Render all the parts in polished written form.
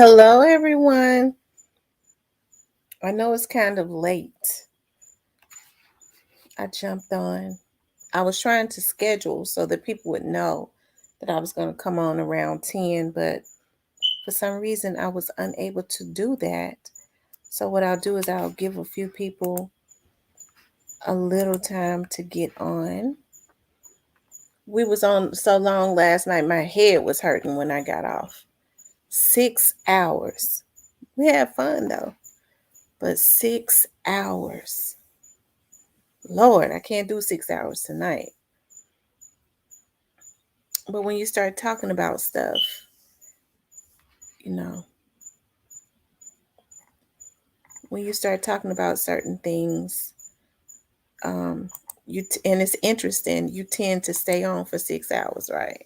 Hello, everyone. I know it's kind of late. I jumped on. I was trying to schedule so that people would know that I was going to come on around 10, but for some reason I was unable to do that. So what I'll do is I'll give a few people a little time to get on. We was on so long last night, my head was hurting when I got off. 6 hours. We had fun though, but 6 hours. Lord, I can't do 6 hours tonight. But when you start talking about stuff, you know, when you start talking about certain things, um, and it's interesting, you tend to stay on for 6 hours, right?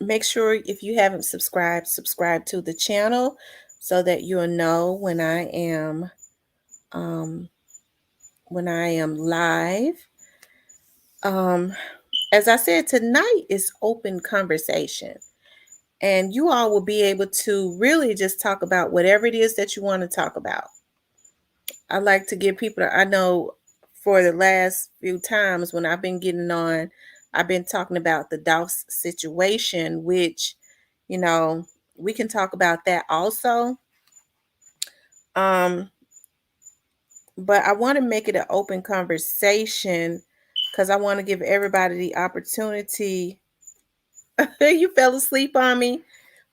Make sure if you haven't subscribed, subscribe to the channel so that you'll know um, when I am live. As I said, tonight is open conversation. And you all will be able to really just talk about whatever it is that you want to talk about. I like to give people, I know for the last few times when I've been getting on, I've been talking about the Dolph's situation, which, you know, we can talk about that also. Um, but I want to make it an open conversation because I want to give everybody the opportunity. You fell asleep on me.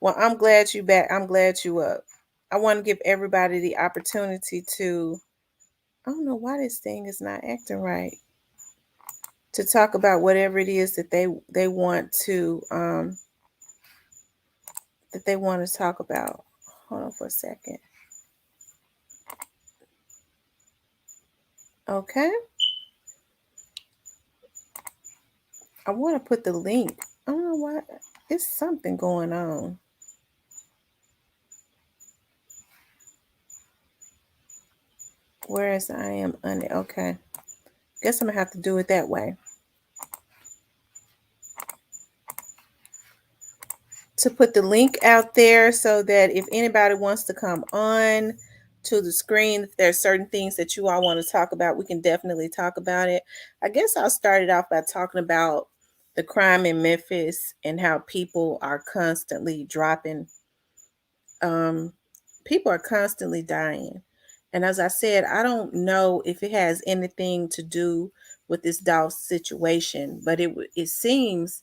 Well, I'm glad you back. I'm glad you up. I want to give everybody the opportunity to. I don't know why this thing is not acting right. To talk about whatever it is that they want to talk about. Hold on for a second. Okay. I want to put the link. I don't know why. It's something going on. Whereas I am under. Okay. Guess I'm gonna have to do it that way. To put the link out there so that if anybody wants to come on to the screen, if there's certain things that you all want to talk about, we can definitely talk about it. I guess I'll start it off by talking about the crime in Memphis and how people are constantly dropping. People are constantly dying. And as I said, I don't know if it has anything to do with this Dolph situation, but it seems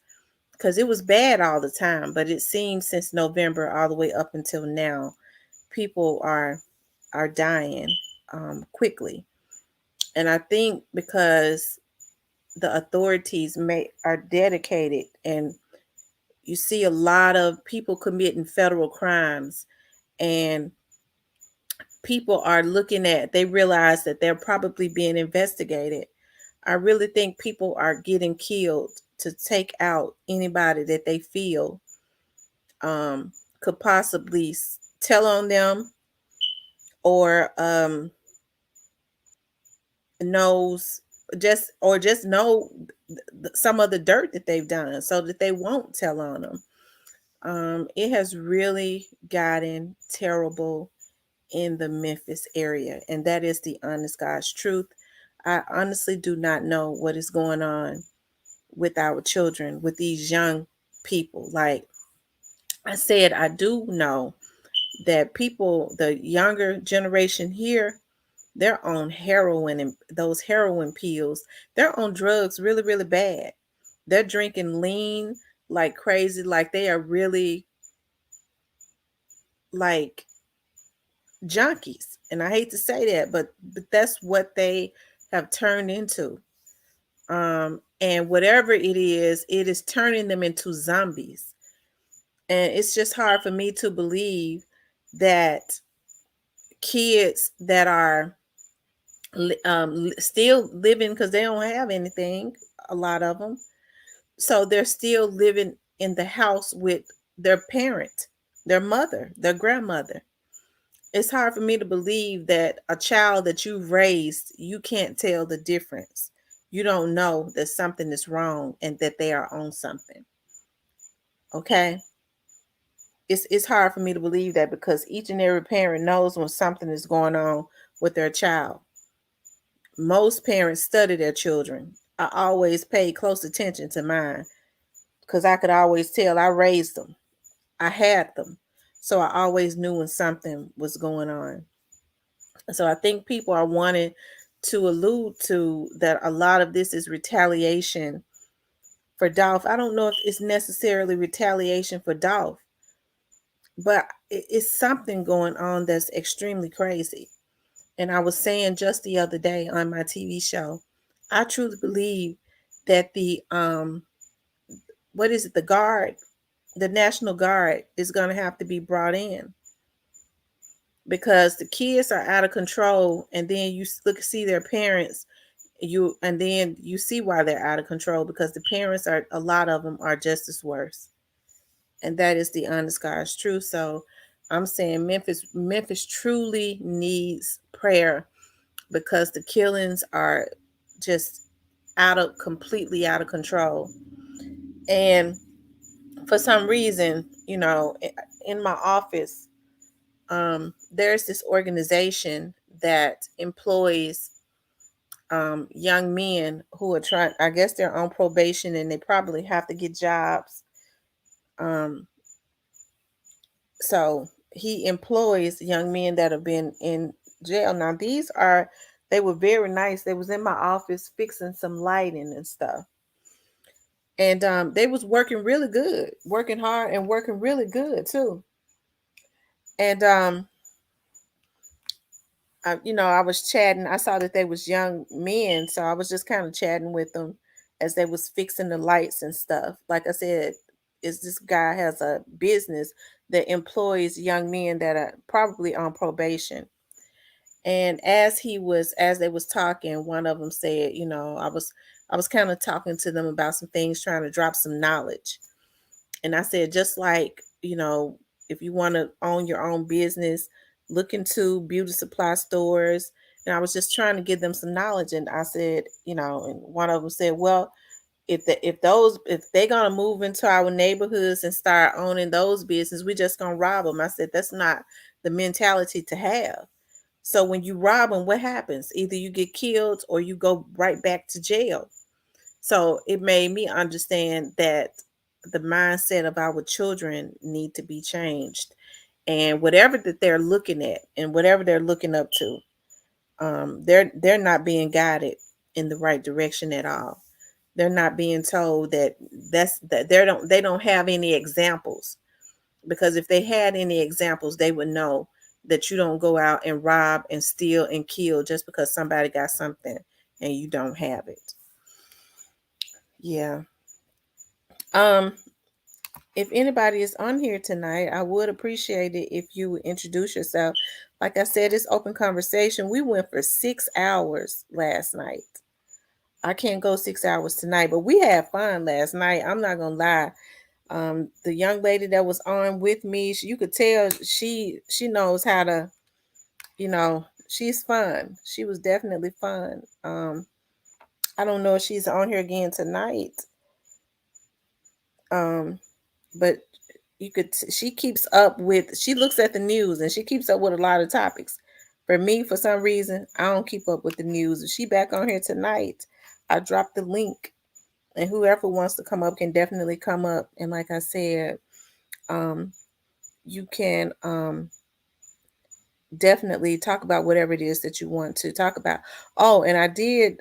because it was bad all the time, but it seems since November all the way up until now, people are dying quickly, and I think because the authorities are dedicated, and you see a lot of people committing federal crimes, and people are looking at, they realize that they're probably being investigated. I really think people are getting killed to take out anybody that they feel could possibly tell on them or knows just know some of the dirt that they've done so that they won't tell on them. It has really gotten terrible in the Memphis area, and that is the honest God's truth. I honestly do not know what is going on with our children, with these young people. Like I said, I do know that people, the younger generation here, they're on heroin and those heroin pills. They're on drugs really, really bad. They're drinking lean like crazy, like they are really like junkies. And I hate to say that, but that's what they have turned into. And whatever it is turning them into zombies. And it's just hard for me to believe that kids that are still living because they don't have anything, a lot of them, so they're still living in the house with their parent, their mother, their grandmother. It's hard for me to believe that a child that you've raised, you can't tell the difference. You don't know that something is wrong and that they are on something. Okay. it's hard for me to believe that, because each and every parent knows when something is going on with their child. Most parents study their children. I always paid close attention to mine because I could always tell I raised them. I had them. So I always knew when something was going on. So I think people are wanting to allude to that a lot of this is retaliation for Dolph. I don't know if it's necessarily retaliation for Dolph, but it's something going on that's extremely crazy. And I was saying just the other day on my TV show, I truly believe that what is it, the guard, the National Guard is going to have to be brought in, because the kids are out of control, and then you see their parents, and then you see why they're out of control, because the parents are, a lot of them are just as worse. And that is the honest God's truth. So I'm saying Memphis truly needs prayer, because the killings are just completely out of control. And for some reason, in my office, there's this organization that employs young men who are trying, I guess they're on probation and they probably have to get jobs. Um, so he employs young men that have been in jail. Now they were very nice. They was in my office fixing some lighting and stuff. And they was working really good, working hard and working really good too. And I was chatting. I saw that they was young men, so I was just kind of chatting with them as they was fixing the lights and stuff. Like I said, is this guy has a business that employs young men that are probably on probation. And as they was talking, one of them said, I was kind of talking to them about some things, trying to drop some knowledge. And I said, just like, if you want to own your own business, look into beauty supply stores. And I was just trying to give them some knowledge. And I said, and one of them said, well, if they're gonna move into our neighborhoods and start owning those businesses, we just gonna rob them. I said, that's not the mentality to have. So when you rob them, what happens? Either you get killed or you go right back to jail. So it made me understand that the mindset of our children need to be changed. And whatever that they're looking at and whatever they're looking up to, they're not being guided in the right direction at all. They're not being told that they don't have any examples, because if they had any examples, they would know that you don't go out and rob and steal and kill just because somebody got something and you don't have it. Yeah. Um, if anybody is on here tonight, I would appreciate it if you would introduce yourself. Like I said, it's open conversation. We went for 6 hours last night. I can't go 6 hours tonight, but we had fun last night. I'm not gonna lie. The young lady that was on with me, you could tell she knows how to, she's fun. She was definitely fun. I don't know if she's on here again tonight. But she looks at the news and she keeps up with a lot of topics. For me, for some reason, I don't keep up with the news. If she back on here tonight, I dropped the link, and whoever wants to come up can definitely come up. And like I said, you can definitely talk about whatever it is that you want to talk about. Oh, and I did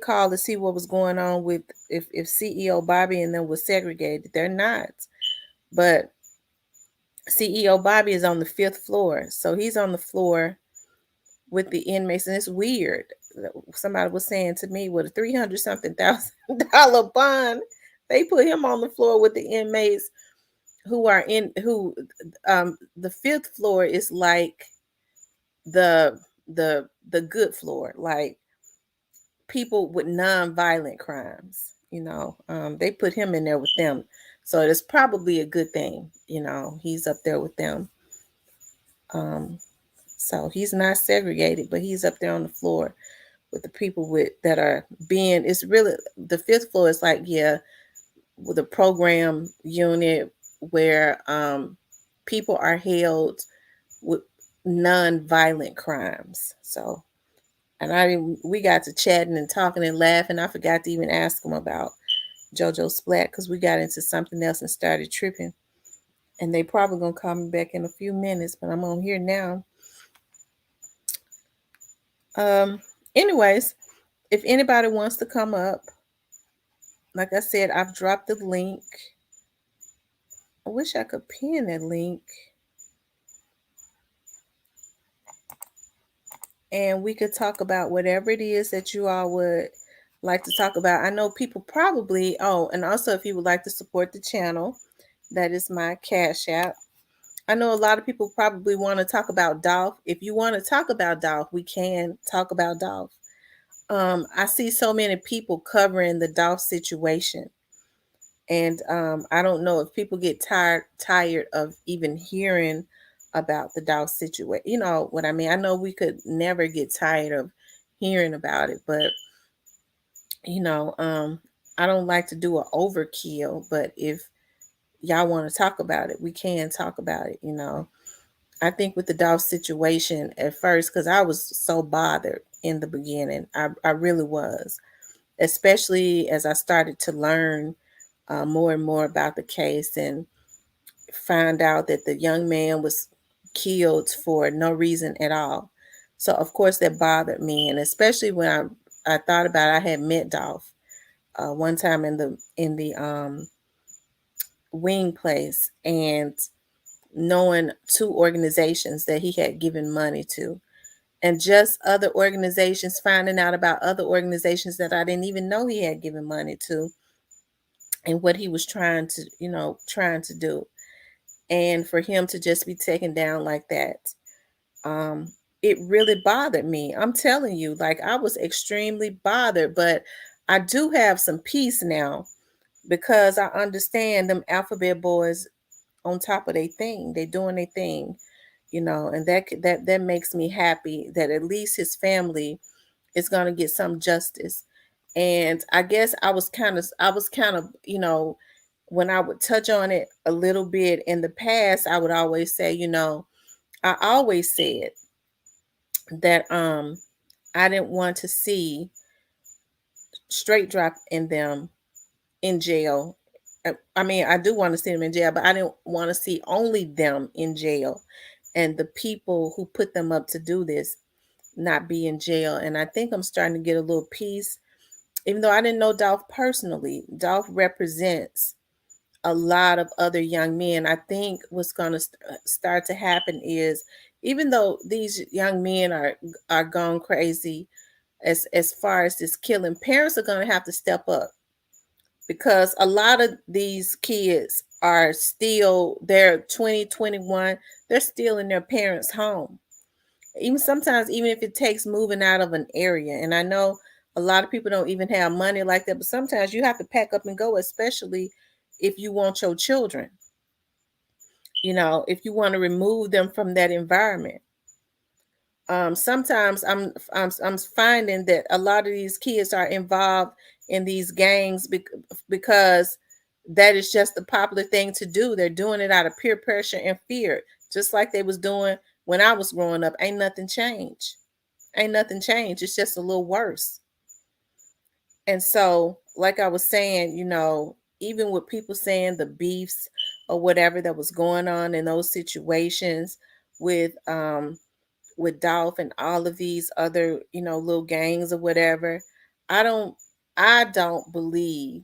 call to see what was going on with if CEO Bobby and them was segregated. They're not. But CEO Bobby is on the 5th floor. So he's on the floor with the inmates. And it's weird. Somebody was saying to me, with a 300 something $1,000 bond, they put him on the floor with the inmates the 5th floor is like the good floor, like people with non-violent crimes. They put him in there with them, so it's probably a good thing. He's up there with them. So he's not segregated, but he's up there on the floor with the people that are it's really the 5th floor is like, yeah, with a program unit, where people are held with non-violent crimes. So, and we got to chatting and talking and laughing. I forgot to even ask him about JoJo Splat because we got into something else and started tripping. And they probably gonna call me back in a few minutes, but I'm on here now. Um, anyways, if anybody wants to come up, like I said, I've dropped the link. I wish I could pin that link. And we could talk about whatever it is that you all would like to talk about. I know people probably, oh, and also if you would like to support the channel, that is my Cash App. I know a lot of people probably want to talk about Dolph. If you want to talk about Dolph, we can talk about Dolph. I see so many people covering the Dolph situation. And I don't know if people get tired of even hearing about the Dolph situation. You know what I mean? I know we could never get tired of hearing about it, but you know, I don't like to do an overkill. But if y'all want to talk about it, we can talk about it. You know, I think with the Dolph situation at first, because I was so bothered in the beginning, I really was, especially as I started to learn more and more about the case and find out that the young man was killed for no reason at all. So of course that bothered me, and especially when I thought about it, I had met Dolph one time in the wing place, and knowing two organizations that he had given money to, and just other organizations, finding out about other organizations that I didn't even know he had given money to, and what he was trying to, trying to do. And for him to just be taken down like that, um, it really bothered me. I'm telling you, like I was extremely bothered, but I do have some peace now because I understand them alphabet boys on top of their thing. They doing their thing, and that makes me happy that at least his family is going to get some justice. And I guess I was kind of, when I would touch on it a little bit in the past, I would always say, I always said that I didn't want to see straight drop in them in jail. I mean, I do want to see them in jail, but I didn't want to see only them in jail and the people who put them up to do this not be in jail. And I think I'm starting to get a little peace. Even though I didn't know Dolph personally, Dolph represents a lot of other young men. I think what's going to start to happen is, even though these young men are gone crazy as far as this killing, parents are going to have to step up, because a lot of these kids are still, they're 20, 21, they're still in their parents' home. Even sometimes, even if it takes moving out of an area. And I know a lot of people don't even have money like that, but sometimes you have to pack up and go, especially if you want your children, if you want to remove them from that environment. Sometimes I'm finding that a lot of these kids are involved in these gangs because that is just the popular thing to do. They're doing it out of peer pressure and fear, just like they was doing when I was growing up. Ain't nothing changed. Ain't nothing changed. It's just a little worse. And so, like I was saying, even with people saying the beefs or whatever that was going on in those situations with Dolph and all of these other, little gangs or whatever, I don't I don't believe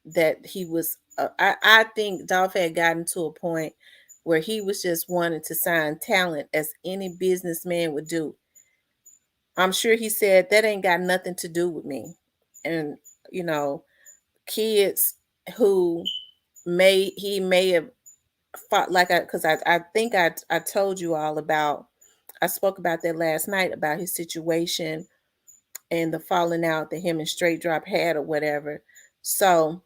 that he was I think Dolph had gotten to a point where he was just wanting to sign talent, as any businessman would do. I'm sure he said that ain't got nothing to do with me. And you know, kids who he may have fought, like, I think I told you all about, I spoke about that last night, about his situation and the falling out that him and Straight Drop had or whatever. So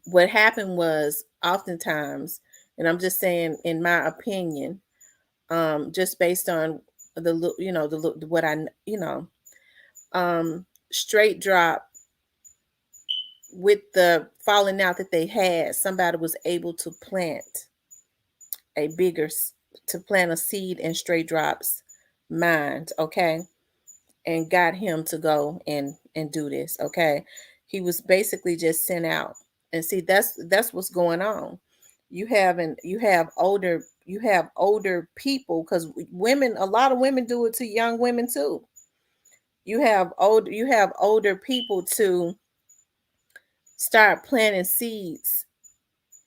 what happened was, oftentimes, and I'm just saying in my opinion, just based on what I Straight Drop with the falling out that they had, somebody was able to plant a bigger to plant a seed in Stray Drop's mind, okay, and got him to go and do this, okay. He was basically just sent out. And see, that's what's going on. You have older people, because women, a lot of women do it to young women too. You have older people to start planting seeds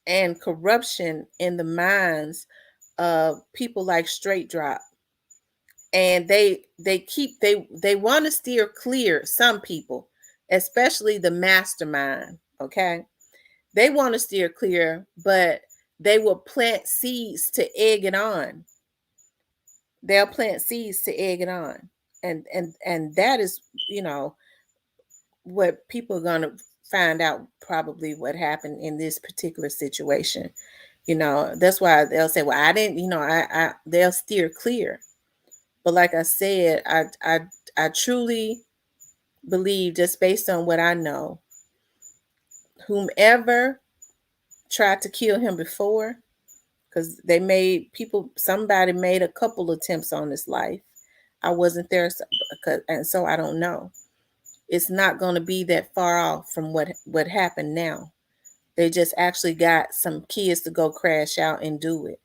and corruption in the minds of people like Straight Drop. And they want to steer clear, some people, especially the mastermind, okay. They want to steer clear, but they will plant seeds to egg it on. They'll plant seeds to egg it on. And that is, what people are going to find out, probably what happened in this particular situation. That's why they'll say, well, I didn't, I they'll steer clear. But like I said, I truly believe, just based on what I know, whomever tried to kill him before, because somebody made a couple attempts on his life. I wasn't there, and so I don't know. It's not going to be that far off from what happened now. They just actually got some kids to go crash out and do it.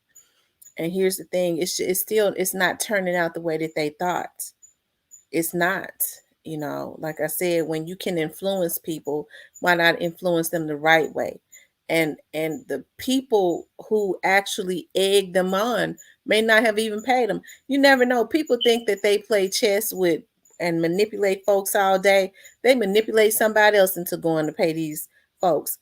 And here's the thing: it's not turning out the way that they thought. It's not. Like I said, when you can influence people, why not influence them the right way? And the people who actually egg them on may not have even paid them. You never know. People think that they play chess with and manipulate folks all day. They manipulate somebody else into going to pay these folks.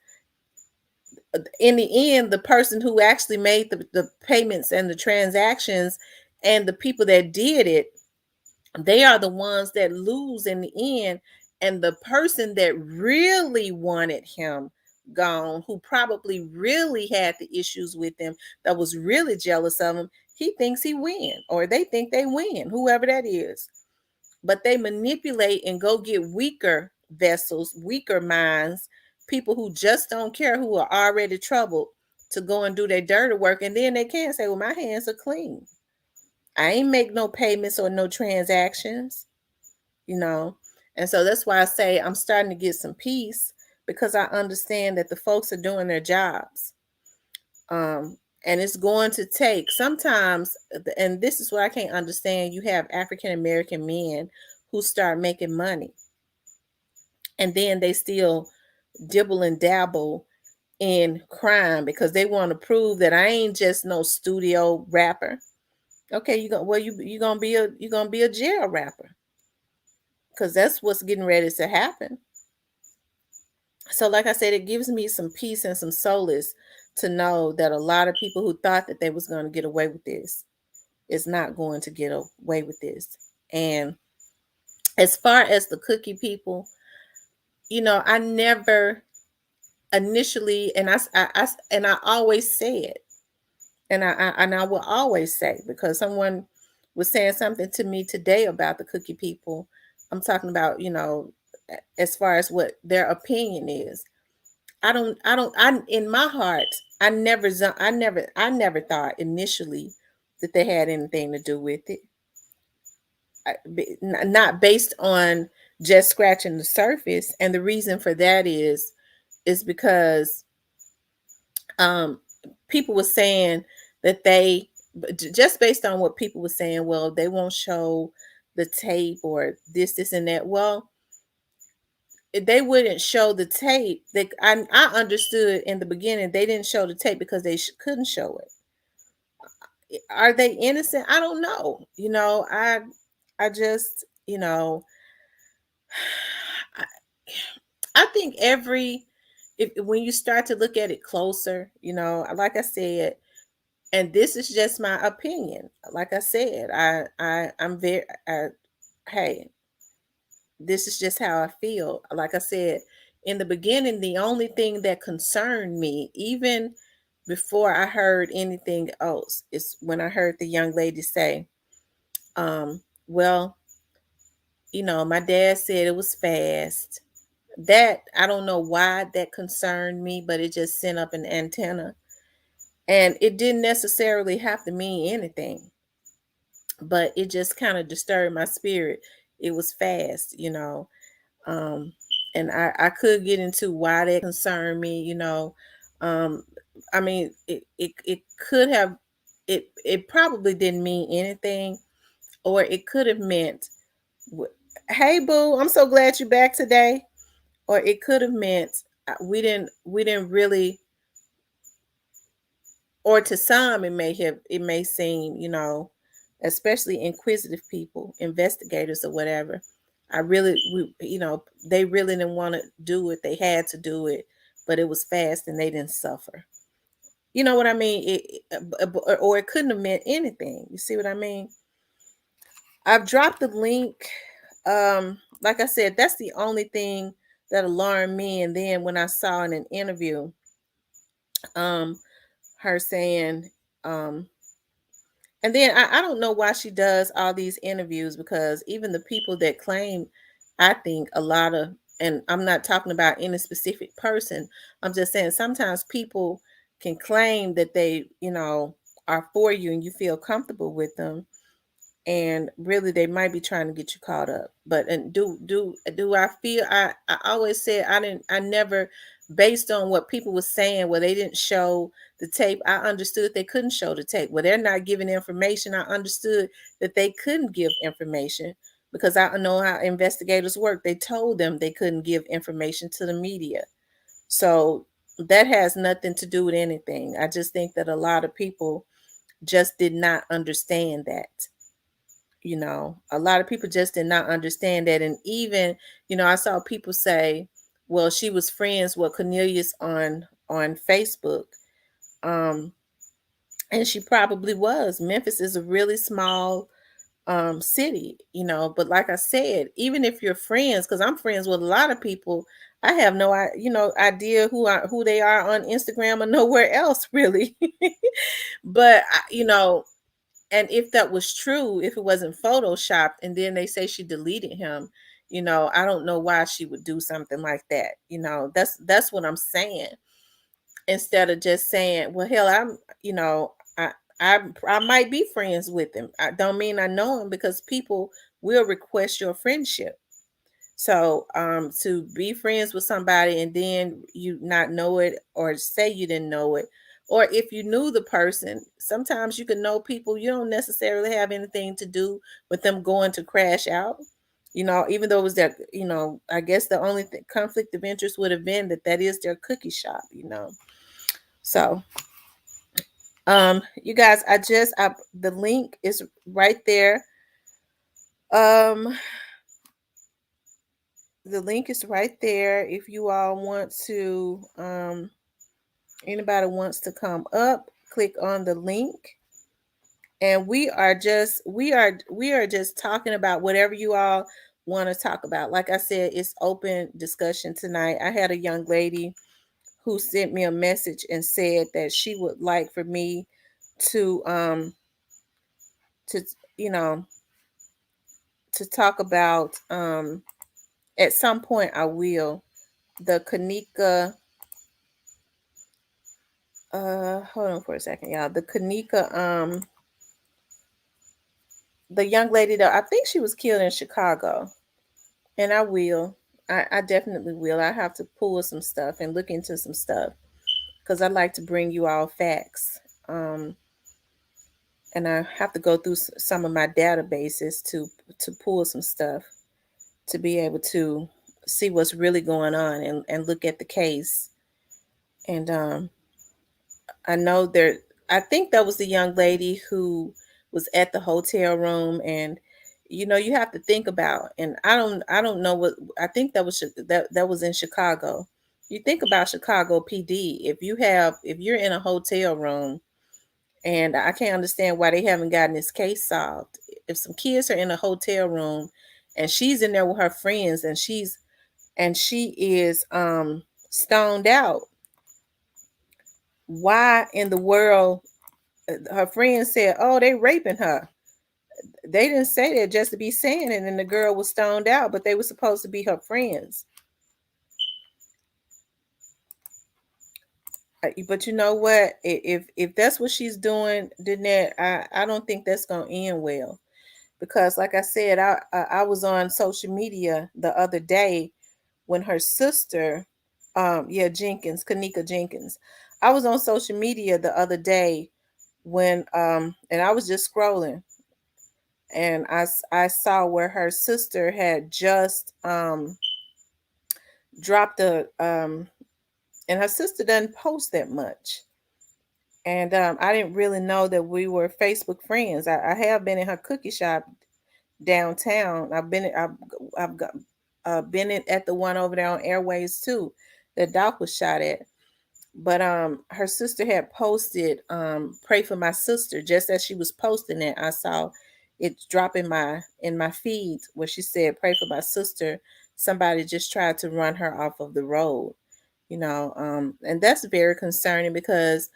In the end, the person who actually made the payments and the transactions, and the people that did it, they are the ones that lose in the end. And the person that really wanted him gone, who probably really had the issues with him, that was really jealous of him, he thinks he win, or they think they win, whoever that is. But they manipulate and go get weaker vessels, weaker minds, people who just don't care, who are already troubled, to go and do their dirty work. And then they can't say, well, my hands are clean. I ain't make no payments or no transactions, you know. And so that's why I say I'm starting to get some peace, because I understand that the folks are doing their jobs. And it's going to take sometimes, and this is what I can't understand. You have African American men who start making money, and then they still dibble and dabble in crime, because they want to prove that I ain't just no studio rapper. Okay, you're gonna be a jail rapper, because that's what's getting ready to happen. So, like I said, it gives me some peace and some solace to know that a lot of people who thought that they was going to get away with this is not going to get away with this. And as far as the cookie people, I never initially, and I always said, and I will always say, because someone was saying something to me today about the cookie people. I'm talking about, as far as what their opinion is. I in my heart, I never thought initially that they had anything to do with it. Not based on just scratching the surface. And the reason for that is because um people were saying that just based on what people were saying, well, they won't show the tape or this and that. Well, they wouldn't show the tape. I understood in the beginning they didn't show the tape because they couldn't show it. Are they innocent? I don't know. I just, I, I think if when you start to look at it closer, like I said, and this is just my opinion. Like I said, I'm very, hey, this is just how I feel. Like I said, in the beginning, the only thing that concerned me, even before I heard anything else, is when I heard the young lady say, well, my dad said it was fast, that, I don't know why that concerned me, but it just sent up an antenna. And it didn't necessarily have to mean anything, but it just kind of disturbed my spirit. It was fast, um, and I could get into why that concerned me, um, I mean, it could have, it probably didn't mean anything, or it could have meant, hey boo, I'm so glad you're back today, or it could have meant, we didn't really, or to some it may seem, especially inquisitive people, investigators or whatever, they really didn't want to do it, they had to do it, but it was fast and they didn't suffer. You know what I mean? Or it couldn't have meant anything. You see what I mean? I've dropped the link. Like I said, that's the only thing that alarmed me. And then when I saw in an interview, um, her saying, um, and then I don't know why she does all these interviews, because even the people that claim, I think a lot of, and I'm not talking about any specific person, I'm just saying sometimes people can claim that they, are for you and you feel comfortable with them, and really they might be trying to get you caught up. But and do I feel, I always said, I never, based on what people were saying, well, they didn't show the tape, I understood they couldn't show the tape. Well, they're not giving information, I understood that they couldn't give information, because I know how investigators work. They told them they couldn't give information to the media. So that has nothing to do with anything. I just think that a lot of people just did not understand that. A lot of people just did not understand that. And even, I saw people say, well, she was friends with Cornelius on Facebook. Um, and she probably was. Memphis is a really small city, but like I said, even if you're friends, because I'm friends with a lot of people, I have no idea who they are on Instagram or nowhere else really. But and if that was true, if it wasn't photoshopped, and then they say she deleted him, I don't know why she would do something like that. That's what I'm saying. Instead of just saying, well, hell, I might be friends with him. I don't mean I know him, because people will request your friendship. So to be friends with somebody and then you not know it, or say you didn't know it, or if you knew the person, sometimes you can know people you don't necessarily have anything to do with them going to crash out. Even though it was their, I guess the only conflict of interest would have been that is their cookie shop. So you guys, the link is right there. Um the link is right there if you all want to, anybody wants to come up, click on the link. And we are just talking about whatever you all want to talk about. Like I said, it's open discussion tonight. I had a young lady who sent me a message and said that she would like for me to to you know to talk about, at some point I will, the Kanika, hold on for a second, y'all. The Kanika, the young lady that I think she was killed in Chicago. And I will. I definitely will. I have to pull some stuff and look into some stuff, because I like to bring you all facts. And I have to go through some of my databases to pull some stuff, to be able to see what's really going on, and look at the case. And I know there, I think that was the young lady who was at the hotel room, and you have to think about, and I don't know what, I think that was in Chicago. You think about Chicago PD, if you're in a hotel room, and I can't understand why they haven't gotten this case solved. If some kids are in a hotel room and she's in there with her friends, and she is stoned out, why in the world, her friends said, oh, they raping her. They didn't say that just to be saying it, and the girl was stoned out, but they were supposed to be her friends. But you know what? If that's what she's doing, then that I don't think that's gonna end well. Because like I said, I was on social media the other day when her sister, yeah, Jenkins, Kanika Jenkins. I was on social media the other day when and I was just scrolling, and I saw where her sister had just dropped a and her sister doesn't post that much. And I didn't really know that we were Facebook friends. I have been in her cookie shop downtown. I've got been at the one over there on Airways too, that Doc was shot at. But her sister had posted pray for my sister. Just as she was posting it, I saw it drop in my feed where she said pray for my sister. Somebody just tried to run her off of the road, and that's very concerning because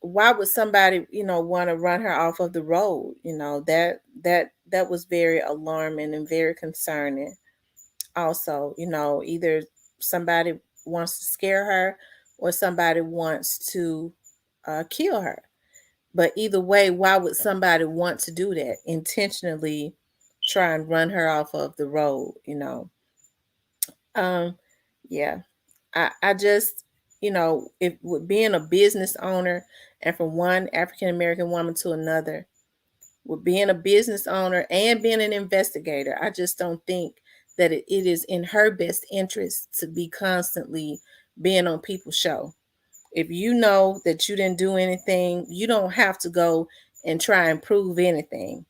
why would somebody want to run her off of the road? That was very alarming and very concerning. Also, either somebody wants to scare her or somebody wants to kill her. But either way, why would somebody want to do that intentionally, try and run her off of the road? um yeah, I just, if with being a business owner and from one African American woman to another, with being a business owner and being an investigator, I just don't think that it is in her best interest to be constantly being on people's show. If you know that you didn't do anything, you don't have to go and try and prove anything.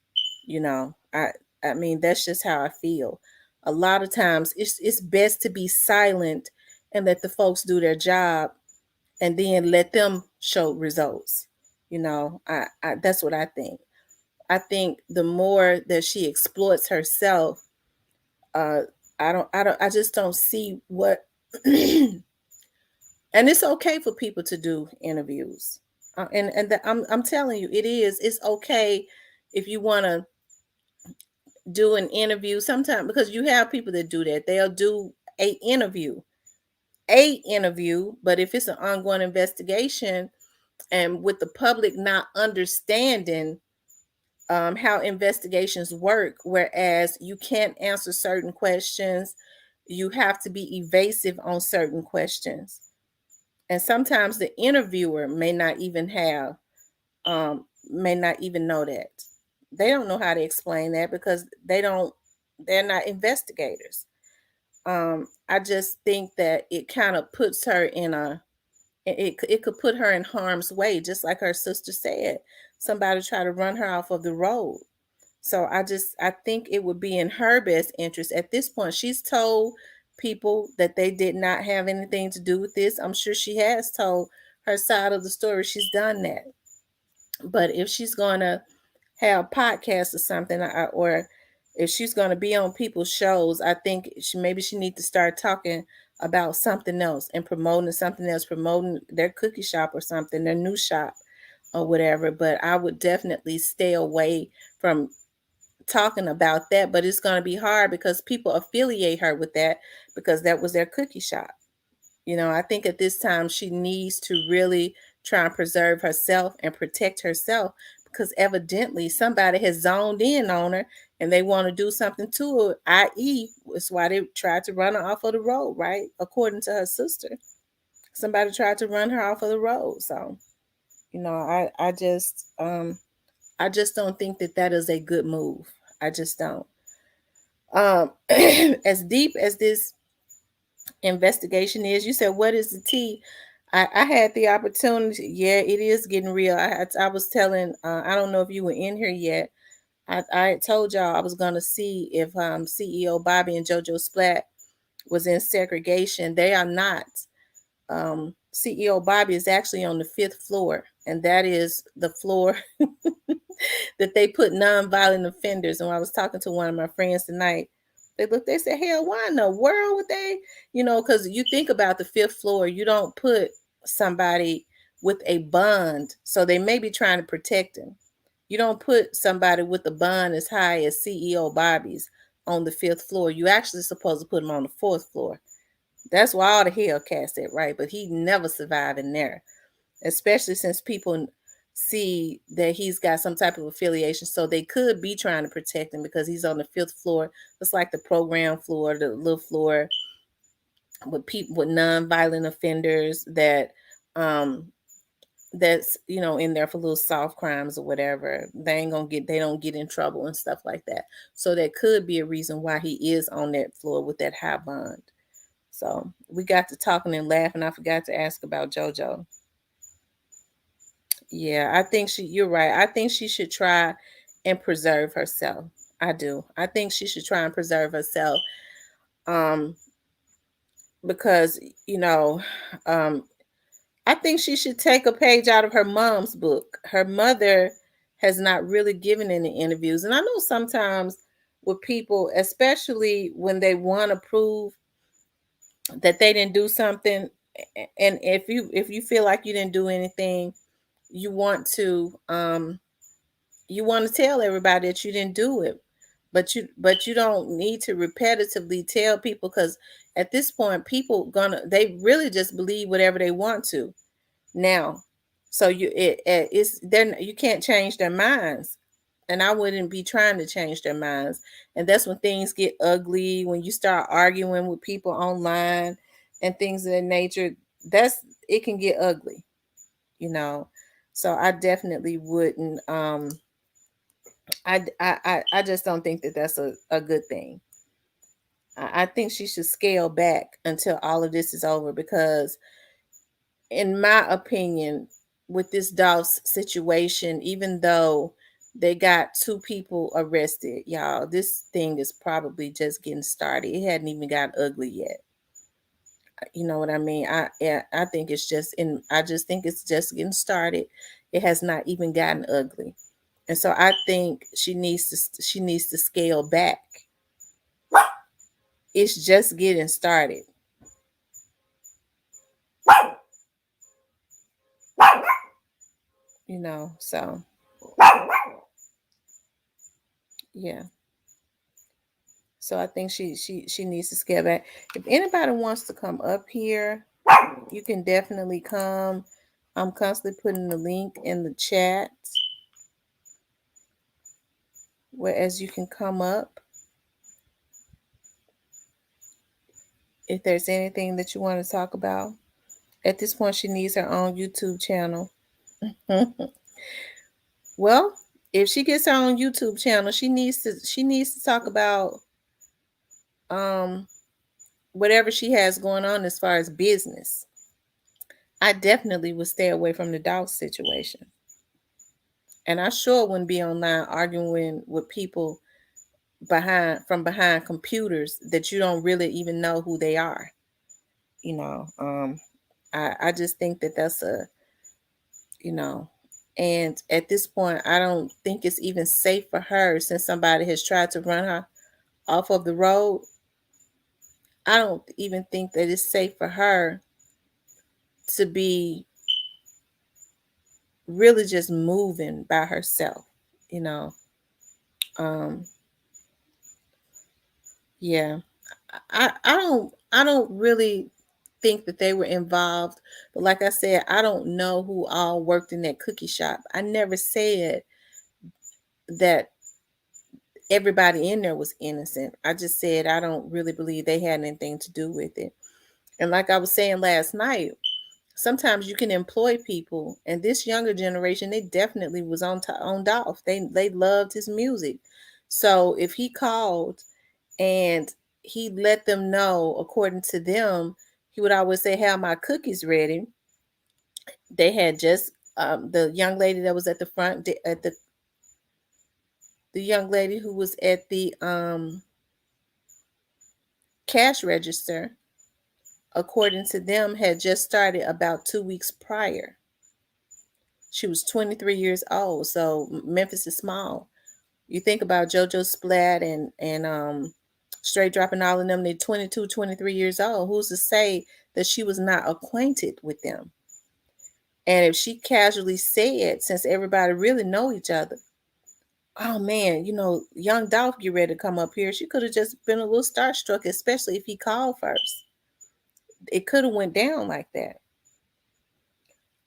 I mean, that's just how I feel. A lot of times it's best to be silent and let the folks do their job and then let them show results. I that's what I think. I think the more that she exploits herself, uh I just don't see what and it's okay for people to do interviews. I'm telling you, it's okay if you want to do an interview sometimes, because you have people that do that. They'll do a interview, but if it's an ongoing investigation and with the public not understanding how investigations work, whereas you can't answer certain questions, you have to be evasive on certain questions, and sometimes the interviewer may not even know that. They don't know how to explain that because they're not investigators. I just think that it kind of puts her in it could put her in harm's way, just like her sister said. Somebody try to run her off of the road. So I think it would be in her best interest at this point. She's told people that they did not have anything to do with this. I'm sure she has told her side of the story. She's done that. But if she's going to have podcasts or something, or if she's going to be on people's shows, I think maybe she needs to start talking about something else and promoting something else, promoting their cookie shop or something, their new shop or whatever. But I would definitely stay away from talking about that. But it's going to be hard because people affiliate her with that because that was their cookie shop. I think at this time she needs to really try and preserve herself and protect herself, because evidently somebody has zoned in on her and they want to do something to her, i.e., it's why they tried to run her off of the road, right? According to her sister, somebody tried to run her off of the road. So, I just don't think that that is a good move. I just don't. As deep as this investigation is, you said, what is the tea? I had the opportunity. Yeah, it is getting real. I was telling, I don't know if you were in here yet. I told y'all I was going to see if CEO Bobby and JoJo Splat was in segregation. They are not. CEO Bobby is actually on the fifth floor, and that is the floor that they put nonviolent offenders. And when I was talking to one of my friends tonight, they said, hell, why in the world would they? Because you think about the fifth floor, you don't put somebody with a bond. So they may be trying to protect him. You don't put somebody with a bond as high as CEO Bobby's on the fifth floor. You actually supposed to put him on the fourth floor. That's why all the Hellcats at, right? But he never survived in there, especially since people see that he's got some type of affiliation. So they could be trying to protect him because he's on the fifth floor. It's like the program floor, the little floor with people with non-violent offenders um that's in there for little soft crimes or whatever. They don't get in trouble and stuff like that. So that could be a reason why he is on that floor with that high bond. So we got to talking and laughing. I forgot to ask about JoJo. Yeah, I think you're right. I think she should try and preserve herself. I do. I think she should try and preserve herself. Um, because, you know, um, I think she should take a page out of her mom's book. Her mother has not really given any interviews. And I know sometimes with people, especially when they want to prove that they didn't do something, and if you feel like you didn't do anything, you want to tell everybody that you didn't do it. But you don't need to repetitively tell people, because at this point they really just believe whatever they want to now. So you can't change their minds, and I wouldn't be trying to change their minds. And that's when things get ugly, when you start arguing with people online and things of that nature. That's It can get ugly, you know. So I definitely wouldn't. I just don't think that that's a good thing. I think she should scale back until all of this is over, because in my opinion, with this Dolph's situation, even though they got two people arrested, y'all, this thing is probably just getting started. It hadn't even got ugly yet. You know what I mean? I think it's just in. I just think it's just getting started. It has not even gotten ugly, and so I think she needs to scale back. It's just getting started, you know. So yeah. So I think she needs to scale back. If anybody wants to come up here, you can definitely come. I'm constantly putting the link in the chat, whereas you can come up if there's anything that you want to talk about. At this point, she needs her own YouTube channel. Well, if she gets her own YouTube channel, she needs to talk about um whatever she has going on as far as business. I definitely would stay away from the dog situation. And I sure wouldn't be online arguing with people behind computers that you don't really even know who they are. You know, I just think that that's you know, and at this point, I don't think it's even safe for her, since somebody has tried to run her off of the road. I don't even think that it's safe for her to be really just moving by herself, you know. Um, yeah. I don't really think that they were involved, but like I said, I don't know who all worked in that cookie shop. I never said that everybody in there was innocent. I just said I don't really believe they had anything to do with it. And like I was saying last night, sometimes you can employ people, and this younger generation, they definitely was on Dolph. They loved his music. So if he called and he let them know, according to them, he would always say, "Have my cookies ready." They had just the young lady that was at the front, the young lady who was at the cash register, according to them, had just started about 2 weeks prior. She was 23 years old. So Memphis is small. You think about JoJo Splat and Straight Dropping, all of them, they're 22, 23 years old. Who's to say that she was not acquainted with them? And if she casually said, since everybody really know each other, "Oh man, Young Dolph get ready to come up here," she could have just been a little starstruck, especially if he called first. it could have went down like that.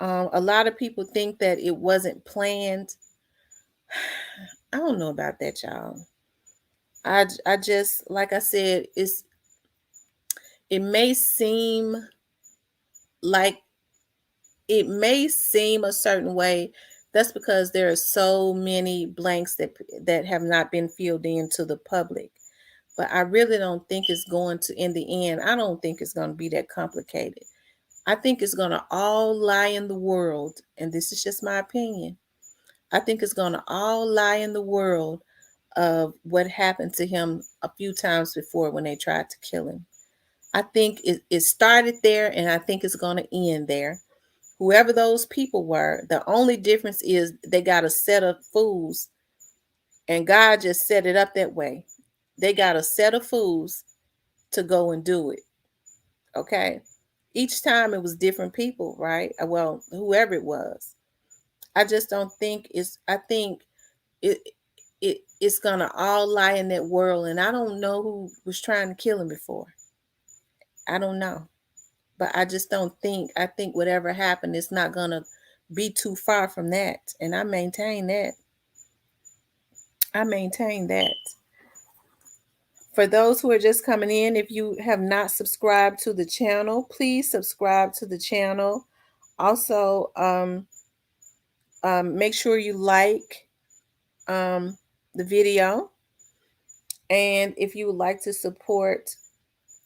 A lot of people think that it wasn't planned. I don't know about that, y'all. I just, like I said, it may seem like it may seem a certain way. That's because there are so many blanks that have not been filled in to the public. But I really don't think it's going to, in the end, I don't think it's going to be that complicated. I think it's going to all lie in the world, and this is just my opinion. I think it's going to all lie in the world of what happened to him a few times before when they tried to kill him. I think it started there, and I think it's going to end there. Whoever those people were, the only difference is they got a set of fools, and God just set it up that way. They got a set of fools to go and do it. Okay. Each time it was different people, right? Well, whoever it was. I just don't think I think it it's gonna all lie in that world. And I don't know who was trying to kill him before. I don't know. But I just don't think, I think whatever happened, it's not gonna be too far from that. And I maintain that. I maintain that. For those who are just coming in, if you have not subscribed to the channel, please subscribe to the channel. Also, make sure you like the video. And if you would like to support,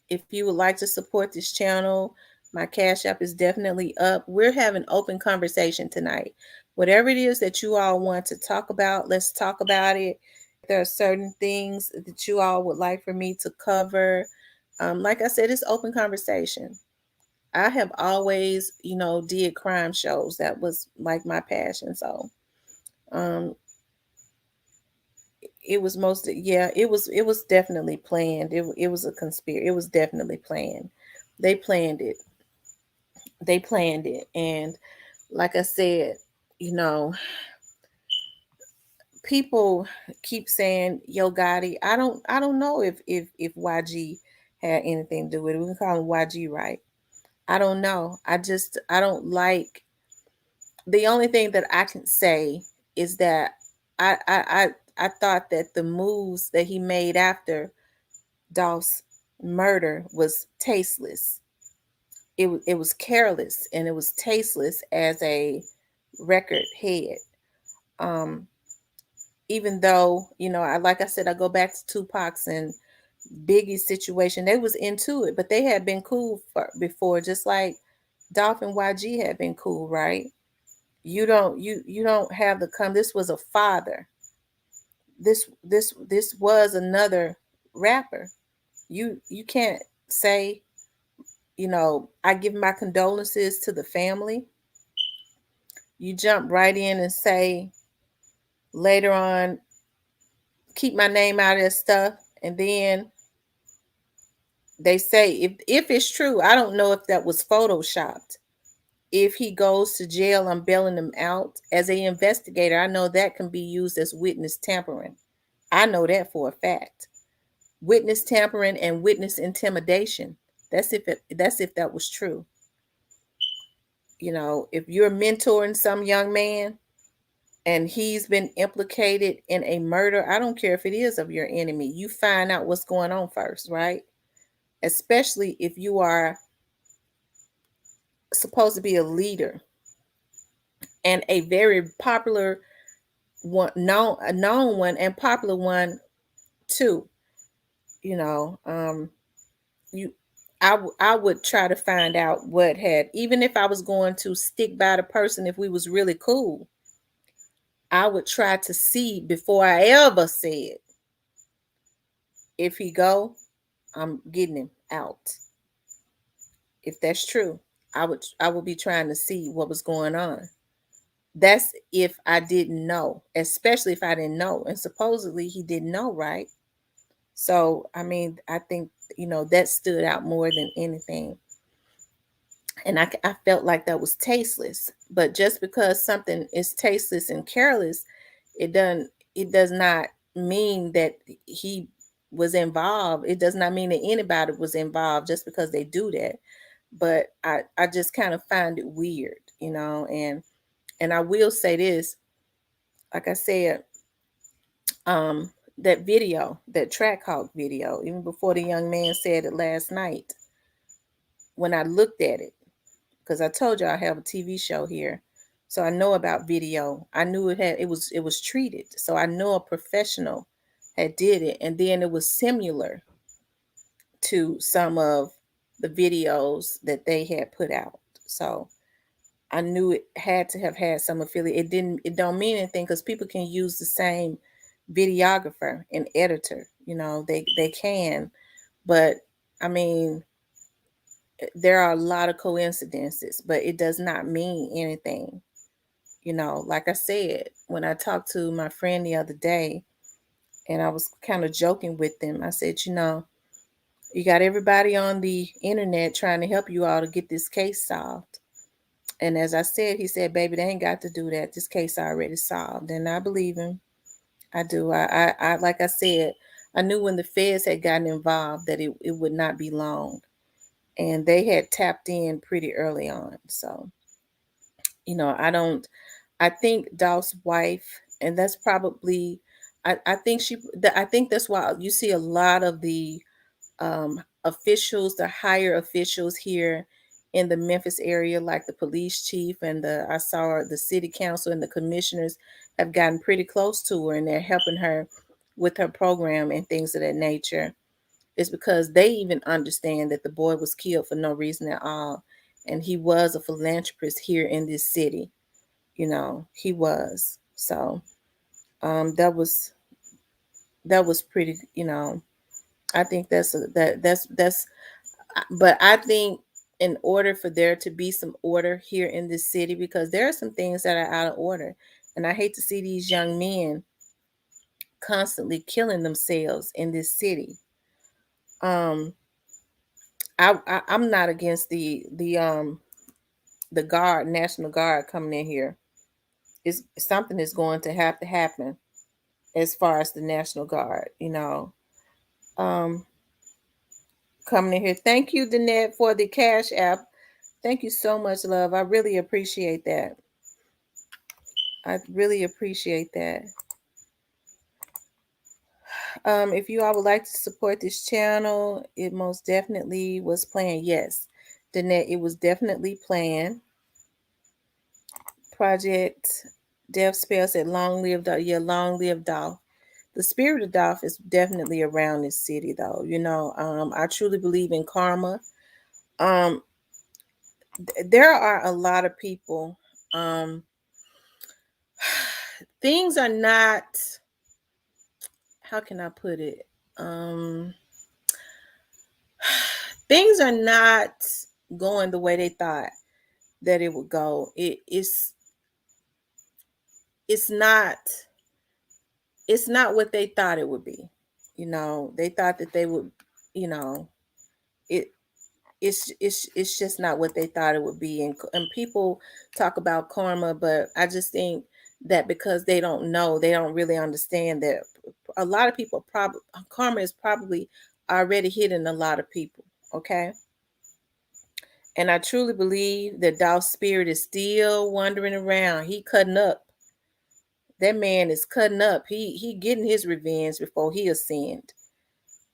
this channel, my Cash App is definitely up. We're having open conversation tonight. Whatever it is that you all want to talk about, let's talk about it. There are certain things that you all would like for me to cover. Like I said, it's open conversation. I have always, did crime shows. That was like my passion. So, um, it was it was definitely planned. It was a conspiracy. It was definitely planned. They planned it. They planned it. And like I said, you know, people keep saying Yo Gotti. I don't know if YG had anything to do with it. We can call him YG, right? I don't know. I don't like, the only thing that I can say is that I thought that the moves that he made after Dolph's murder was tasteless. It was careless, and it was tasteless as a record head. Um, Even though, like I said, I go back to Tupac's and Biggie's situation. They was into it, but they had been cool before, just like Dolph and YG had been cool, right? You don't have the come. This was a father. This was another rapper. You can't say, I give my condolences to the family. You jump right in and say later on, keep my name out of that stuff. And then they say, if it's true, I don't know if that was photoshopped. If he goes to jail, I'm bailing him out. As an investigator, I know that can be used as witness tampering. I know that for a fact. Witness tampering and witness intimidation. That's if that was true. If you're mentoring some young man and he's been implicated in a murder, I don't care if it is of your enemy. You find out what's going on first, right? Especially if you are supposed to be a leader and a very popular one, a known one and popular one too. You know, you I would try to find out what had, even if I was going to stick by the person, if we was really cool, I would try to see before I ever said, if he go, I'm getting him out. If that's true, I would be trying to see what was going on. That's if I didn't know, especially if I didn't know. And supposedly he didn't know, right? So, I mean, I think, that stood out more than anything. And I felt like that was tasteless. But just because something is tasteless and careless, it does not mean that he was involved. It does not mean that anybody was involved just because they do that. but I just kind of find it weird, and I will say this, like I said, that video, that track hawk video, even before the young man said it last night, when I looked at it, because I told you I have a TV show here, so I know about video. I knew it was treated, so I know a professional had did it, and then it was similar to some of the videos that they had put out. So I knew it had to have had some affiliate. It don't mean anything because people can use the same videographer and editor. They can, but I mean, there are a lot of coincidences, but it does not mean anything. Like I said, when I talked to my friend the other day, and I was kind of joking with them, I said, you got everybody on the internet trying to help you all to get this case solved. And as I said, he said, baby, they ain't got to do that. This case already solved. And I believe him. I do. I like I said, I knew when the feds had gotten involved that it would not be long. And they had tapped in pretty early on. So, I think Dolph's wife, and that's probably, I think that's why you see a lot of the officials, the higher officials here in the Memphis area, like the police chief and I saw the city council and the commissioners have gotten pretty close to her, and they're helping her with her program and things of that nature. It's because they even understand that the boy was killed for no reason at all, and he was a philanthropist here in this city. He was. So that was pretty. I think that's but I think in order for there to be some order here in this city, because there are some things that are out of order, and I hate to see these young men constantly killing themselves in this city. um I'm not against the guard, National Guard, coming in here. It's something is going to have to happen as far as the National Guard, um coming in here. Thank you, Danette, for the Cash App. Thank you so much, love. I really appreciate that. I really appreciate that. If you all would like to support this channel, it most definitely was planned. Yes, Danette, it was definitely planned. Project Death Spell said, "Long live Dolph." Yeah, long live Dolph. The spirit of Dolph is definitely around this city, though. I truly believe in karma. Um, there are a lot of people. Things are not. How can I put it? Things are not going the way they thought that it would go. It's not what they thought it would be. They thought that they would, you know, it it's just not what they thought it would be. And people talk about karma, but I just think that because they don't know, they don't really understand that a lot of people probably karma is probably already hitting a lot of people. Okay. And I truly believe that Dolph's spirit is still wandering around. He cutting up. That man is cutting up. He getting his revenge before he ascend.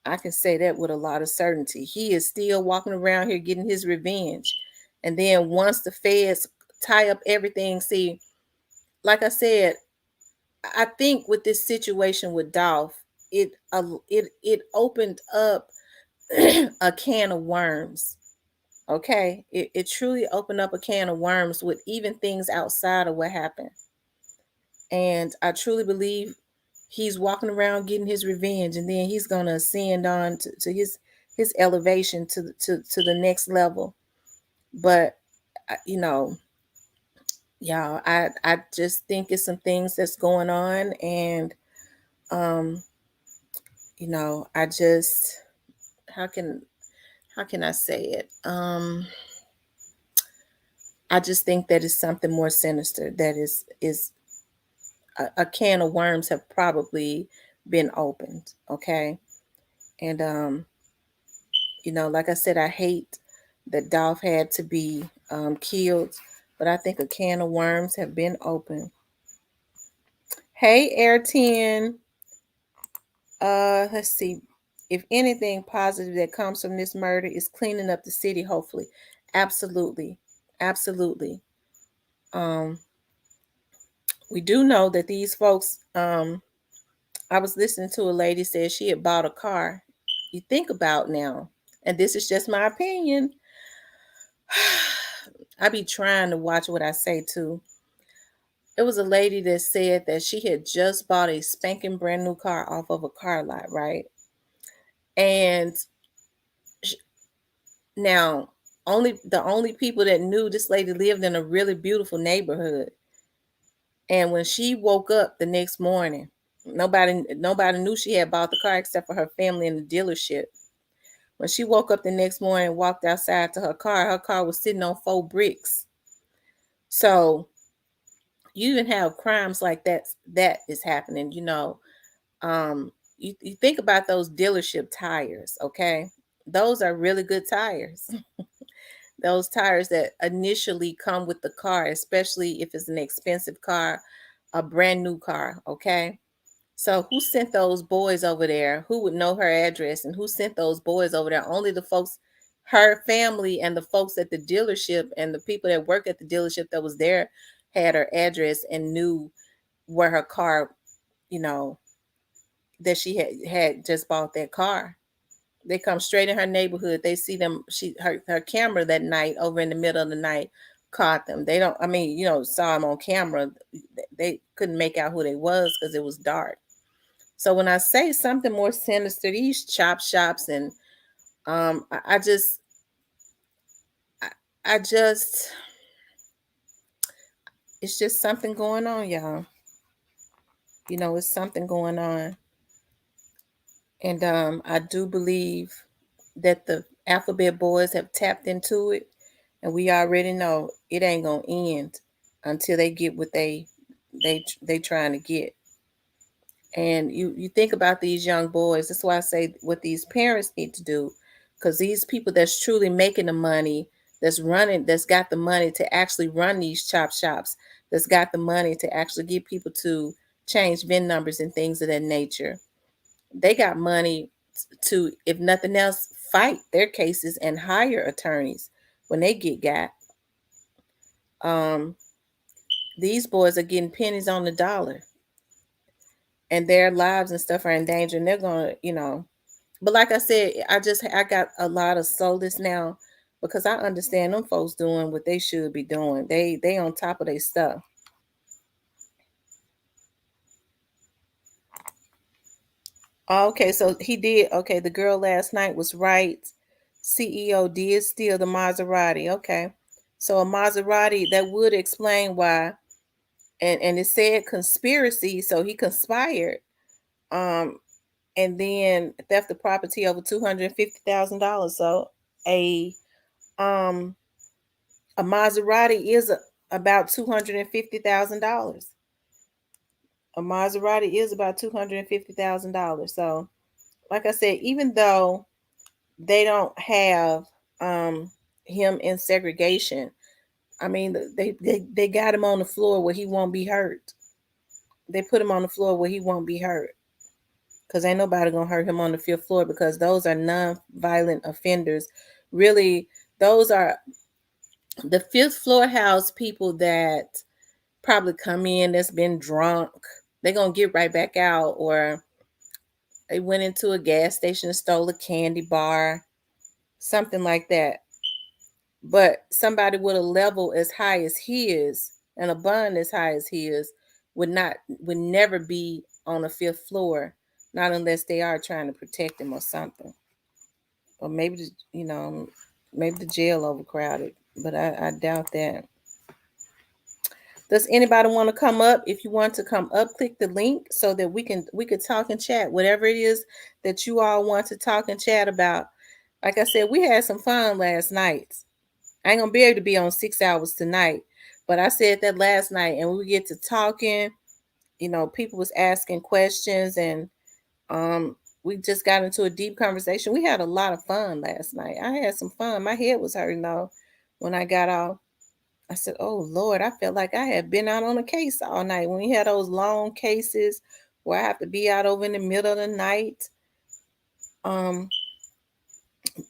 I can say that with a lot of certainty. He is still walking around here getting his revenge. And then once the feds tie up everything, see, like I said, I think with this situation with Dolph, it opened up a can of worms. Okay, it truly opened up a can of worms with even things outside of what happened. And I truly believe he's walking around getting his revenge, and then he's gonna ascend on to his elevation to the next level. But y'all, I just think it's some things that's going on, and um, I just how can I say it? I just think that is something more sinister that is a can of worms have probably been opened. Okay. And like I said, I hate that Dolph had to be killed. But I think a can of worms have been opened. Hey, Air 10. Let's see. If anything positive that comes from this murder is cleaning up the city, hopefully. Absolutely. Absolutely. Um, we do know that these folks, I was listening to a lady say she had bought a car. You think about now, and this is just my opinion. I be trying to watch what I say too. It was a lady that said that she had just bought a spanking brand new car off of a car lot, right? And sh now the only people that knew this lady lived in a really beautiful neighborhood. And when she woke up the next morning, nobody knew she had bought the car except for her family in the dealership. When she woke up the next morning and walked outside to her car was sitting on 4 bricks. So you even have crimes like that is happening, you think about those dealership tires, okay? Those are really good tires. Those tires that initially come with the car, especially if it's an expensive car, a brand new car, okay? So who sent those boys over there? Who would know her address, and who sent those boys over there? Only the folks, her family, and the folks at the dealership, and the people that work at the dealership that was there had her address and knew where her car, you know, that she had just bought that car. They come straight in her neighborhood. They see them. Her camera that night over in the middle of the night caught them. They don't. I mean, saw them on camera. They couldn't make out who they was because it was dark. So when I say something more sinister, these chop shops and I just, I just, it's just something going on, y'all. It's something going on, and I do believe that the alphabet boys have tapped into it, and we already know it ain't gonna end until they get what they trying to get. And you think about these young boys. That's why I say what these parents need to do, because these people that's truly making the money, that's got the money to actually run these chop shops, that's got the money to actually get people to change VIN numbers and things of that nature. They got money to, if nothing else, fight their cases and hire attorneys when they get got. Um, these boys are getting pennies on the dollar, and their lives and stuff are in danger, and they're gonna, But like I said, I got a lot of solace now because I understand them folks doing what they should be doing. They on top of their stuff. Okay, so he did. Okay, the girl last night was right. CEO did steal the Maserati. Okay, so a Maserati, that would explain why. And it said conspiracy, so he conspired. Um, and then theft of property over $250,000. So a um a Maserati is about $250,000. A Maserati is about $250,000. So, like I said, even though they don't have him in segregation, I mean, they got him on the floor where he won't be hurt. They put him on the floor where he won't be hurt. Because ain't nobody gonna hurt him on the fifth floor, because those are non-violent offenders. Really, those are the fifth floor house people that probably come in that's been drunk. They're gonna get right back out, or they went into a gas station and stole a candy bar, something like that. But somebody with a level as high as his and a bond as high as his would never be on the fifth floor, not unless they are trying to protect him or something. Or maybe maybe the jail overcrowded, but I doubt that. Does anybody want to come up? If you want to come up, click the link so that we could talk and chat. Whatever it is that you all want to talk and chat about. Like I said, we had some fun last night. I ain't gonna be able to be on 6 hours tonight, but I said that last night, and we get to talking. People was asking questions, and we just got into a deep conversation. We had a lot of fun last night. I had some fun. My head was hurting though when I got off. I said, "Oh Lord, I felt like I had been out on a case all night." When we had those long cases where I have to be out over in the middle of the night um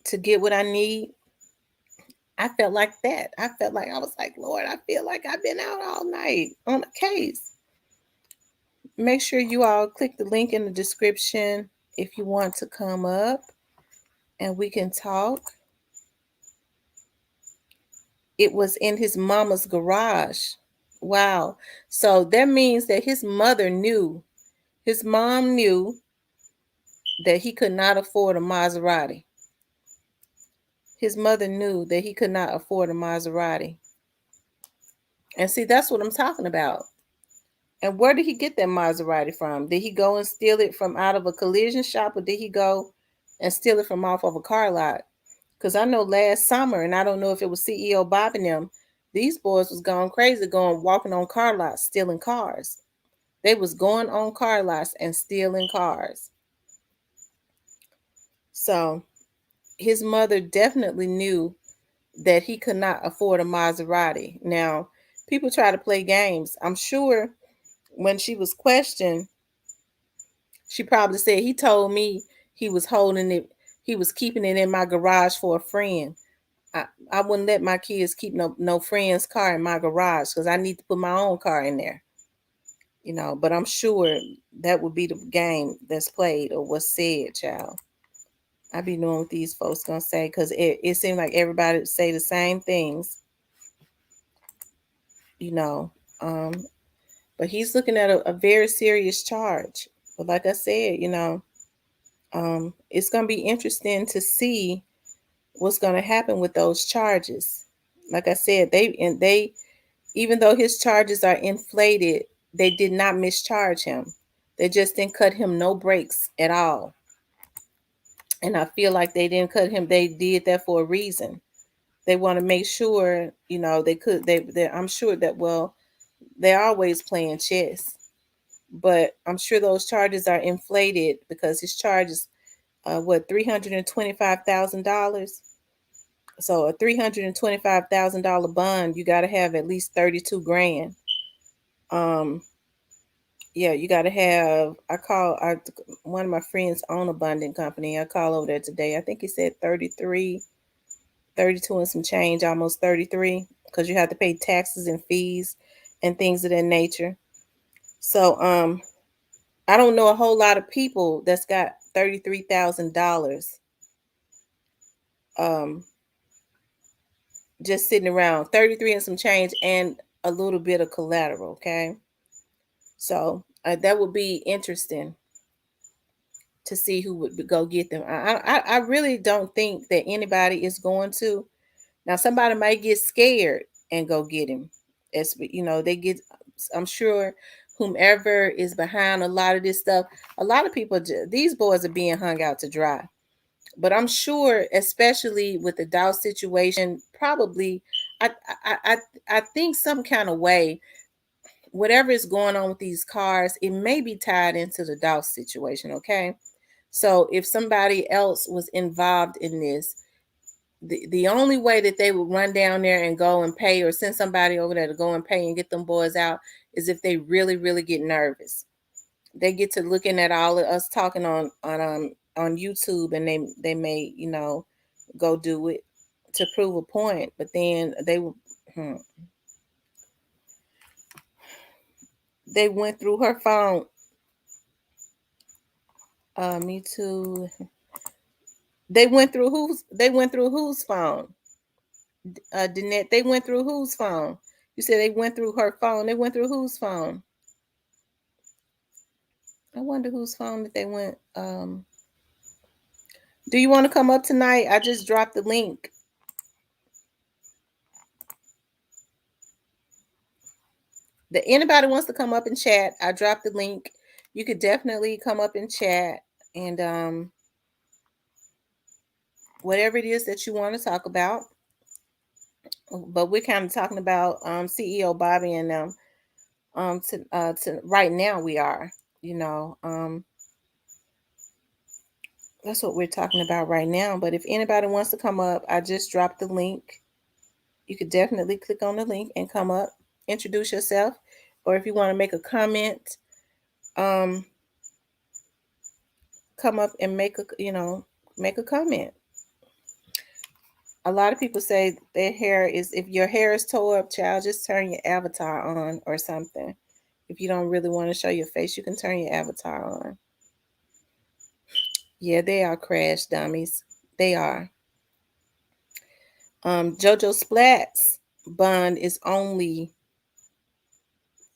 to get what I need, I felt like that. I felt like I was like, "Lord, I feel like I've been out all night on a case." Make sure you all click the link in the description if you want to come up and we can talk. It was in his mama's garage. Wow. So that means that his mother knew, his mom knew that he could not afford a Maserati. His mother knew that he could not afford a Maserati. And see, that's what I'm talking about. And where did he get that Maserati from? Did he go and steal it from out of a collision shop, or did he go and steal it from off of a car lot? Because I know last summer, and I don't know if it was CEO Bob and them, these boys was going crazy, going walking on car lots, stealing cars. They was going on car lots and stealing cars. So his mother definitely knew that he could not afford a Maserati. Now, people try to play games. I'm sure when she was questioned, she probably said, he told me he was holding it, he was keeping it in my garage for a friend. I wouldn't let my kids keep no friend's car in my garage because I need to put my own car in there. But I'm sure that would be the game that's played or what's said, child. I be knowing what these folks gonna say because it seems like everybody say the same things, you know. Um, but he's looking at a very serious charge. But like I said, it's gonna be interesting to see what's gonna happen with those charges. Like I said, they even though his charges are inflated, they did not mischarge him. They just didn't cut him no breaks at all. And I feel like they didn't cut him. They did that for a reason. They want to make sure, I'm sure that, well, they're always playing chess. But I'm sure those charges are inflated because his charges, $325,000. So a $325,000 bond, you got to have at least 32 grand. Yeah, you got to have. One of my friends own a bonding company. I call over there today. I think he said 33, 32 and some change, almost 33, because you have to pay taxes and fees and things of that nature. So I don't know a whole lot of people that's got $33,000 um just sitting around, 33 and some change and a little bit of collateral. Okay, so that would be interesting to see who would go get them. I really don't think that anybody is going to. Now somebody might get scared and go get him. They get. I'm sure whomever is behind a lot of this stuff. A lot of people. These boys are being hung out to dry. But I'm sure, especially with the Dow situation, probably, I I I, I think some kind of way, whatever is going on with these cars, it may be tied into the Dow situation. Okay, so if somebody else was involved in this, the only way that they would run down there and go and pay or send somebody over there to go and pay and get them boys out is if they really, really get nervous. They get to looking at all of us talking on YouTube, and they may go do it to prove a point, but then hmm, they went through her phone. Me too. They went through whose phone? Danette, they went through whose phone? You said they went through her phone. They went through whose phone? I wonder whose phone that they went. Do you want to come up tonight? I just dropped the link. That anybody wants to come up and chat, I dropped the link. You could definitely come up and chat, and whatever it is that you want to talk about. But we're kind of talking about CEO Bobby and them. To right now we are, you know. That's what we're talking about right now. But if anybody wants to come up, I just dropped the link. You could definitely click on the link and come up, introduce yourself, or if you want to make a comment, um, come up and make a comment. A lot of people say their hair is, if your hair is tore up, child, just turn your avatar on or something. If you don't really want to show your face, you can turn your avatar on. Yeah, they are crash dummies. They are. JoJo Splat's bond is only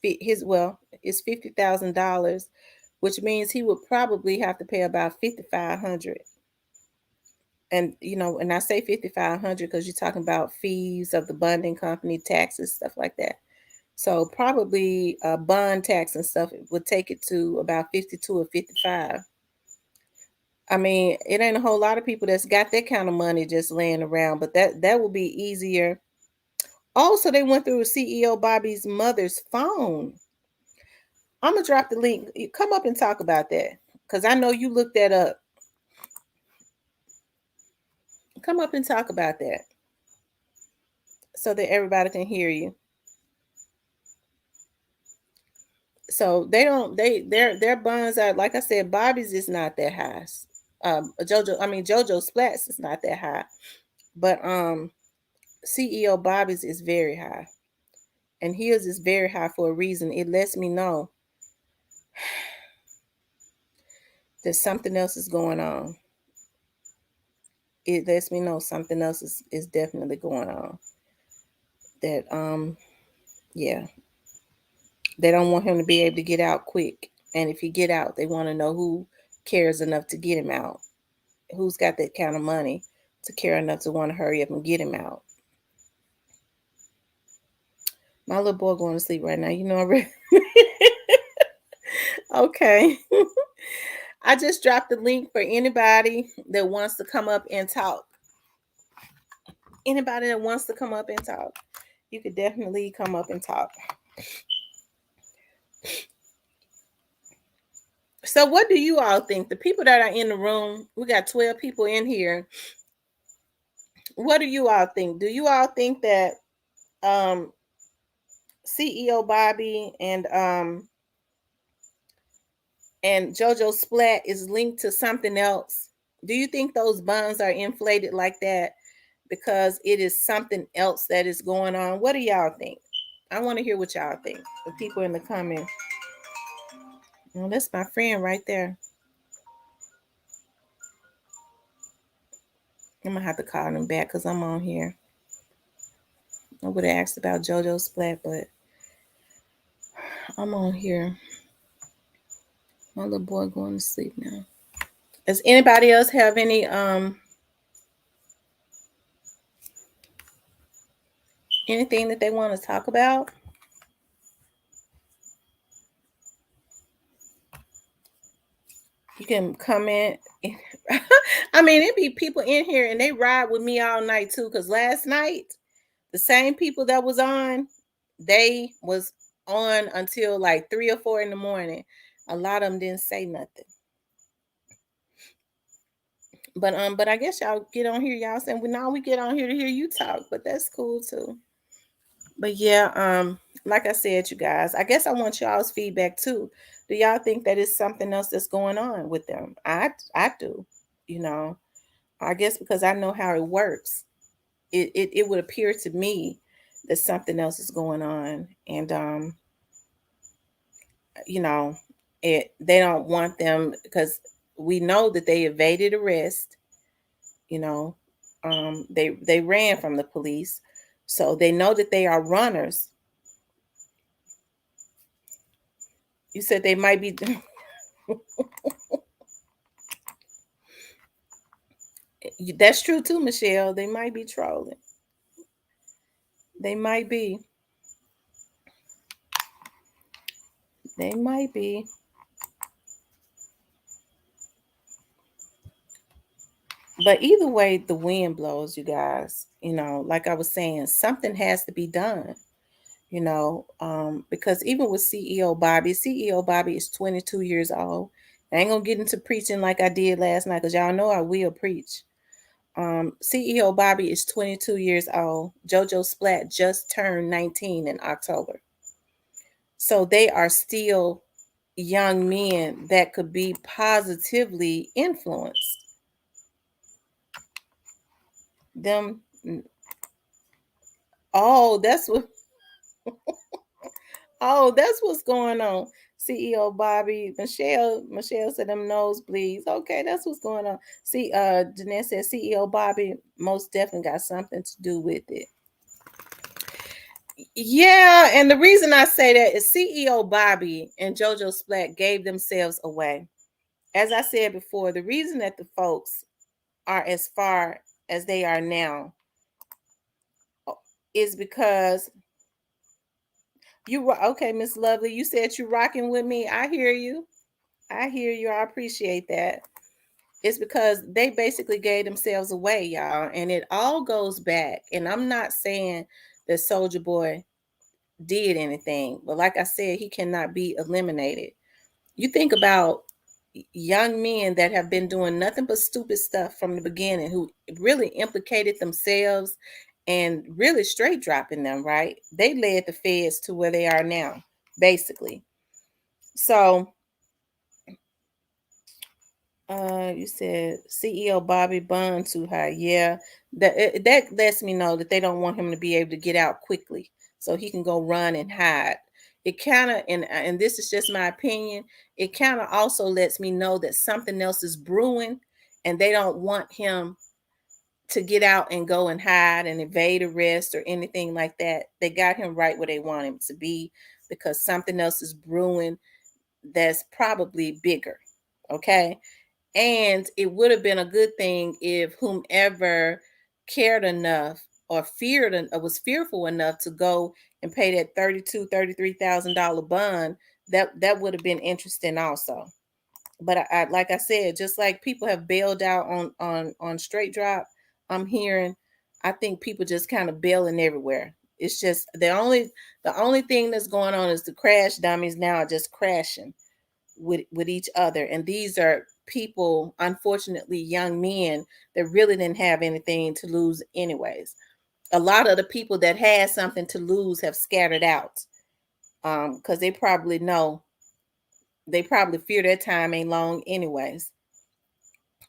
it's $50,000, which means he would probably have to pay about 5,500. And and I say 5,500 because you're talking about fees of the bonding company, taxes, stuff like that. So probably bond tax and stuff would take it to about 52 or 55. I mean, it ain't a whole lot of people that's got that kind of money just laying around, but that will be easier. Also, they went through CEO Bobby's mother's phone. I'm gonna drop the link. Come up and talk about that because I know you looked that up. Come up and talk about that so that everybody can hear you. So their bonds are, like I said, Bobby's is not that high. JoJo Splats is not that high, but CEO Bobby's is very high, and his is very high for a reason. It lets me know that something else is going on. It lets me know something else is definitely going on. That yeah, they don't want him to be able to get out quick, and if he get out, they want to know who cares enough to get him out. Who's got that kind of money to care enough to want to hurry up and get him out. My little boy going to sleep right now. Okay. I just dropped the link for anybody that wants to come up and talk. Anybody that wants to come up and talk, you could definitely come up and talk. So what do you all think? The people that are in the room, we got 12 people in here. What do you all think? Do you all think that CEO Bobby and JoJo Splat is linked to something else? Do you think those bonds are inflated like that because it is something else that is going on? What do y'all think? I want to hear what y'all think. The people in the comments. Well, that's my friend right there. I'm gonna have to call him back because I'm on here. I would have asked about JoJo Splat, but I'm on here. My little boy going to sleep now. Does anybody else have anything that they want to talk about? You can comment. I mean, it be people in here and they ride with me all night too. Cause last night, the same people that was on, they was on until like 3 or 4 in the morning. A lot of them didn't say nothing. But I guess y'all get on here. Y'all saying, well, now we get on here to hear you talk, but that's cool too. But yeah, like I said, you guys, I guess I want y'all's feedback too. Do y'all think that it's something else that's going on with them? I do, you know. I guess because I know how it works, it would appear to me that something else is going on, and you know, they don't want them because we know that they evaded arrest. You know, they ran from the police, so they know that they are runners. You said they might be. That's true too, Michelle. They might be trolling. They might be. They might be. But either way, the wind blows, you guys. You know, like I was saying, something has to be done. You know, because even with CEO Bobby is 22 years old. I ain't gonna get into preaching like I did last night, because y'all know I will preach. CEO Bobby is 22 years old. JoJo Splat just turned 19 in October. So they are still young men that could be positively influenced. Them, oh, that's what, oh, that's what's going on. CEO Bobby, Michelle said them nosebleeds. Okay, that's what's going on. See, Jeanette said CEO Bobby most definitely got something to do with it. Yeah, and the reason I say that is CEO Bobby and JoJo Splat gave themselves away. As I said before, the reason that the folks are as far as they are now is because you okay, Miss Lovely. You said you're rocking with me. I hear you. I hear you. I appreciate that. It's because they basically gave themselves away, y'all, and it all goes back. And I'm not saying that Soldier Boy did anything, but like I said, he cannot be eliminated. You think about young men that have been doing nothing but stupid stuff from the beginning, who really implicated themselves and really straight dropping them, right? They led the feds to where they are now, basically. So you said CEO Bobby Bond too high. Yeah, that lets me know that they don't want him to be able to get out quickly, so he can go run and hide. It kind of, and this is just my opinion. It kind of also lets me know that something else is brewing, and they don't want him to get out and go and hide and evade arrest or anything like that. They got him right where they want him to be, because something else is brewing that's probably bigger. Okay. And it would have been a good thing if whomever cared enough or feared or was fearful enough to go and pay that $33,000 bond, that would have been interesting also. But I like I said, just like people have bailed out on straight drop, I'm hearing, I think people just kind of bailing everywhere. It's just the only thing that's going on is the crash dummies now are just crashing with each other, and these are people, unfortunately young men, that really didn't have anything to lose anyways. A lot of the people that had something to lose have scattered out, because they probably fear their time ain't long anyways.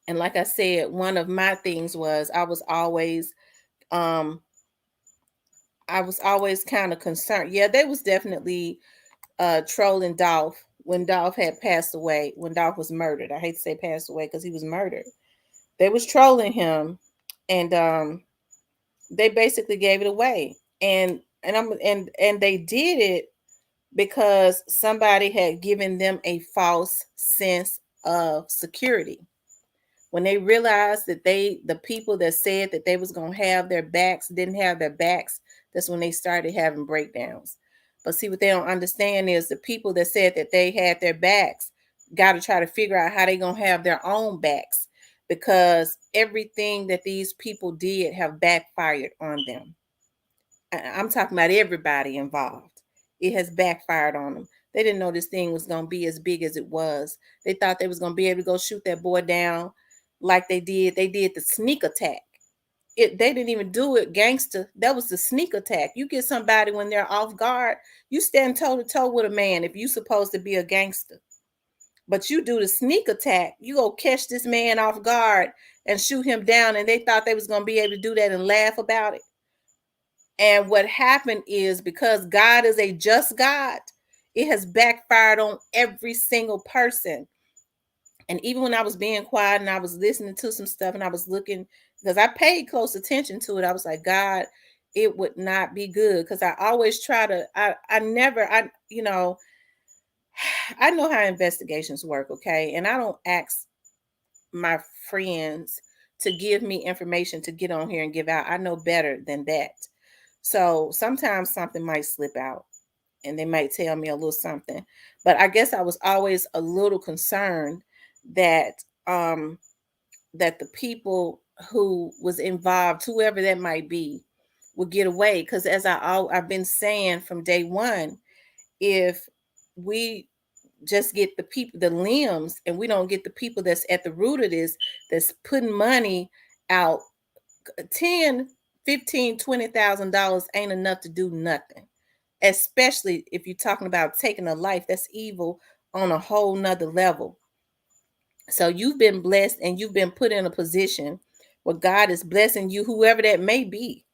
And like I said, one of my things was um I was always kind of concerned. Yeah, they was definitely trolling Dolph when Dolph had passed away, when Dolph was murdered. I hate to say passed away because he was murdered. They was trolling him, and they basically gave it away. And they did it because somebody had given them a false sense of security. When they realized that the people that said that they was going to have their backs didn't have their backs, that's when they started having breakdowns. But see, what they don't understand is the people that said that they had their backs got to try to figure out how they going to have their own backs, because everything that these people did have backfired on them. I'm talking about everybody involved. It has backfired on them. They didn't know this thing was going to be as big as it was. They thought they was going to be able to go shoot that boy down like they did. They did the sneak attack. They didn't even do it gangster. That was the sneak attack. You get somebody when they're off guard, you stand toe to toe with a man if you supposed to be a gangster. But you do the sneak attack. You go catch this man off guard and shoot him down, and they thought they was going to be able to do that and laugh about it. And what happened is, because God is a just God, it has backfired on every single person. And even when I was being quiet and I was listening to some stuff and I was looking, because I paid close attention to it, I was like, God, it would not be good. Because I always try to, I never, I know how investigations work, okay? And I don't ask my friends to give me information to get on here and give out. I know better than that. So sometimes something might slip out and they might tell me a little something. But I guess I was always a little concerned that that the people who was involved, whoever that might be, would get away. Because as I've been saying from day one, if we just get the people, the limbs, and we don't get the people that's at the root of this, that's putting money out. 10, 15, $20,000 ain't enough to do nothing, especially if you're talking about taking a life. That's evil on a whole nother level. So you've been blessed and you've been put in a position where God is blessing you, whoever that may be,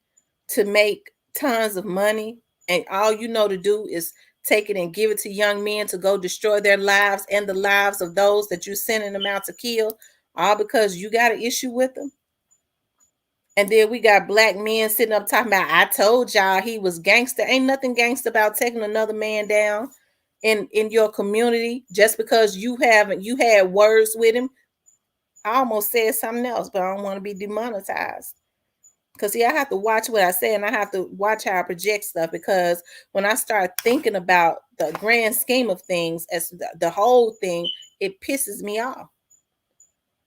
to make tons of money. And all you know to do is take it and give it to young men to go destroy their lives and the lives of those that you're sending them out to kill, all because you got an issue with them. And then we got black men sitting up talking about, I told y'all he was gangster. Ain't nothing gangster about taking another man down in your community just because you had words with him. I almost said something else, but I don't want to be demonetized. Because see, I have to watch what I say, and I have to watch how I project stuff, because when I start thinking about the grand scheme of things as the whole thing, it pisses me off.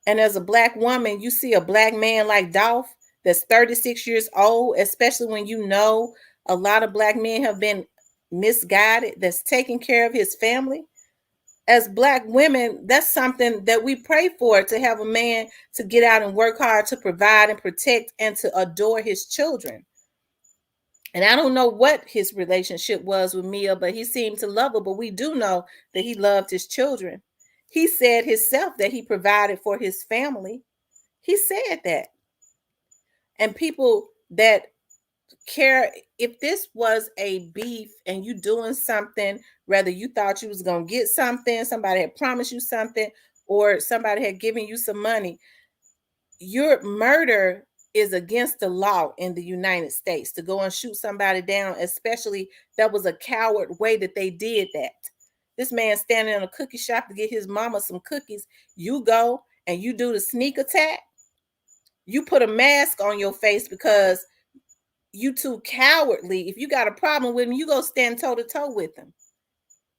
And as a black woman, you see a black man like Dolph that's 36 years old, especially when you know a lot of black men have been misguided, that's taking care of his family. As black women, that's something that we pray for, to have a man to get out and work hard to provide and protect and to adore his children. And I don't know what his relationship was with Mia, but he seemed to love her. But we do know that he loved his children. He said himself that he provided for his family. He said that. And people that care, if this was a beef and you doing something, whether you thought you was going to get something, somebody had promised you something, or somebody had given you some money, your murder is against the law in the United States to go and shoot somebody down, especially that was a coward way that they did that. This man standing in a cookie shop to get his mama some cookies. You go and you do the sneak attack. You put a mask on your face because you too cowardly. If you got a problem with him, you go stand toe to toe with him.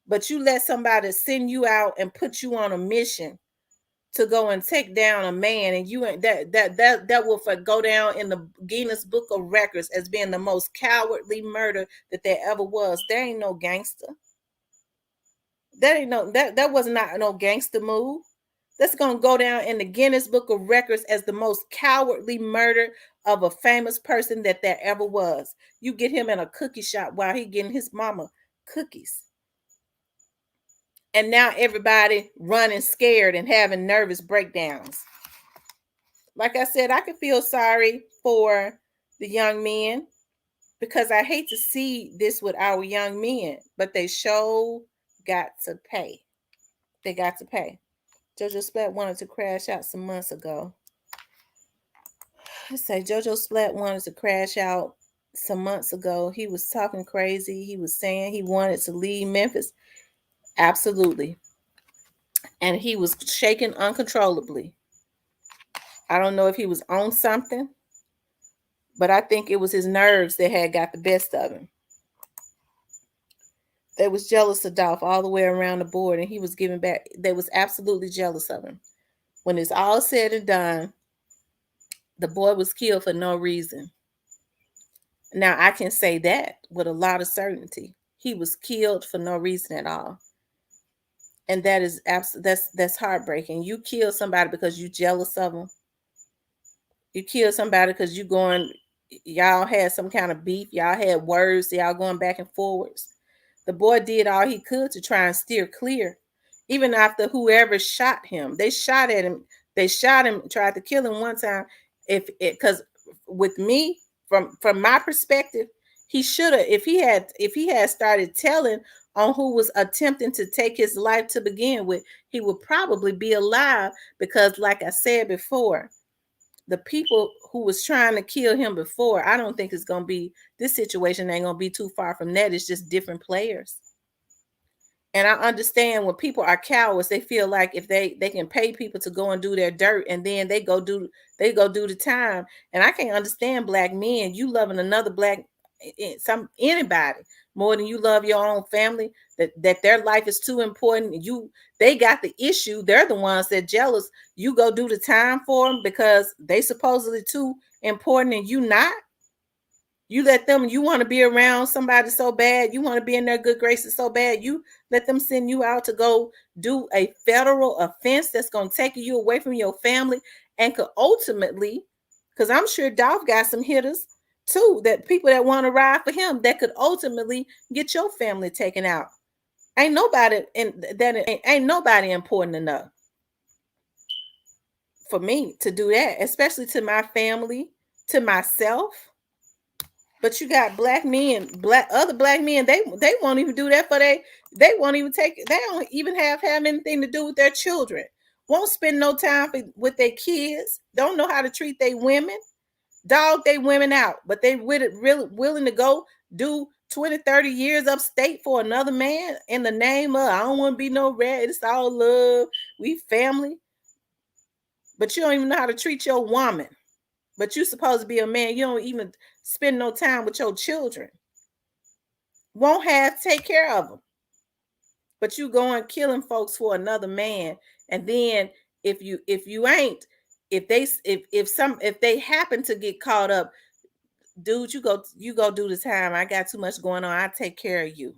But you let somebody send you out and put you on a mission to go and take down a man, and you that will go down in the Guinness Book of Records as being the most cowardly murder that there ever was. There ain't no gangster. That was not no gangster move. That's gonna go down in the Guinness Book of Records as the most cowardly murder of a famous person that there ever was. You get him in a cookie shop while he getting his mama cookies. And now everybody running scared and having nervous breakdowns. Like I said, I can feel sorry for the young men, because I hate to see this with our young men, but they sure got to pay. They got to pay. Jojo Splat wanted to crash out some months ago. I say Jojo Splat wanted to crash out some months ago. He was talking crazy. He was saying he wanted to leave Memphis. Absolutely. And he was shaking uncontrollably. I don't know if he was on something, but I think it was his nerves that had got the best of him. They was jealous of Dolph all the way around the board, and he was giving back. They was absolutely jealous of him. When it's all said and done, the boy was killed for no reason. Now, I can say that with a lot of certainty. He was killed for no reason at all. And that is that's heartbreaking. You kill somebody because you jealous of them. You kill somebody because y'all had some kind of beef. Y'all had words. Y'all going back and forwards. The boy did all he could to try and steer clear. Even after whoever shot him, they shot at him. They shot him, tried to kill him one time. Because with me, from my perspective, he should have, if he had started telling on who was attempting to take his life to begin with, he would probably be alive. Because like I said before, the people who was trying to kill him before, I don't think it's going to be, this situation ain't going to be too far from that. It's just different players. And I understand when people are cowards, they feel like if they can pay people to go and do their dirt, and then they go do the time. And I can't understand black men, you loving another anybody more than you love your own family, that their life is too important. They got the issue. They're the ones that jealous. You go do the time for them because they supposedly too important and you not. You let them, you want to be around somebody so bad, you want to be in their good graces so bad, you let them send you out to go do a federal offense that's going to take you away from your family and could ultimately, because I'm sure Dolph got some hitters too, that people that want to ride for him that could ultimately get your family taken out. Ain't nobody in that ain't nobody important enough for me to do that, especially to my family, to myself. But you got black men, other black men, they won't even do that for they won't even they don't even have anything to do with their children. Won't spend no time with their kids. Don't know how to treat their women. Dog they women out, but they really willing to go do 20, 30 years upstate for another man in the name of, I don't want to be no rat. It's all love. We family. But you don't even know how to treat your woman. But you supposed to be a man. You don't even spend no time with your children. Won't have take care of them. But you going killing folks for another man. And then if you ain't, if they happen to get caught up, dude, you go do the time. I got too much going on. I take care of you.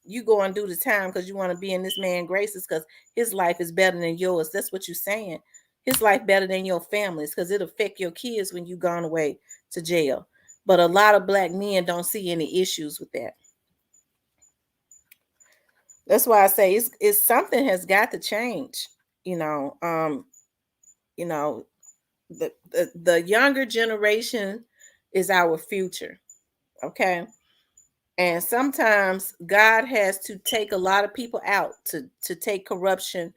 You go and do the time because you want to be in this man's graces because his life is better than yours. That's what you're saying. His life better than your family's because it'll affect your kids when you gone away to jail. But a lot of black men don't see any issues with that. That's why I say it's something has got to change. You know, the younger generation is our future. Okay. And sometimes God has to take a lot of people out to take corruption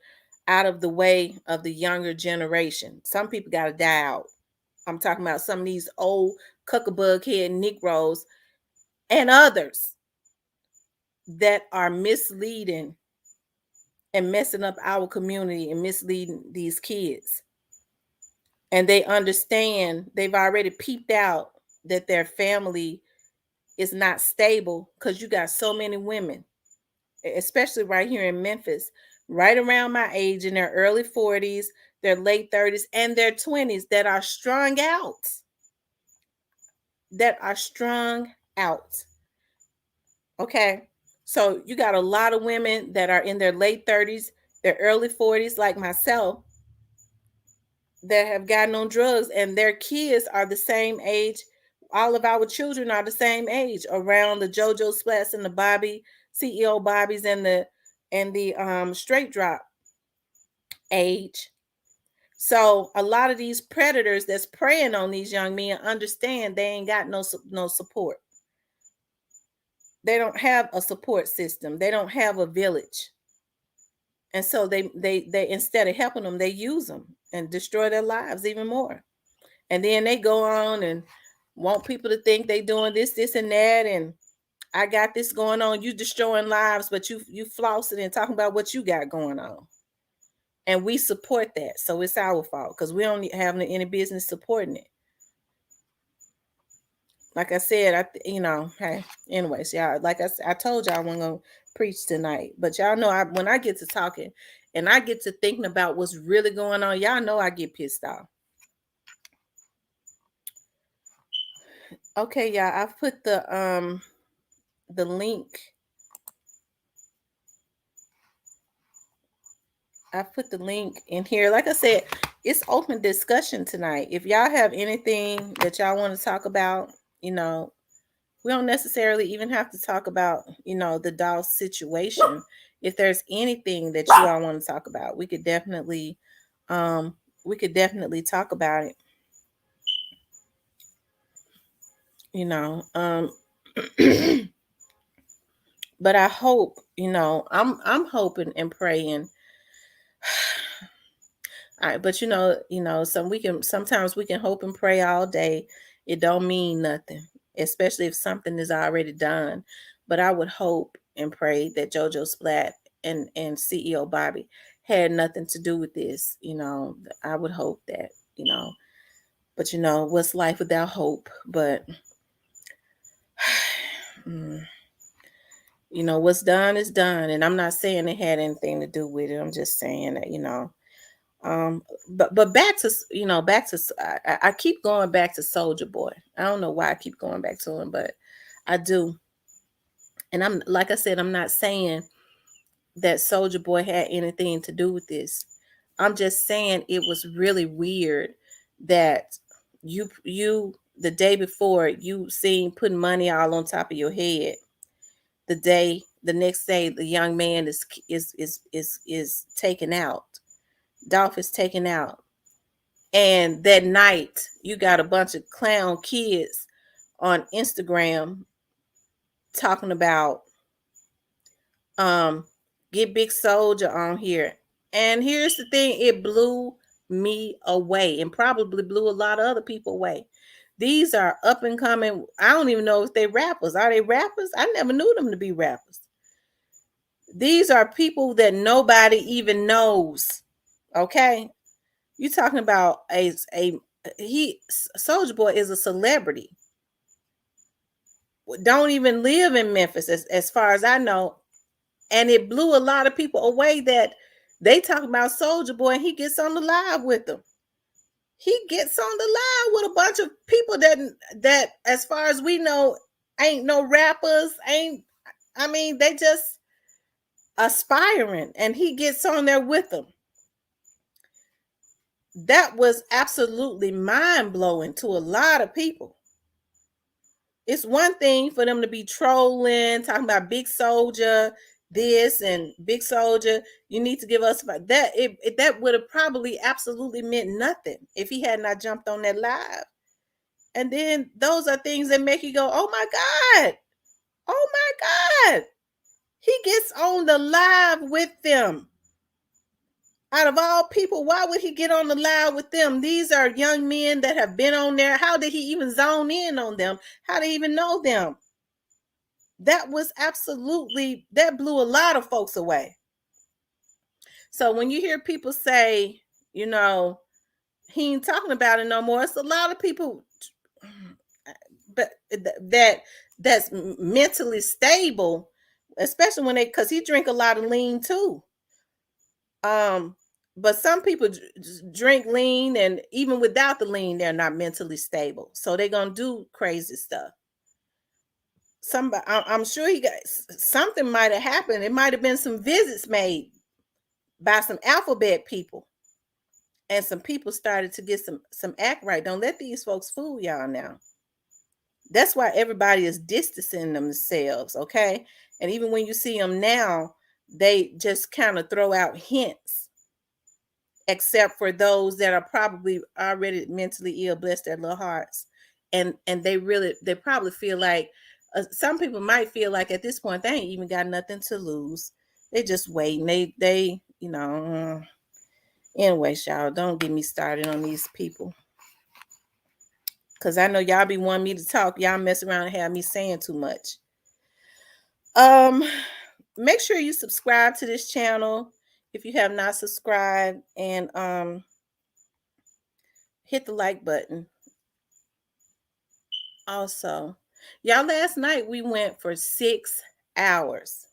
out of the way of the younger generation. Some people got to die out. I'm talking about some of these old cuckabug head Negroes and others that are misleading and messing up our community and misleading these kids. And they understand, they've already peeped out that their family is not stable because you got so many women, especially right here in Memphis, right around my age in their early 40s, their late 30s, and their 20s that are strung out. Okay. So you got a lot of women that are in their late 30s, their early 40s, like myself, that have gotten on drugs, and their kids are the same age. All of our children are the same age, around the JoJo Splats and the Bobby CEO Bobbies and the straight drop age. So a lot of these predators that's preying on these young men understand they ain't got no support. They don't have a support system. They don't have a village. And so they instead of helping them, they use them and destroy their lives even more. And then they go on and want people to think they doing this, and that, and I got this going on. You destroying lives, but you flossing and talking about what you got going on. And we support that. So it's our fault because we don't have any business supporting it. Like I said, hey, anyways, y'all, like I told y'all I wasn't going to preach tonight. But y'all know when I get to talking and I get to thinking about what's really going on, y'all know I get pissed off. Okay, y'all, I've put the link. I put the link in here. Like I said, it's open discussion tonight. If y'all have anything that y'all want to talk about, we don't necessarily even have to talk about, the Dolph situation. If there's anything that you all want to talk about, we could definitely talk about it. But I hope, I'm hoping and praying. All right, but sometimes we can hope and pray all day. It don't mean nothing, especially if something is already done. But I would hope and pray that JoJo Splat and CEO Bobby had nothing to do with this. I would hope that, but what's life without hope? But what's done is done. And I'm not saying it had anything to do with it. I'm just saying that, But back to back to I keep going back to Soldier Boy. I don't know why I keep going back to him, but I do. And I'm like I said, I'm not saying that Soldier Boy had anything to do with this. I'm just saying it was really weird that you the day before you seen putting money all on top of your head. The next day the young man is taken out. Dolph is taken out. And that night you got a bunch of clown kids on Instagram talking about um get Big Soldier on here. And here's the thing, it blew me away and probably blew a lot of other people away. These are up and coming. I don't even know if they rappers. Are they rappers? I never knew them to be rappers. These are people that nobody even knows. Okay? You talking about a he Soldier Boy is a celebrity. Don't even live in Memphis as far as I know. And it blew a lot of people away that they talk about Soldier Boy and he gets on the live with them. He gets on the live with a bunch of people that as far as we know ain't no rappers, they just aspiring, and he gets on there with them. That was absolutely mind-blowing to a lot of people. It's one thing for them to be trolling, talking about Big Soldier, this and Big Soldier, you need to give us about that. That would have probably absolutely meant nothing if he had not jumped on that live. And then those are things that make you go, oh my God, oh my God. He gets on the live with them. Out of all people, why would he get on the live with them? These are young men that have been on there. How did he even zone in on them? How did he even know them? That blew a lot of folks away. So when you hear people say, he ain't talking about it no more, it's a lot of people but that's mentally stable, especially when because he drink a lot of lean too. But some people drink lean, and even without the lean, they're not mentally stable. So they're gonna do crazy stuff. I'm sure he got something might have happened. It might have been some visits made by some alphabet people, and some people started to get some act right. Don't let these folks fool y'all now. That's why everybody is distancing themselves, okay? And even when you see them now, they just kind of throw out hints, except for those that are probably already mentally ill, bless their little hearts. And they probably feel like, some people might feel like at this point, they ain't even got nothing to lose. They just waiting. Anyway, y'all, don't get me started on these people. Because I know y'all be wanting me to talk. Y'all mess around and have me saying too much. Make sure you subscribe to this channel if you have not subscribed, and hit the like button. Also, y'all, last night we went for 6 hours.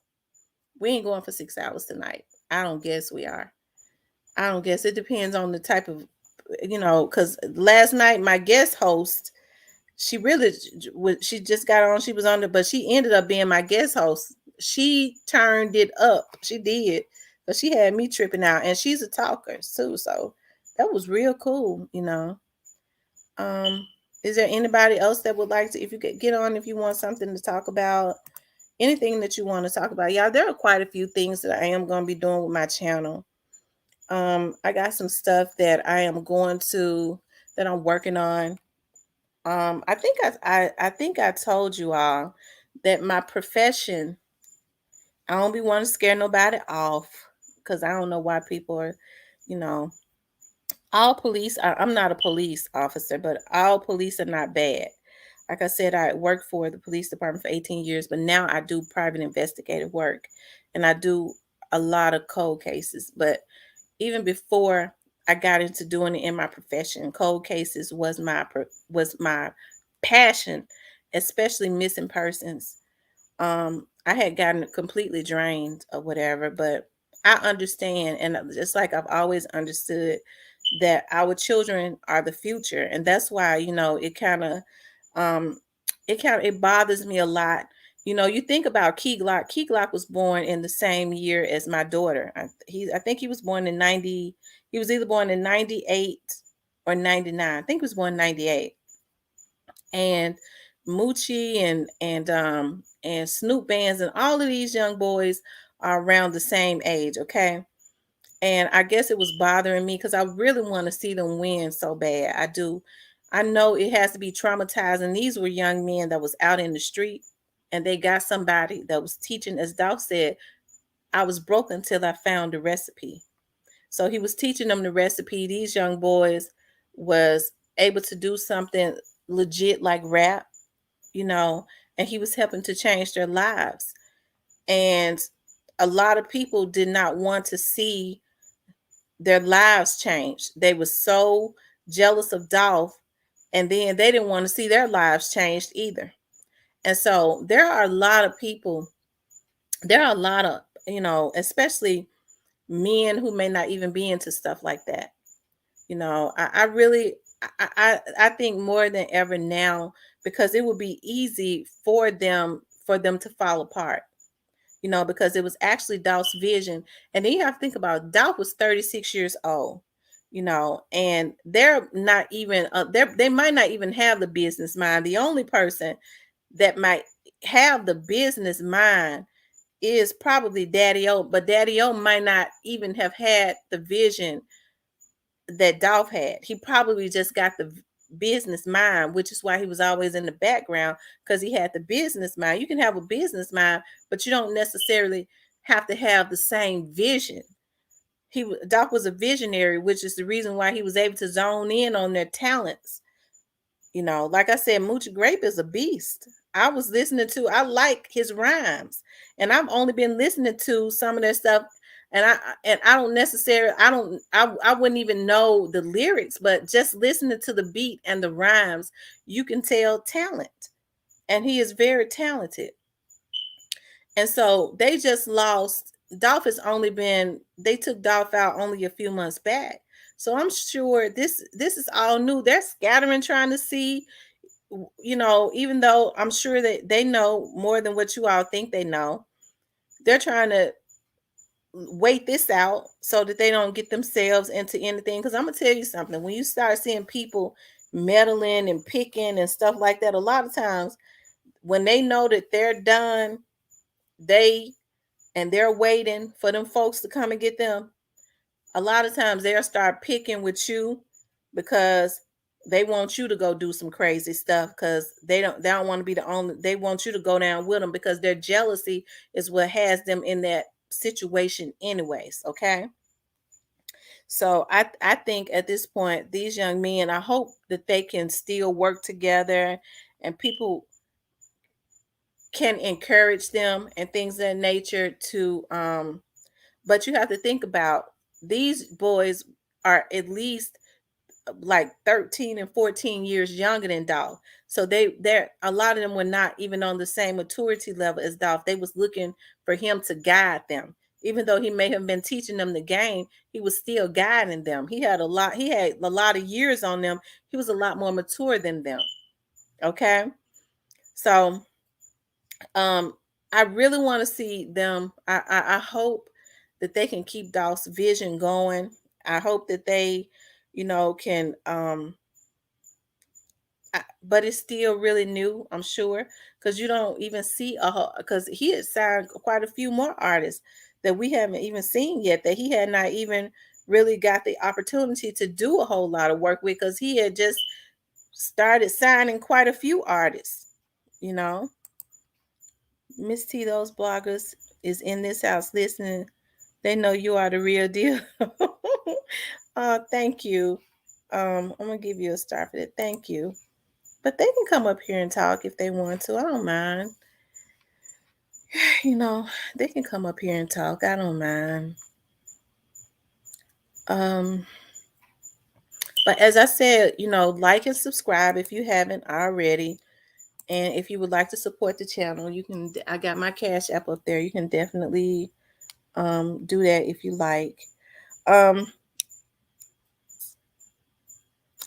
We ain't going for 6 hours tonight. I don't guess we are. I don't guess. It depends on the type of, because last night my guest host, she just got on. She was on there, but she ended up being my guest host. She turned it up. She did, but she had me tripping out, and she's a talker too. So that was real cool, Is there anybody else that would like to, if you could get on, if you want something to talk about, anything that you want to talk about? Yeah, there are quite a few things that I am going to be doing with my channel. I got some stuff that I'm working on. I think I told you all that my profession, I don't be wanting to scare nobody off, because I don't know why people are, all police I'm not a police officer, but all police are not bad. Like I said, I worked for the police department for 18 years, but now I do private investigative work, and I do a lot of cold cases. But even before I got into doing it in my profession, cold cases was my passion, especially missing persons. I had gotten completely drained or whatever, but I understand, and just like I've always understood that our children are the future, and that's why um it bothers me a lot. You think about Key Glock. Key Glock was born in the same year as my daughter. I think he was born in 90. He was either born in 98 or 99. I think he was born in 98. And Moochie and Snoop Bands and all of these young boys are around the same age, okay? And I guess it was bothering me because I really want to see them win so bad. I do. I know it has to be traumatizing. These were young men that was out in the street, and they got somebody that was teaching, as Dolph said, I was broke until I found the recipe. So he was teaching them the recipe. These young boys was able to do something legit like rap, you know, and he was helping to change their lives. And a lot of people did not want to see their lives change. They were so jealous of Dolph, and then they didn't want to see their lives changed either. And so there are a lot of people, there are a lot of, especially men who may not even be into stuff like that. I really I think more than ever now, because it would be easy for them to fall apart, because it was actually Dolph's vision. And then you have to think about it, Dolph was 36 years old, and they're not even they might not even have the business mind. The only person that might have the business mind is probably Daddy O, but Daddy O might not even have had the vision that Dolph had. He probably just got the business mind, which is why he was always in the background, because he had the business mind. You can have a business mind, but you don't necessarily have to have the same vision. Dolph was a visionary, which is the reason why he was able to zone in on their talents. Like I said, Moochie Grape is a beast. I like his rhymes, and I've only been listening to some of their stuff, and I don't necessarily, I wouldn't even know the lyrics, but just listening to the beat and the rhymes, you can tell talent, and he is very talented. And so they just lost. Dolph has only been, they took Dolph out only a few months back. So I'm sure this is all new. They're scattering, trying to see, even though I'm sure that they know more than what you all think they know. They're trying to wait this out so that they don't get themselves into anything. Because I'm gonna tell you something. When you start seeing people meddling and picking and stuff like that, a lot of times when they know that they're done, they and they're waiting for them folks to come and get them, a lot of times they'll start picking with you because they want you to go do some crazy stuff, because they don't want to be the only, they want you to go down with them, because their jealousy is what has them in that situation anyways. Okay. So I think at this point, these young men, I hope that they can still work together, and people can encourage them and things of that nature to but you have to think about, these boys are at least like 13 and 14 years younger than Dolph. So they're a lot of them were not even on the same maturity level as Dolph. They was looking for him to guide them. Even though he may have been teaching them the game, he was still guiding them. He had a lot of years on them. He was a lot more mature than them. Okay. So I really want to see them. I hope that they can keep Dolph's vision going. I hope that they, can but it's still really new, I'm sure, because you don't even see because he had signed quite a few more artists that we haven't even seen yet, that he had not even really got the opportunity to do a whole lot of work with, because he had just started signing quite a few artists, you know. Miss T, those bloggers is in this house listening. They know you are the real deal. Thank you. I'm gonna give you a star for that. Thank you. But they can come up here and talk if they want to. I don't mind. They can come up here and talk. I don't mind. Um, but as I said, like and subscribe if you haven't already. And if you would like to support the channel, you can. I got my Cash App up there. You can definitely Do that if you like. Um,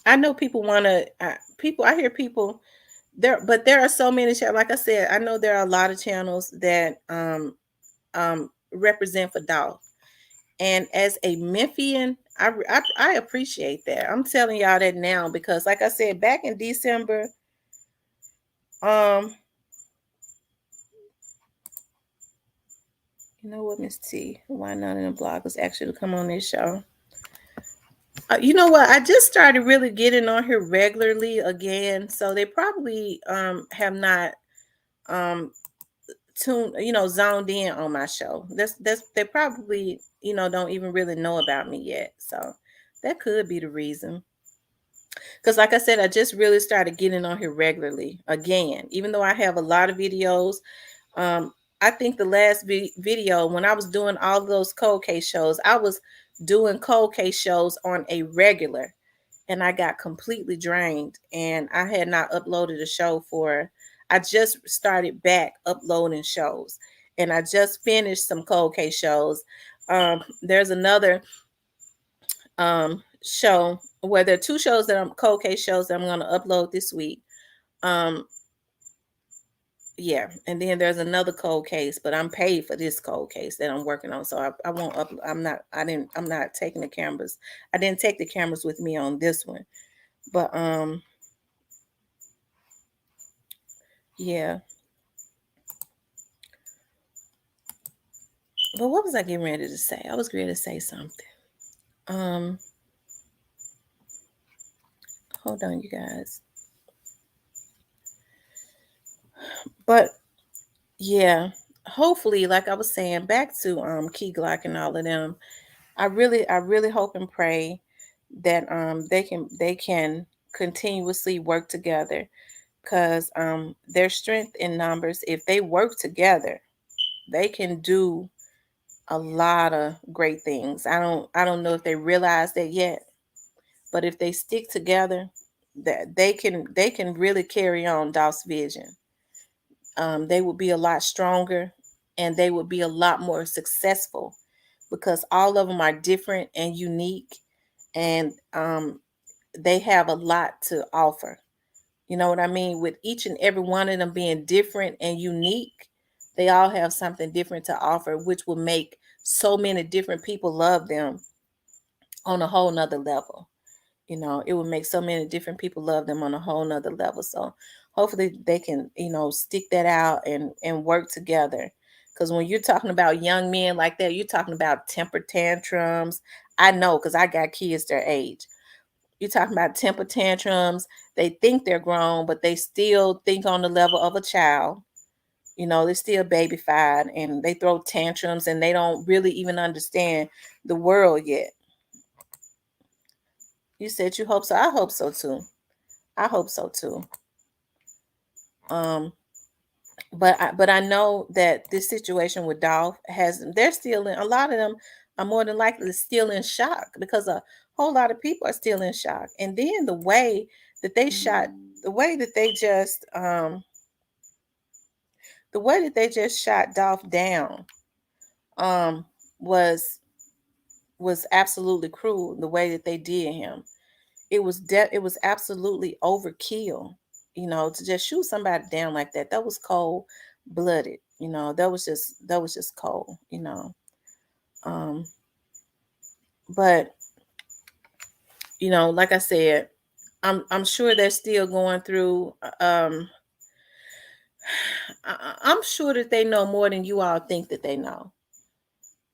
I know people want to. People, I hear people there, but there are so many channels. Like I said, I know there are a lot of channels that represent for Dolph. And as a Memphian, I appreciate that. I'm telling y'all that now because, like I said, back in December, um, you know what, Miss T, why none of the bloggers actually come on this show? You know what? I just started really getting on here regularly again, so they probably have not um tuned, zoned in on my show. That's they probably don't even really know about me yet, so that could be the reason. Because, like I said, I just really started getting on here regularly again, even though I have a lot of videos. Um, I think the last video, when I was doing all those cold case shows, I was doing cold case shows on a regular, and I got completely drained. And I had not uploaded a show I just started back uploading shows, and I just finished some cold case shows. There's another show where there are two shows that I'm cold case shows that I'm going to upload this week. Um, yeah, and then there's another cold case, but I'm paid for this cold case that I'm working on, so I won't up. I'm not taking the cameras. I didn't take the cameras with me on this one, but yeah. But what was I getting ready to say? I was ready to say something. Um, Hold on, you guys. But yeah, hopefully, like I was saying, back to Key Glock and all of them. I really hope and pray that they can continuously work together, because their strength in numbers. If they work together, they can do a lot of great things. I don't know if they realize that yet, but if they stick together, that they can really carry on Dolph's vision. They would be a lot stronger, and they would be a lot more successful, because all of them are different and unique, and they have a lot to offer. You know what I mean? With each and every one of them being different and unique, they all have something different to offer, which will make so many different people love them on a whole nother level. It would make so many different people love them on a whole nother level. So hopefully they can, stick that out and work together. Because when you're talking about young men like that, you're talking about temper tantrums. I know, because I got kids their age. You're talking about temper tantrums. They think they're grown, but they still think on the level of a child. They're still babyfied, and they throw tantrums, and they don't really even understand the world yet. You said you hope so. I hope so too. I hope so too. Um, but I know that this situation with Dolph they're still in, a lot of them are more than likely still in shock, because a whole lot of people are still in shock. And then that they shot, the way that they just the way that they just shot Dolph down um was was absolutely cruel, the way that they did him. It was absolutely overkill, to just shoot somebody down like that. That was cold blooded. That was just cold. Um, but like I said, I'm sure they're still going through. I'm sure that they know more than you all think that they know.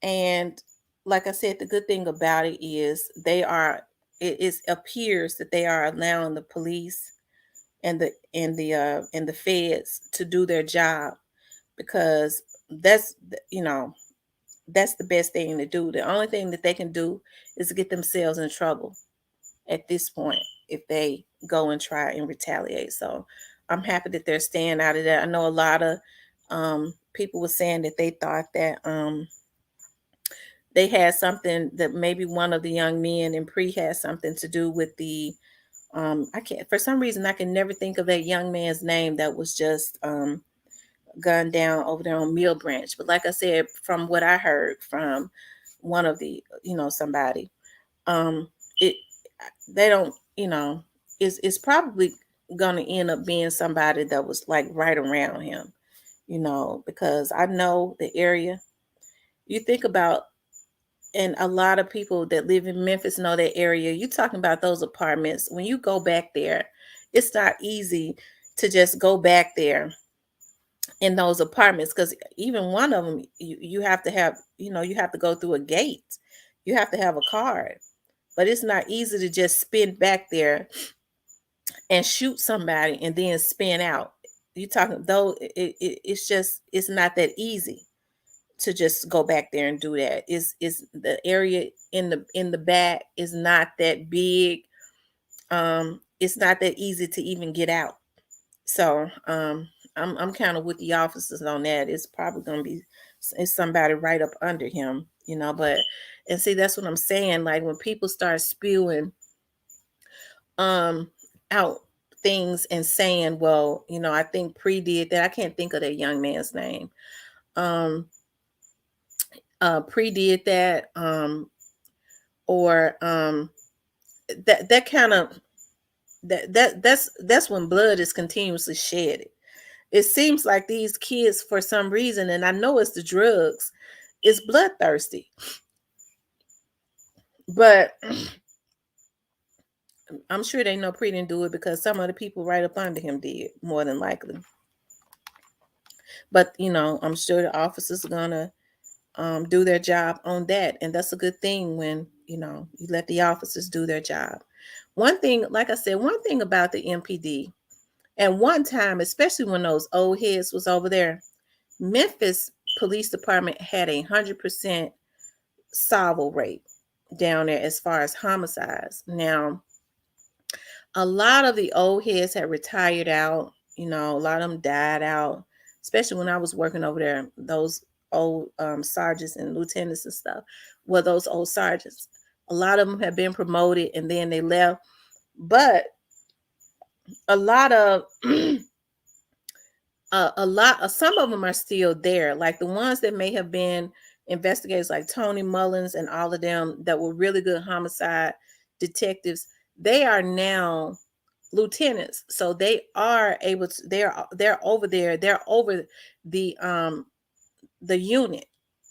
And like I said, the good thing about it is it appears that they are allowing the police and the feds to do their job, because that's you know that's the best thing to do. The only thing that they can do is get themselves in trouble at this point if they go and try and retaliate. So I'm happy that they're staying out of that. I know a lot of people were saying that they thought that they had something, that maybe one of the young men in pre had something to do with the I can't, for some reason I can never think of that young man's name that was just gunned down over there on Mill Branch. But like I said, from what I heard from one of the, somebody, um, it they don't, it's probably gonna end up being somebody that was like right around him, because I know the area. You think about, and a lot of people that live in Memphis know that area. You talking about those apartments. When you go back there, it's not easy to just go back there in those apartments, because even one of them, you have to have, you have to go through a gate. You have to have a card. But it's not easy to just spin back there and shoot somebody and then spin out. You talking though, it's not that easy to just go back there and do that. Is the area in the back is not that big. It's not that easy to even get out. So I'm kind of with the officers on that. It's probably gonna be, it's somebody right up under him, but, and see, that's what I'm saying. Like when people start spewing um out things and saying, well, I think Pre did that. I can't think of that young man's name. um Pre did that, or that kind of, that's when blood is continuously shedded. It seems like these kids, for some reason, and I know it's the drugs, is bloodthirsty. But I'm sure they know Pre didn't do it, because some of the people right up under him did, more than likely. But I'm sure the officers are gonna do their job on that, and that's a good thing when you let the officers do their job. One thing, like I said, one thing about the MPD, and one time, especially when those old heads was over there, Memphis Police Department had 100% solve rate down there as far as homicides. Now, a lot of the old heads had retired out. A lot of them died out, especially when I was working over there. Those old sergeants and lieutenants and stuff. Well, those old sergeants, a lot of them had been promoted and then they left. But a lot of some of them are still there, like the ones that may have been investigators, like Tony Mullins and all of them that were really good homicide detectives. They are now lieutenants, so they are able to, they're over there, they're over the unit,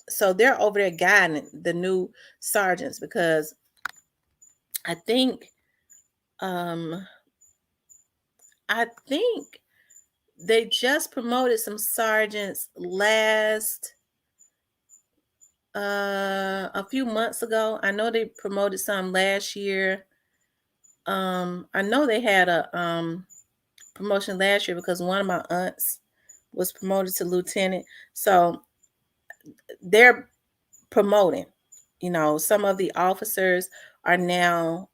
so they're over there guiding the new sergeants, because I think um I think they just promoted some sergeants last a few months ago. I know they promoted some last year. I know they had a promotion last year, because one of my aunts was promoted to lieutenant. So they're promoting. Some of the officers are now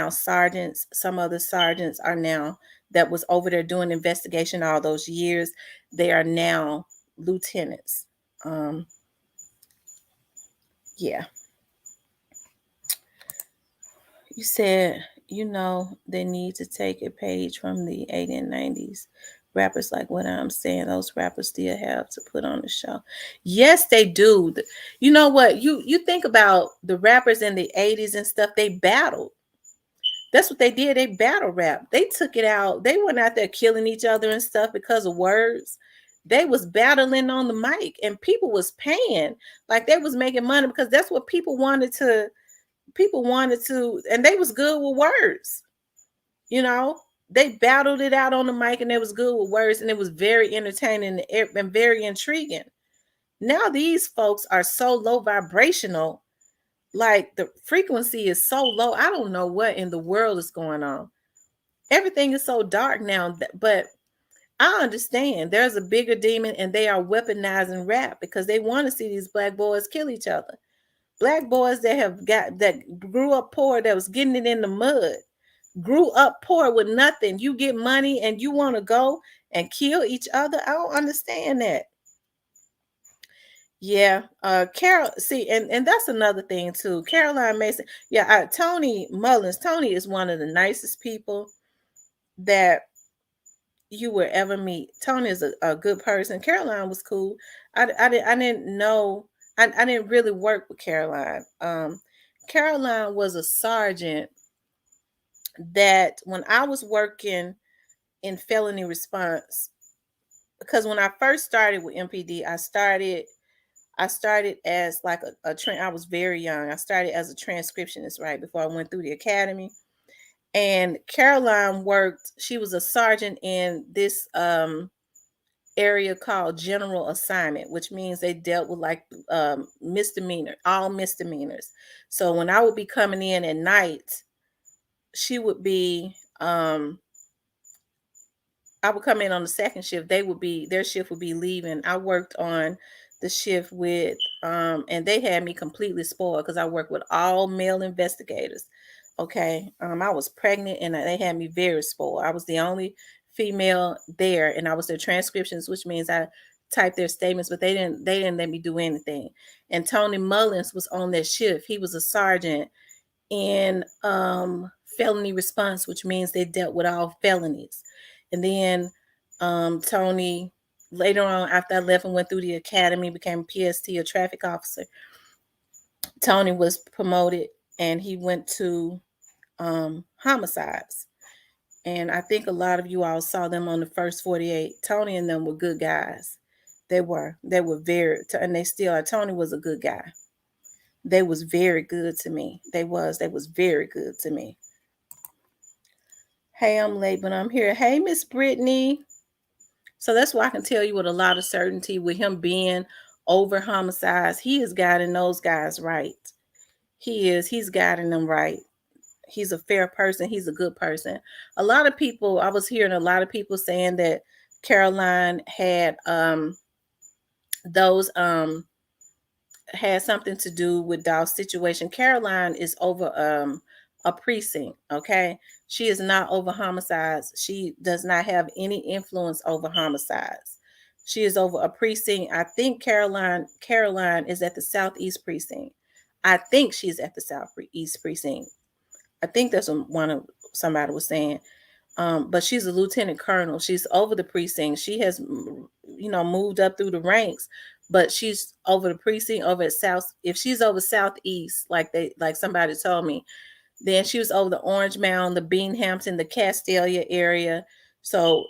sergeants. Some of the sergeants are now, that was over there doing investigation all those years, they are now lieutenants. Yeah. You said, they need to take a page from the 80s and 90s rappers, like what I'm saying. Those rappers still have to put on the show. Yes, they do. You know what? You think about the rappers in the 80s and stuff, they battled. That's what they did. They battle rap. They took it out. They went out there killing each other and stuff because of words. They was battling on the mic, and people was paying. Like, they was making money, because that's what people wanted to, and they was good with words. They battled it out on the mic, and they was good with words, and it was very entertaining and very intriguing. Now these folks are so low vibrational, like the frequency is so low. I don't know what in the world is going on. Everything is so dark now, but I understand there's a bigger demon, and they are weaponizing rap because they want to see these black boys kill each other. Black boys that grew up poor, that was getting it in the mud, grew up poor with nothing. You get money and you want to go and kill each other. I don't understand that. Yeah, Carol. See, and that's another thing too. Caroline Mason. Yeah, Tony Mullins. Tony is one of the nicest people that you will ever meet. Tony is a good person. Caroline was cool. I didn't know. I didn't really work with Caroline. Caroline was a sergeant that when I was working in felony response, because when I first started with MPD, I started as like I was very young. I started as a transcriptionist right before I went through the academy. And Caroline worked, she was a sergeant in this area called general assignment, which means they dealt with like all misdemeanors. So when I would be coming in at night, she would be I would come in on the second shift. Their shift would be leaving. I worked on the shift with and they had me completely spoiled because I worked with all male investigators. Okay. I was pregnant and they had me very spoiled. I was the only female there and I was their transcriptions, which means I typed their statements, but they didn't let me do anything. And Tony Mullins was on that shift. He was a sergeant in felony response, which means they dealt with all felonies. And then Tony, later on, after I left and went through the academy, became a PST, a traffic officer. Tony was promoted and he went to homicides. And I think a lot of you all saw them on the first 48. Tony and them were good guys. They were very, and they still are. Tony was a good guy. They was very good to me. They was very good to me. Hey, I'm late, but I'm here. Hey, Miss Brittany. So that's why I can tell you with a lot of certainty with him being over homicides, he is guiding those guys right. He's guiding them right. He's a fair person. He's a good person. I was hearing a lot of people saying that Caroline had those had something to do with Dolph's situation. Caroline is over a precinct, okay? She is not over homicides. She does not have any influence over homicides. She is over a precinct. I think Caroline is at the Southeast precinct. I think she's at the Southeast precinct. I think that's what somebody was saying. But she's a lieutenant colonel. She's over the precinct. She has, moved up through the ranks, but she's over the precinct over at South. If she's over Southeast, like somebody told me, then she was over the Orange Mound, the Beanhampton, the Castalia area. So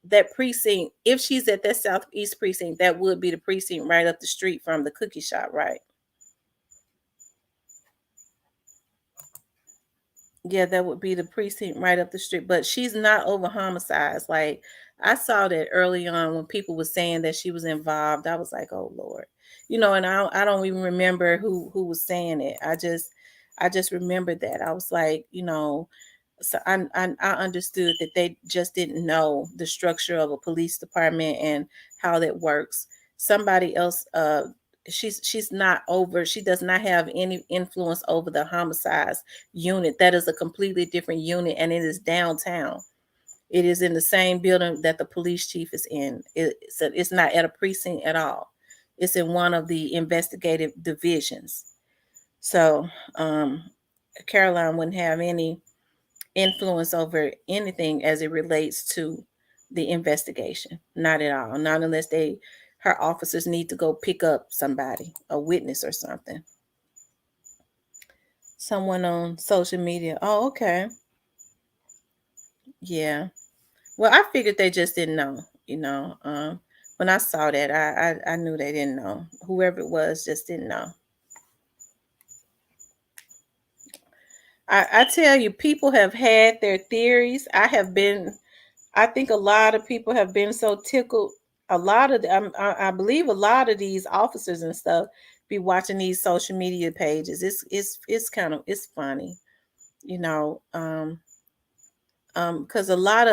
that precinct, if she's at that Southeast precinct, that would be the precinct right up the street from the cookie shop, right? Yeah, that would be the precinct right up the street. But she's not over homicides. Like I saw that early on when people were saying that she was involved. I was like, oh Lord. And I don't even remember who was saying it. I just remembered that. I was like, so I understood that they just didn't know the structure of a police department and how that works. Somebody else she's not over, she does not have any influence over the homicides unit. That is a completely different unit and it is downtown. It is in the same building that the police chief is in. It's not at a precinct at all. It's in one of the investigative divisions. So Caroline wouldn't have any influence over anything as it relates to the investigation. Not at all. Not unless her officers need to go pick up somebody, a witness or something. Someone on social media. Oh, okay. Yeah. Well, I figured they just didn't know, when I saw that, I knew they didn't know. Whoever it was just didn't know. I tell you, people have had their theories. I think a lot of people have been so tickled. A lot of, I believe a lot of these officers and stuff be watching these social media pages. It's kind of, it's funny, because a lot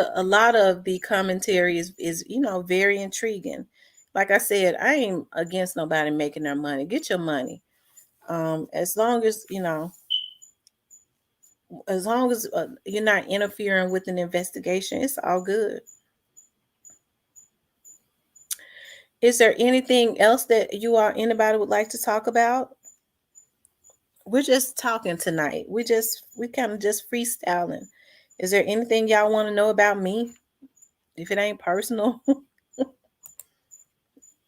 of the commentary is very intriguing. Like I said, I ain't against nobody making their money. Get your money. As long as you're not interfering with an investigation, it's all good. Is there anything else that anybody would like to talk about? We're just talking tonight. We kind of just freestyling. Is there anything y'all want to know about me? If it ain't personal,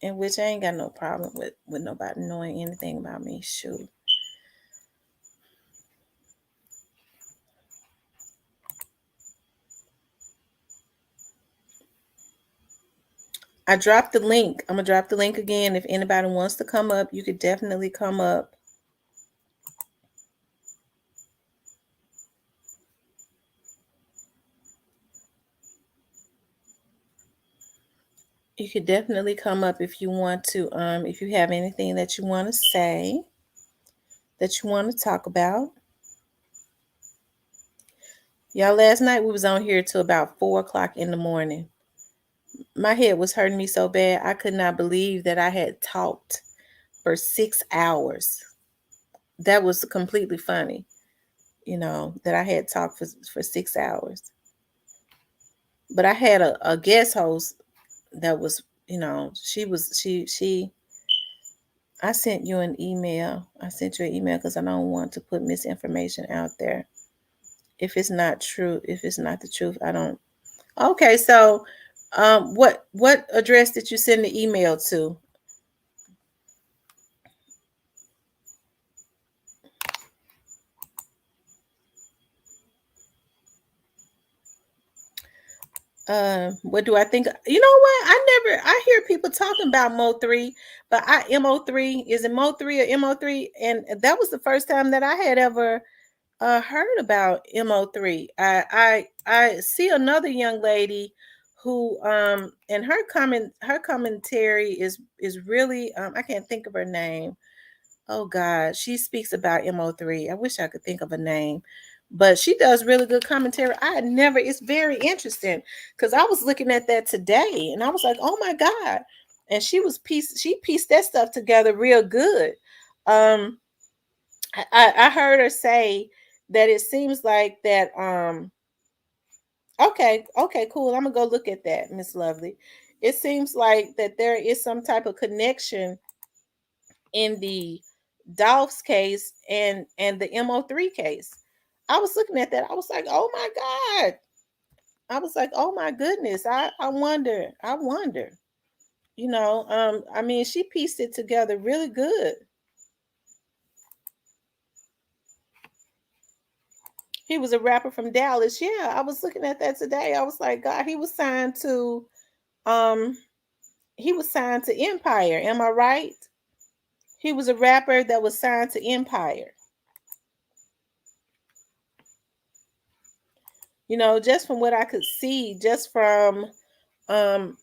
in which I ain't got no problem with nobody knowing anything about me. Shoot. I dropped the link. I'm gonna drop the link again. If anybody wants to come up, you could definitely come up. You could definitely come up if you want to. If you have anything that you want to say, that you want to talk about. Y'all, last night we was on here till about 4 o'clock in the morning. My head was hurting me so bad. I could not believe that I had talked for 6 hours. That was completely funny, that I had talked for 6 hours. But I had a guest host that was, she I sent you an email. I sent you an email because I don't want to put misinformation out there. If it's not true, if it's not the truth, I don't. Okay, so what address did you send the email to? What do I think? You know what? I hear people talking about Mo3, but Mo3, is it Mo3 or Mo3? And that was the first time that I had ever heard about Mo3. I see another young lady who and her commentary is really I can't think of her name. Oh God, she speaks about Mo3. I wish I could think of a name, but she does really good commentary. It's very interesting because I was looking at that today and I was like, oh my God. And she pieced that stuff together real good. I heard her say that it seems like that okay, cool. I'm gonna go look at that, Miss Lovely. It seems like that there is some type of connection in the Dolph's case and the Mo3 case. I was looking at that. I was like, oh my God. I was like, oh my goodness. I wonder. I wonder. I mean, she pieced it together really good. He was a rapper from Dallas. Yeah, I was looking at that today. I was like, God, um he was signed to Empire. Am I right? He was a rapper that was signed to Empire. Just from what I could see, just from um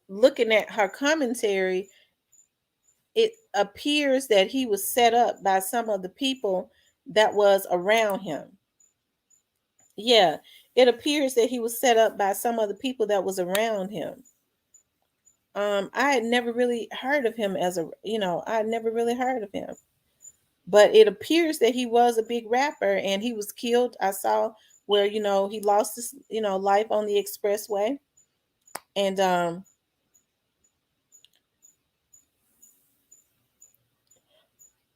looking at her commentary, it appears that he was set up by some of the people that was around him. Yeah, it appears that he was set up by some of the people that was around him. I had never really heard of him I had never really heard of him. But it appears that he was a big rapper and he was killed. I saw where, he lost his, life on the expressway. And oh,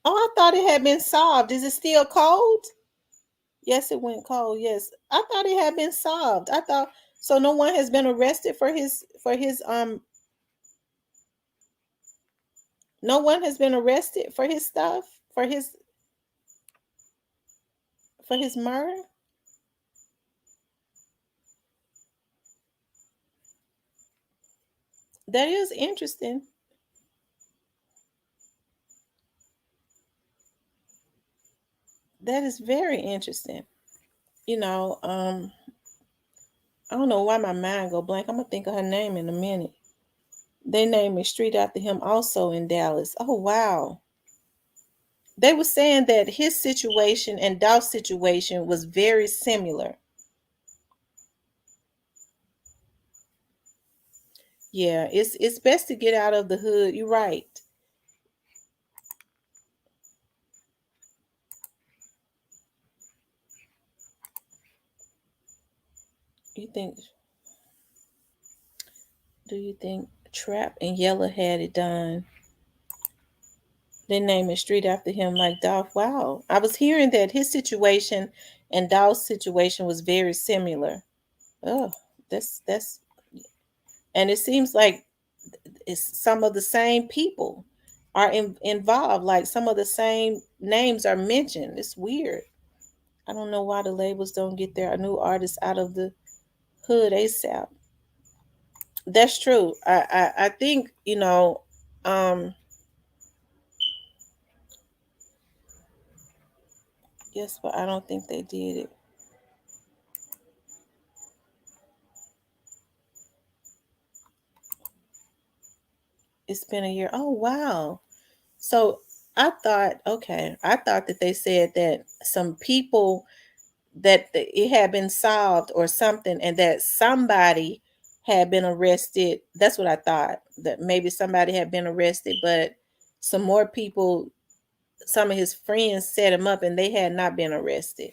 I thought it had been solved. Is it still cold? Yes, it went cold. Yes. I thought it had been solved. I thought so no one has been arrested for his no one has been arrested for his stuff, for his murder. That is interesting. That is very interesting. You know, um I don't know why my mind go blank. I'm gonna think of her name in a minute. They named a street after him also in Dallas. Oh wow. They were saying that his situation and Dolph's situation was very similar. Yeah, it's best to get out of the hood. You're right. You think do you think Trap and Yella had it done? They named a street after him like Dolph. Wow. I was hearing that his situation and Dolph's situation was very similar. Oh, That's and it seems like it's some of the same people are involved. Like some of the same names are mentioned. It's weird. I don't know why the labels don't get their new artists out of the hood ASAP. That's true. I think, um yes, but I don't think they did it. It's been a year. Oh wow. So I thought that they said that some people that it had been solved or something, and that somebody had been arrested. That's what I thought, that maybe somebody had been arrested, but some more people, some of his friends set him up and they had not been arrested.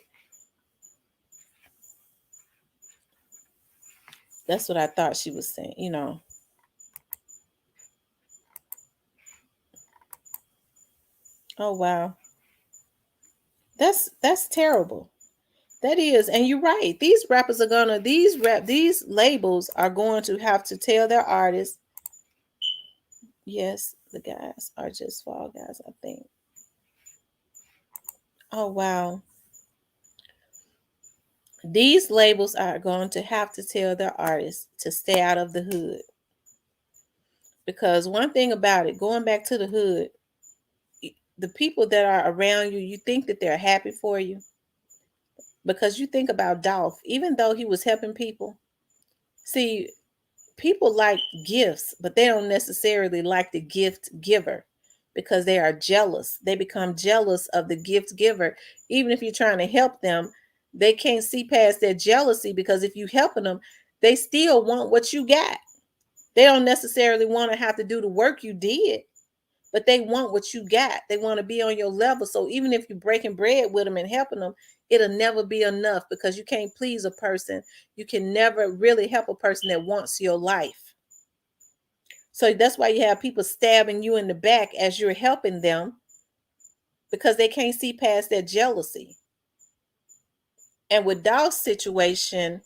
That's what I thought she was saying. Oh wow. That's terrible. That is, and you're right. These rappers are gonna these labels are going to have to tell their artists, yes, the guys are just fall guys, I think. Oh wow. These labels are going to have to tell their artists to stay out of the hood. Because one thing about it, going back to the hood, the people that are around you, you think that they're happy for you. Because you think about Dolph, even though he was helping people. See, people like gifts, but they don't necessarily like the gift giver because they are jealous. They become jealous of the gift giver. Even if you're trying to help them, they can't see past their jealousy, because if you helping them, they still want what you got. They don't necessarily want to have to do the work you did, but they want what you got. They want to be on your level. So even if you're breaking bread with them and helping them, it'll never be enough, because you can't please a person. You can never really help a person that wants your life. So that's why you have people stabbing you in the back as you're helping them, because they can't see past that jealousy. And with Daw's situation,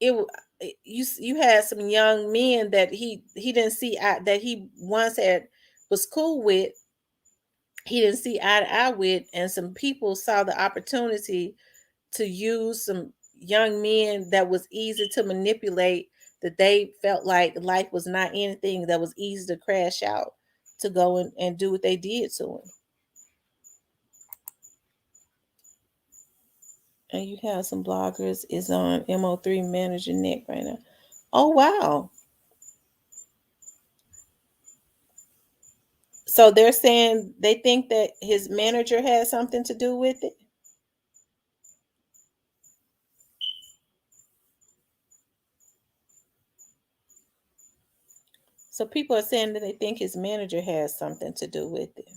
it you had some young men that he didn't see that he once had was cool with. He didn't see eye to eye with, and some people saw the opportunity to use some young men that was easy to manipulate, that they felt like life was not anything, that was easy to crash out, to go and do what they did to him. And you have some bloggers is on MO3 manager neck right now. Oh wow. So they're saying they think that his manager had something to do with it. So people are saying that they think his manager has something to do with it.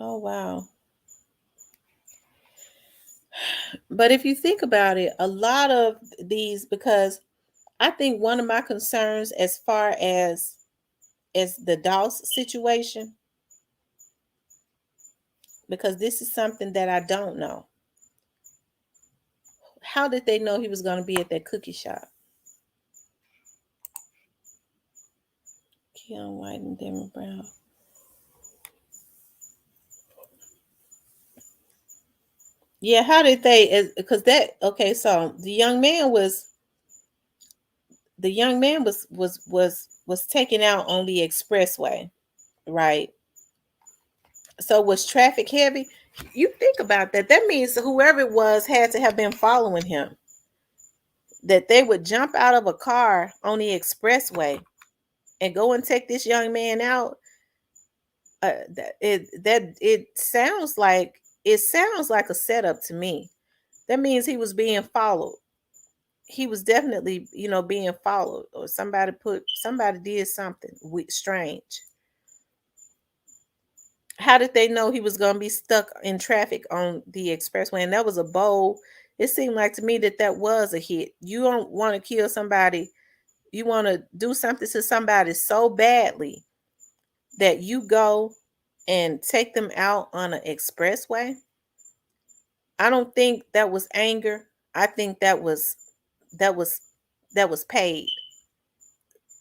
Oh wow. But if you think about it, a lot of these, because I think one of my concerns as far as the Doss situation, because this is something that I don't know. How did they know he was going to be at that cookie shop? Keon White and Damon Brown. Yeah, how did they? Because that okay. So the young man was taken out on the expressway, right? So was traffic heavy? You think about that. That means whoever it was had to have been following him. That they would jump out of a car on the expressway and go and take this young man out. It sounds like a setup to me. That means he was being followed. He was definitely, being followed, or somebody did something strange. How did they know he was going to be stuck in traffic on the expressway? And that was a bold. It seemed like to me that that was a hit. You don't want to kill somebody. You want to do something to somebody so badly that you go and take them out on an expressway, I don't think that was anger. I think that was that was paid.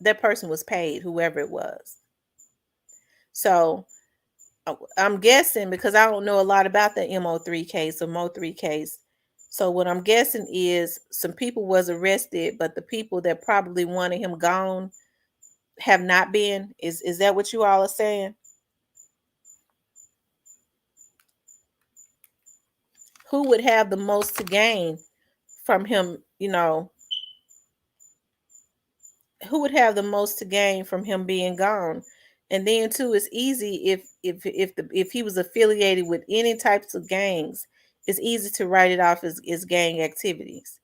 That person was paid, whoever it was. So I'm guessing, because I don't know a lot about the MO3 case or Mo3 case. So what I'm guessing is some people was arrested, but the people that probably wanted him gone have not been. Is that what you all are saying? Who would have the most to gain from him, who would have the most to gain from him being gone? And then too, it's easy if he was affiliated with any types of gangs, it's easy to write it off as gang activities.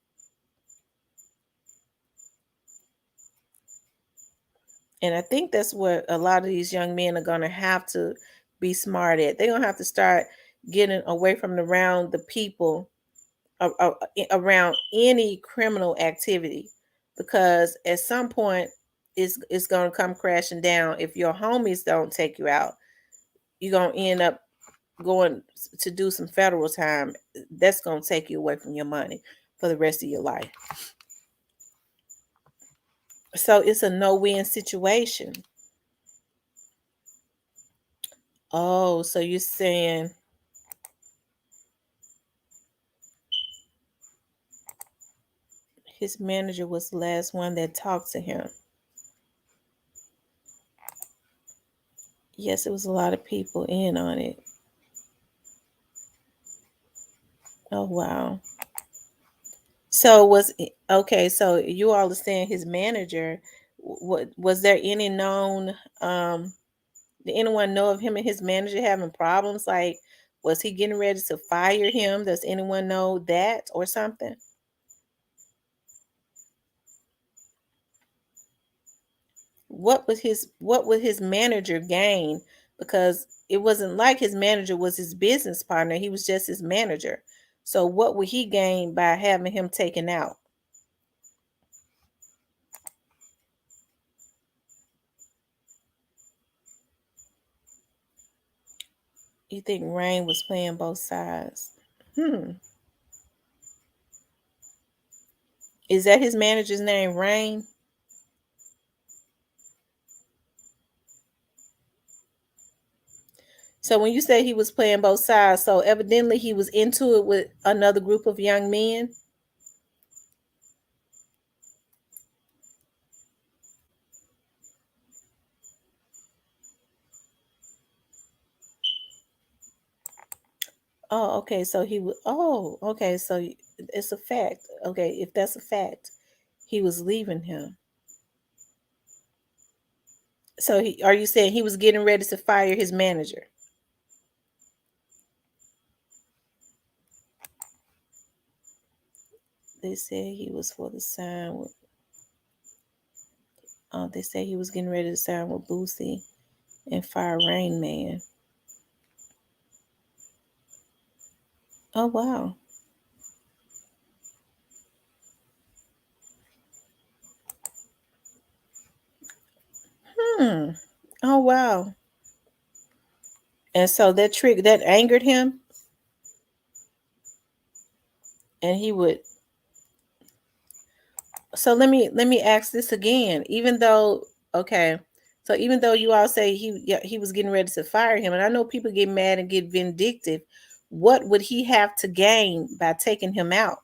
And I think that's what a lot of these young men are gonna have to be smart at. They're gonna have to start getting away from around the people around any criminal activity, because at some point it's going to come crashing down. If your homies don't take you out, you're going to end up going to do some federal time. That's going to take you away from your money for the rest of your life. So it's a no-win situation. Oh, so you're saying his manager was the last one that talked to him? Yes, it was a lot of people in on it. Oh, wow. So okay, so you all are saying his manager, what was there any known, did anyone know of him and his manager having problems? Like, was he getting ready to fire him? Does anyone know that or something? What would his manager gain? Because it wasn't like his manager was his business partner, he was just his manager. So what would he gain by having him taken out? You think Rain was playing both sides? Hmm. Is that his manager's name, Rain? So when you say he was playing both sides, so evidently he was into it with another group of young men. Oh, okay. So he was. Oh, okay. So it's a fact. Okay, if that's a fact, he was leaving him. So are you saying he was getting ready to fire his manager? They said he was for the sign with. They said he was getting ready to sign with Boosie and fire Rain Man. Oh, wow. Hmm. Oh, wow. And so that angered him, and he would. So let me ask this again. Even though, okay, so even though you all say he was getting ready to fire him, and I know people get mad and get vindictive, what would he have to gain by taking him out?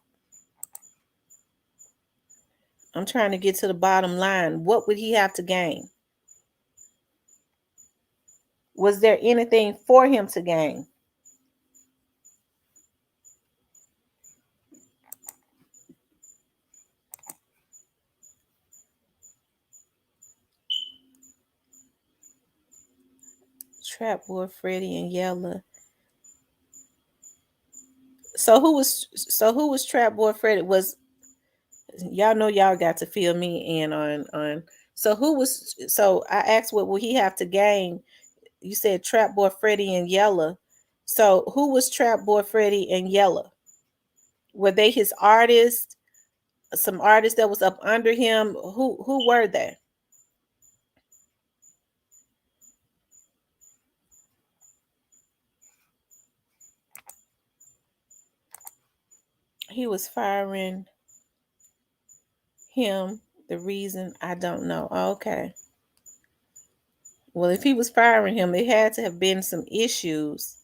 I'm trying to get to the bottom line. What would he have to gain? Was there anything for him to gain? Trap Boy Freddy and Yella. So who was Trap Boy Freddy? Was y'all know y'all got to fill me in on so who was so I asked what would he have to gain. You said Trap Boy Freddy and Yella. So who was Trap Boy Freddy and Yella? Were they his artists? Some artists that was up under him? Who were they? He was firing him. The reason I don't know. Okay. Well, if he was firing him, it had to have been some issues.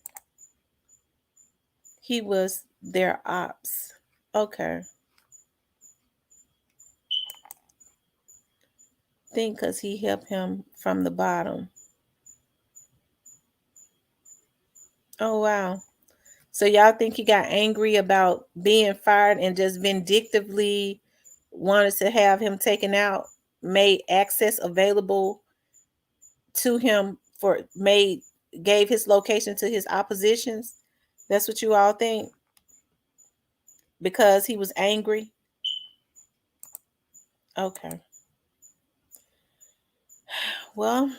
He was their ops. Okay. Think because he helped him from the bottom. Oh, wow. So y'all think he got angry about being fired and just vindictively wanted to have him taken out, made access available to him gave his location to his oppositions? That's what you all think? Because he was angry? Okay. Well,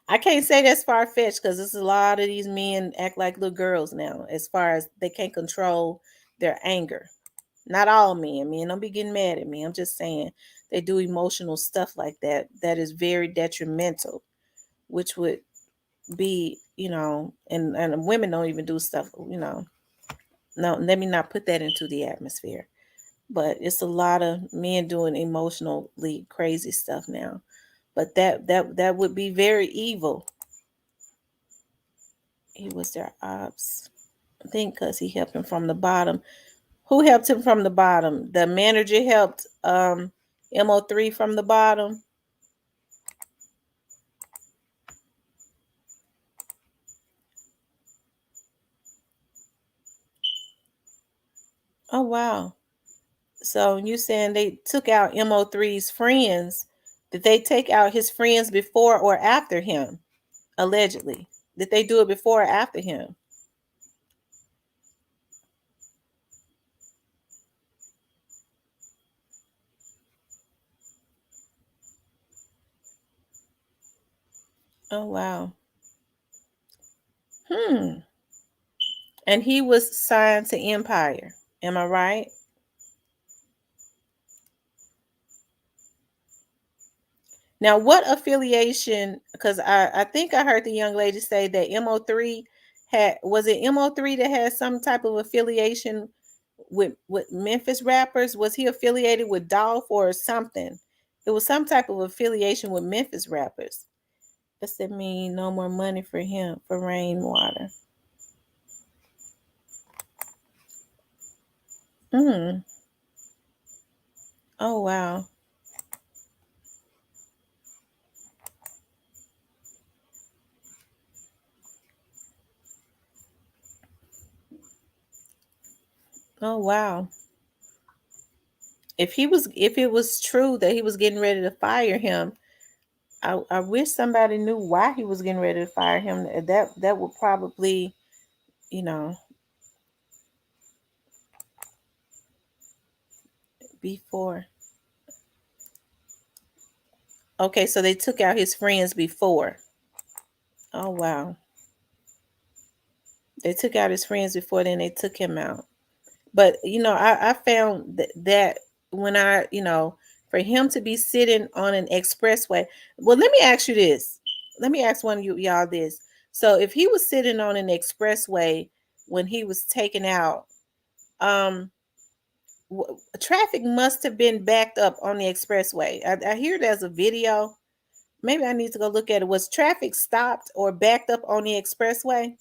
I can't say that's far fetched because there's a lot of these men act like little girls now, as far as they can't control their anger. Not all men. Men, don't be getting mad at me. I'm just saying they do emotional stuff like that. That is very detrimental, which would be, and women don't even do stuff. No, let me not put that into the atmosphere. But it's a lot of men doing emotionally crazy stuff now. But that would be very evil. He was their ops. I think because he helped him from the bottom. Who helped him from the bottom? The manager helped MO3 from the bottom. Oh, wow. So you saying they took out MO3's friends? Did they take out his friends before or after him? Allegedly. Did they do it before or after him? Oh, wow. Hmm. And he was signed to Empire. Am I right? Now, what affiliation? Because I think I heard the young lady say that MO3 was it MO3 that had some type of affiliation with Memphis rappers? Was he affiliated with Dolph or something? It was some type of affiliation with Memphis rappers. Does that mean no more money for him for rainwater? Hmm. Oh, wow. Oh, wow. If it was true that he was getting ready to fire him, I wish somebody knew why he was getting ready to fire him. That would probably, you know, before. Okay, so they took out his friends before. Oh, wow. They took out his friends before then they took him out. But I found that when for him to be sitting on an expressway. Well, let me ask you this. Let me ask one of y'all this. So if he was sitting on an expressway when he was taken out, um traffic must have been backed up on the expressway. I hear there's a video. Maybe I need to go look at it. Was traffic stopped or backed up on the expressway?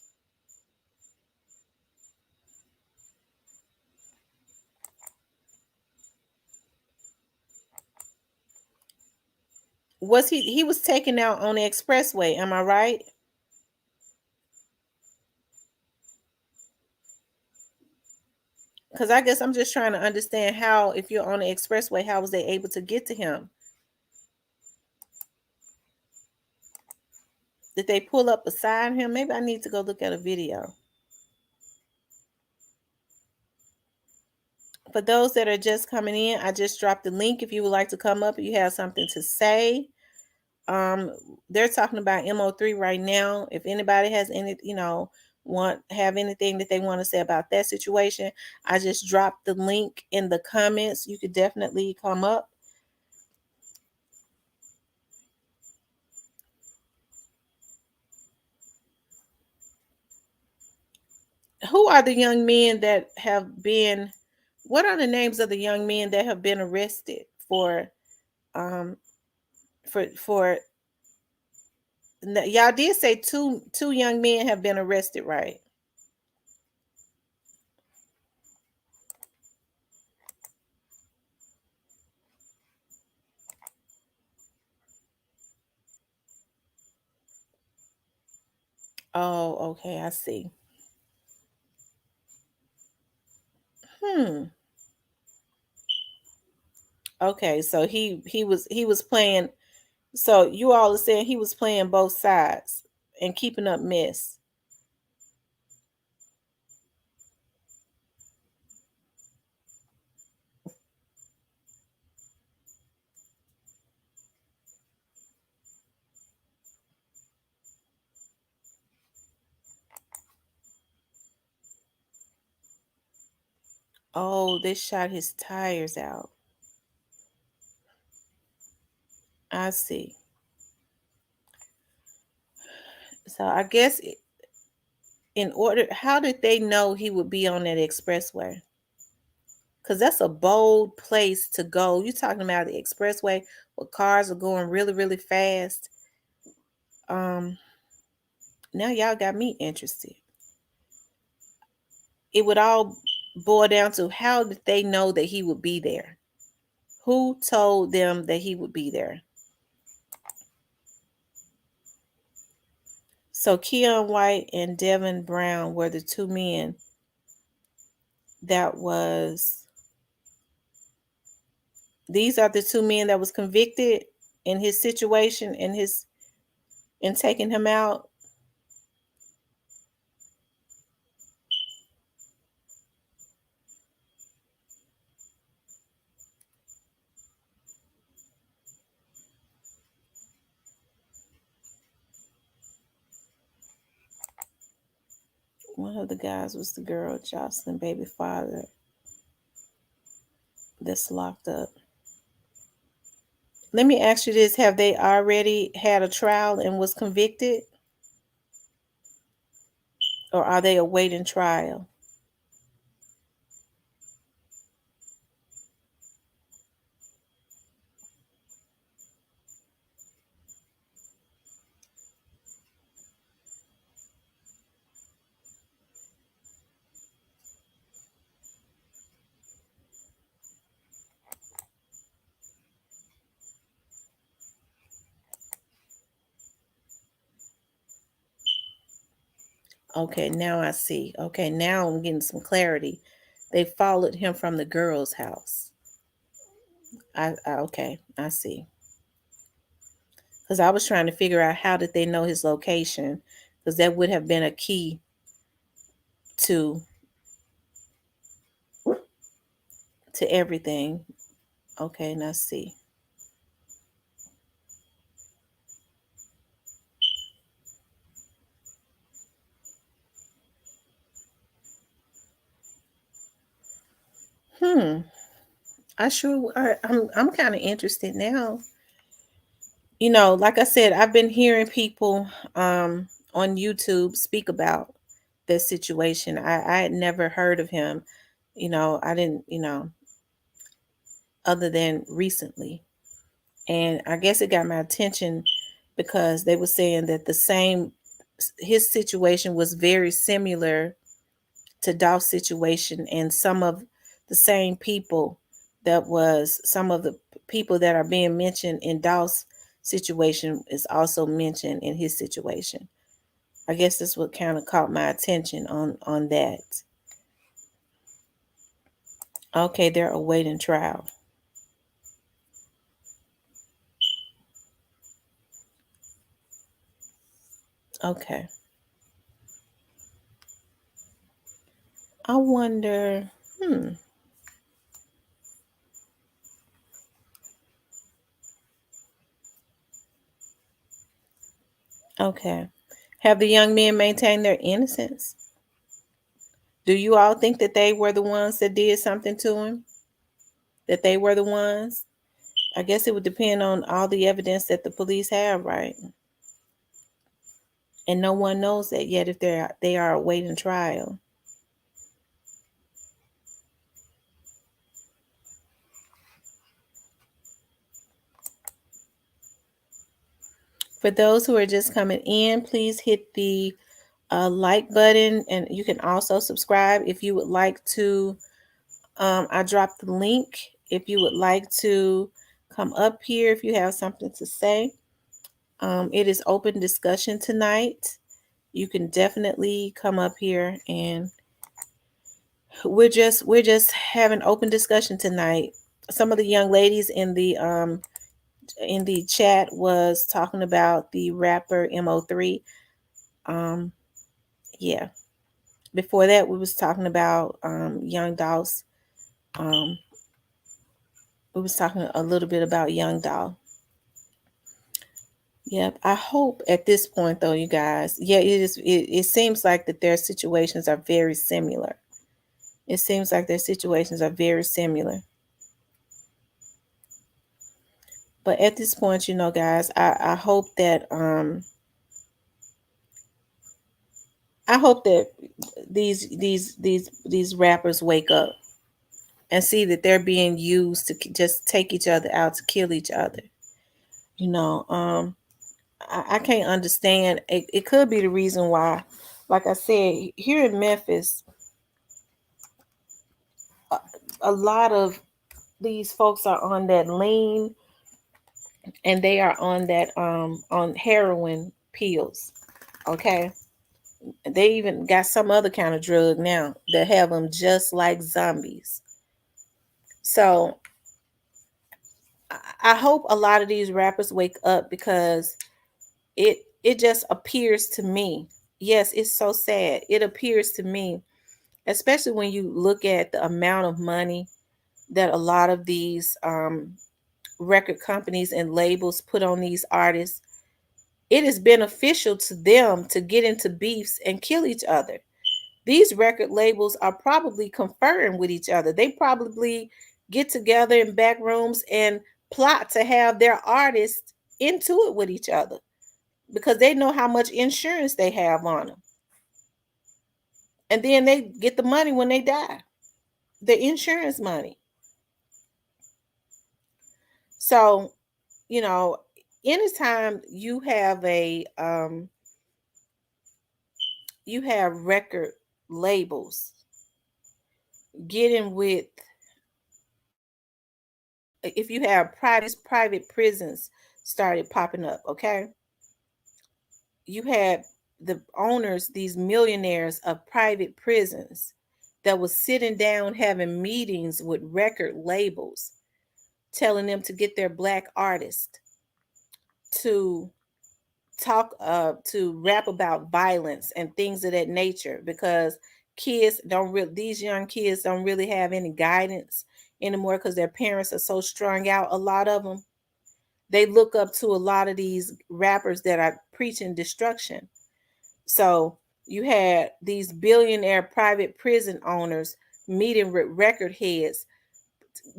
Was he was taken out on the expressway? Am I right? Because I guess I'm just trying to understand how, if you're on the expressway, how was they able to get to him? Did they pull up beside him? Maybe I need to go look at a video. For those that are just coming in, I just dropped the link if you would like to come up if you have something to say. Um, they're talking about MO3 right now. If anybody has any, have anything that they want to say about that situation, I just dropped the link in the comments. You could definitely come up. who are the young men that have been, what are the names of the young men that have been arrested um for y'all did say two young men have been arrested, right? Oh, okay, I see. Hmm. Okay, so he was playing, so you all are saying he was playing both sides and keeping up mess. Oh, they shot his tires out. I see. So I guess in order, how did they know he would be on that expressway? Because that's a bold place to go. You're talking about the expressway where cars are going really, really fast. Um, Now y'all got me interested. It would all boil down to, how did they know that he would be there? Who told them that he would be there? So Keon White and Devin Brown were the two men that was, these are the two men that was convicted in his situation, in taking him out. One of the guys was the girl, Jocelyn, baby father, that's locked up. Let me ask you this. Have they already had a trial and was convicted? Or are they awaiting trial? Okay, now I see. Okay, now I'm getting some clarity. They followed him from the girl's house. Okay, I see. Because I was trying to figure out, how did they know his location? Because that would have been a key to everything. Okay, now see. Hmm. I'm kind of interested now. Like I said, I've been hearing people on YouTube speak about this situation. I had never heard of him. I didn't, other than recently. And I guess it got my attention because they were saying that his situation was very similar to Dolph's situation, and some of the people that are being mentioned in Dolph's situation is also mentioned in his situation. I guess that's what kind of caught my attention on that. Okay, they're awaiting trial. Okay. I wonder, okay. Have the young men maintained their innocence? Do you all think that they were the ones that did something to him? That they were the ones? I guess it would depend on all the evidence that the police have, right? And no one knows that yet, if they are awaiting trial. For those who are just coming in, please hit the like button, and you can also subscribe if you would like to. I dropped the link if you would like to come up here if you have something to say. It is open discussion tonight. You can definitely come up here, and we're just having open discussion tonight. Some of the young ladies in the chat was talking about the rapper Mo3. Um, yeah. Before that, we was talking about Young Dolph. Um, we was talking a little bit about Young Dolph. Yep. I hope at this point, though, you guys, yeah, it is. It seems like that their situations are very similar. It seems like their situations are very similar. But at this point, guys, I hope that these rappers wake up and see that they're being used to just take each other out, to kill each other. You know, I can't understand. It could be the reason why, like I said, here in Memphis, a lot of these folks are on that lean, and they are on that on heroin pills. Okay, they even got some other kind of drug now that have them just like zombies. So I hope a lot of these rappers wake up, because it just appears to me. Yes, it's so sad. It appears to me, especially when you look at the amount of money that a lot of these record companies and labels put on these artists. It is beneficial to them to get into beefs and kill each other. These record labels are probably conferring with each other. They probably get together in back rooms and plot to have their artists into it with each other, because they know how much insurance they have on them. And then they get the money when they die, the insurance money. So, anytime you have record labels getting with, if you have private prisons started popping up, okay? You had the owners, these millionaires of private prisons, that was sitting down having meetings with record labels, telling them to get their black artists to talk to rap about violence and things of that nature, because these young kids don't really have any guidance anymore, because their parents are so strung out. A lot of them, they look up to a lot of these rappers that are preaching destruction. So you had these billionaire private prison owners meeting with record heads,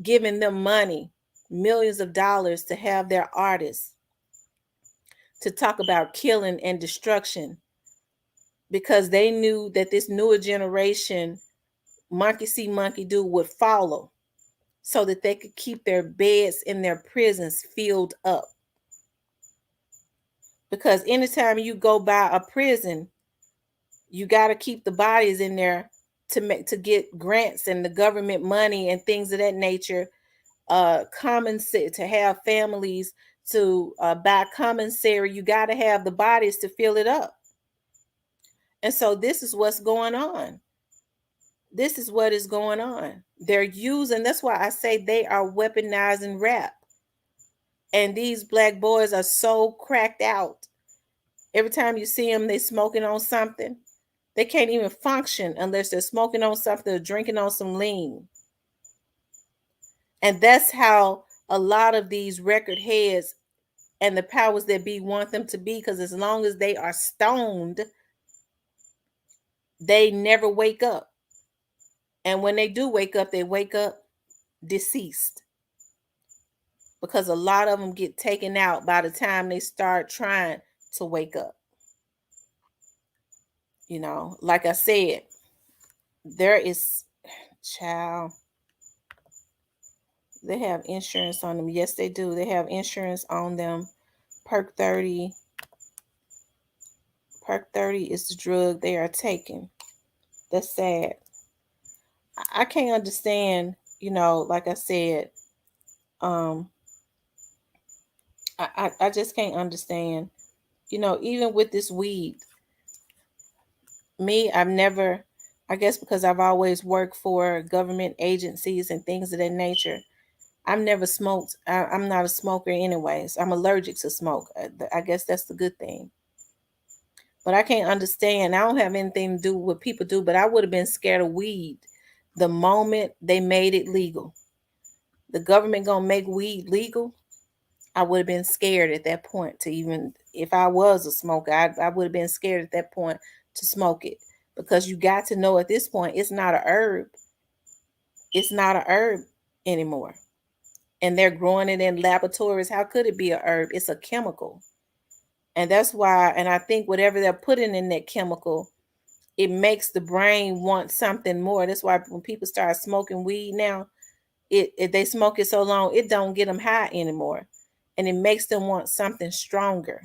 giving them money, millions of dollars, to have their artists to talk about killing and destruction, because they knew that this newer generation, monkey see, monkey do, would follow, so that they could keep their beds in their prisons filled up. Because anytime you go by a prison, you got to keep the bodies in there to get grants and the government money and things of that nature. To have families to buy commissary, you got to have the bodies to fill it up. And so this is what's going on. This is what is going on. They're using, that's why I say they are weaponizing rap. And these black boys are so cracked out. Every time you see them, they smoking on something. They can't even function unless they're smoking on something or drinking on some lean. And that's how a lot of these record heads and the powers that be want them to be, because as long as they are stoned, they never wake up. And when they do wake up, they wake up deceased, because a lot of them get taken out by the time they start trying to wake up. Like I said, there is, child, they have insurance on them. Yes, they do. They have insurance on them. Perk 30, Perk 30 is the drug they are taking. That's sad. I can't understand, like I said, um, I just can't understand, even with this weed. I've never, I guess because I've always worked for government agencies and things of that nature, I've never smoked. I'm not a smoker anyways. I'm allergic to smoke. I guess that's the good thing. But I can't understand. I don't have anything to do with what people do, but I would have been scared of weed the moment they made it legal. The government gonna make weed legal. I would have been scared at that point to even, if I was a smoker, I would have been scared at that point to smoke it, because you got to know at this point it's not a herb. It's not a herb anymore. And they're growing it in laboratories. How could it be a herb? It's a chemical. And that's why, and I think whatever they're putting in that chemical, it makes the brain want something more. That's why when people start smoking weed now, if they smoke it so long, it don't get them high anymore. And it makes them want something stronger.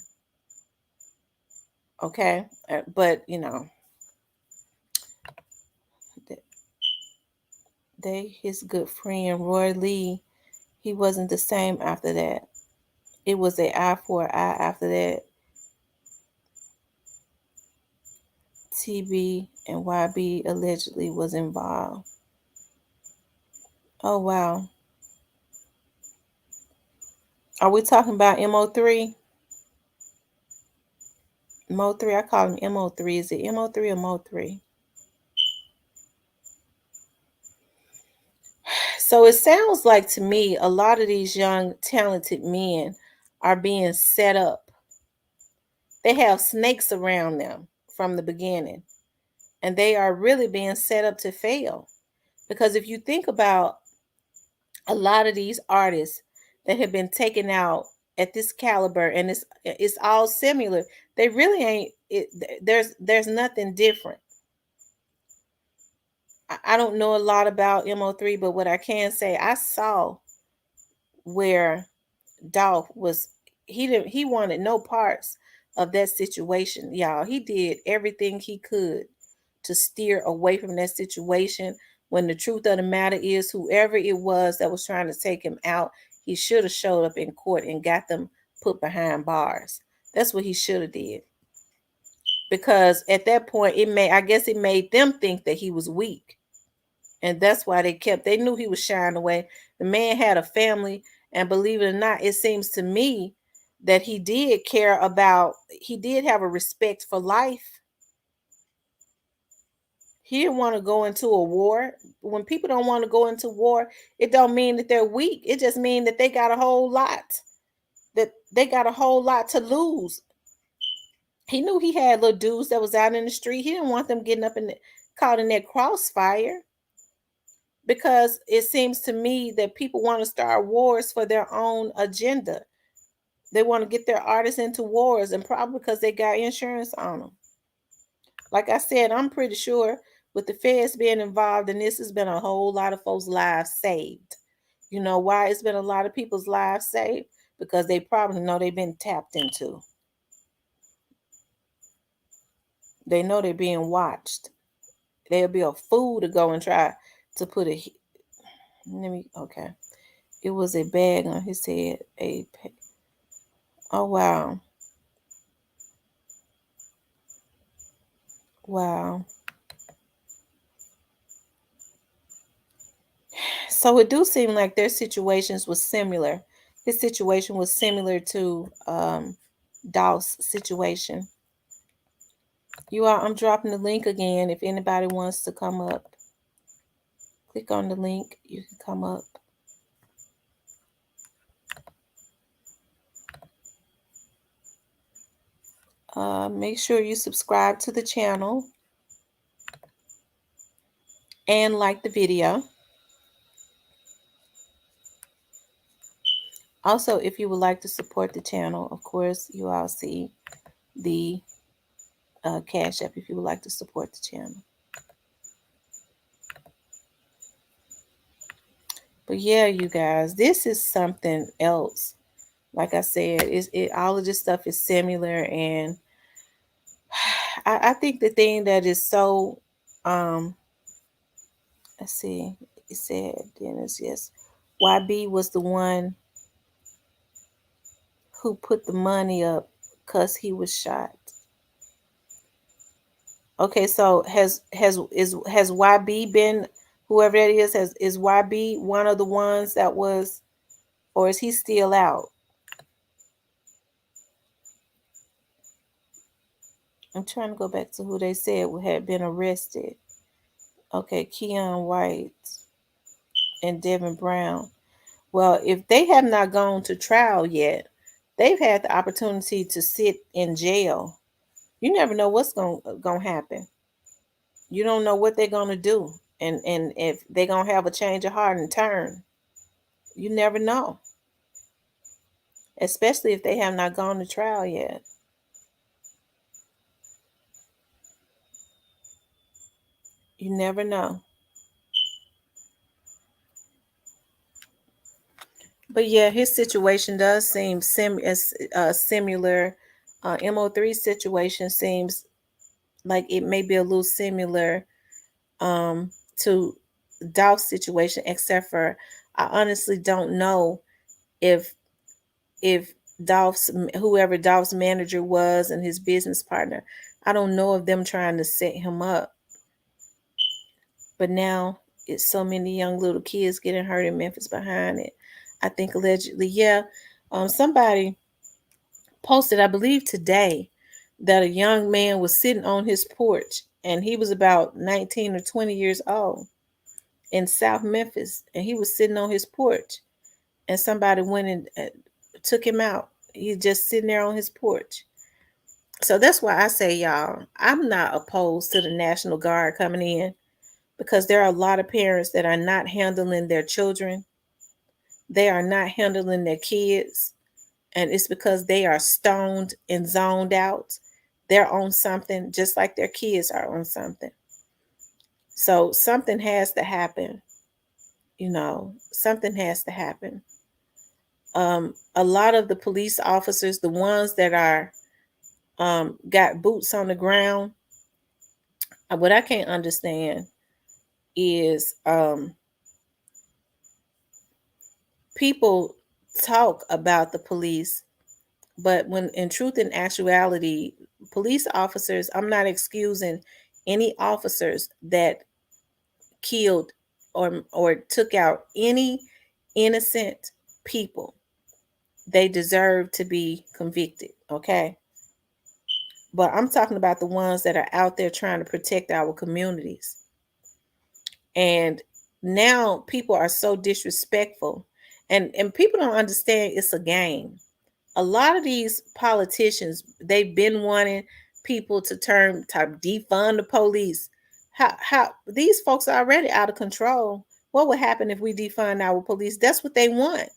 Okay. But, his good friend, Roy Lee, he wasn't the same after that. It was an eye for an eye after that. TB and YB allegedly was involved. Oh, wow. Are we talking about MO3? Mo3, I call him MO3. Is it MO3 or Mo3? So it sounds like to me a lot of these young, talented men are being set up. They have snakes around them from the beginning, and they are really being set up to fail. Because if you think about a lot of these artists that have been taken out at this caliber, and it's all similar, they really ain't. There's nothing different. I don't know a lot about MO3, but what I can say, I saw where Dolph was, he wanted no parts of that situation, y'all. He did everything he could to steer away from that situation, when the truth of the matter is, whoever it was that was trying to take him out, he should have showed up in court and got them put behind bars. That's what he should have did. Because at that point, I guess it made them think that he was weak. And that's why they knew he was shying away. The man had a family, and believe it or not, it seems to me that he did have a respect for life. He didn't want to go into a war. When people don't want to go into war, it don't mean that they're weak. It just means that they got a whole lot, to lose. He knew he had little dudes that was out in the street. He didn't want them getting up and caught in that crossfire. Because it seems to me that people want to start wars for their own agenda. They want to get their artists into wars, and probably because they got insurance on them. Like I said, I'm pretty sure with the feds being involved in this, has been a whole lot of folks' lives saved. You know why it's been a lot of people's lives saved? Because they probably know they've been tapped into. They know they're being watched. They'll be a fool to go and try to put okay. It was a bag on his head. Oh, wow. Wow. So it do seem like their situations was similar. His situation was similar to Dolph's situation. You all, I'm dropping the link again. If anybody wants to come up, click on the link. You can come up. Make sure you subscribe to the channel and like the video. Also, if you would like to support the channel, of course, you all see the Cash App if you would like to support the channel. But yeah, you guys, this is something else. Like I said, all of this stuff is similar, and I think the thing that is so, um, let's see, it said Dennis, yes. YB was the one who put the money up because he was shot. Okay, so has YB been, whoever that is YB one of the ones that was, or is he still out? I'm trying to go back to who they said had been arrested. Okay, Keon White and Devin Brown. Well, if they have not gone to trial yet, they've had the opportunity to sit in jail. You never know what's going to happen. You don't know what they're going to do, and if they're going to have a change of heart and turn. You never know, especially if they have not gone to trial yet. You never know. But yeah, his situation does seem similar. Mo3 situation seems like it may be a little similar to Dolph's situation, except for I honestly don't know if if Dolph's, whoever Dolph's manager was and his business partner, I don't know of them trying to set him up. But now it's so many young little kids getting hurt in Memphis behind it. I think allegedly, yeah. Somebody posted, I believe today, that a young man was sitting on his porch and he was about 19 or 20 years old in South Memphis, and he was sitting on his porch and somebody went and took him out. He's just sitting there on his porch. So that's why I say, y'all, I'm not opposed to the National Guard coming in, because there are a lot of parents that are not handling their children. They are not handling their kids. And it's because they are stoned and zoned out. They're on something just like their kids are on something. So something has to happen. Something has to happen. A lot of the police officers, the ones that are got boots on the ground, what I can't understand is people talk about the police, but when in truth and actuality, police officers, I'm not excusing any officers that killed or took out any innocent people. They deserve to be convicted, okay? But I'm talking about the ones that are out there trying to protect our communities. And now people are so disrespectful, and people don't understand it's a game. A lot of these politicians, they've been wanting people to defund the police. How these folks are already out of control. What would happen if we defund our police? That's what they want.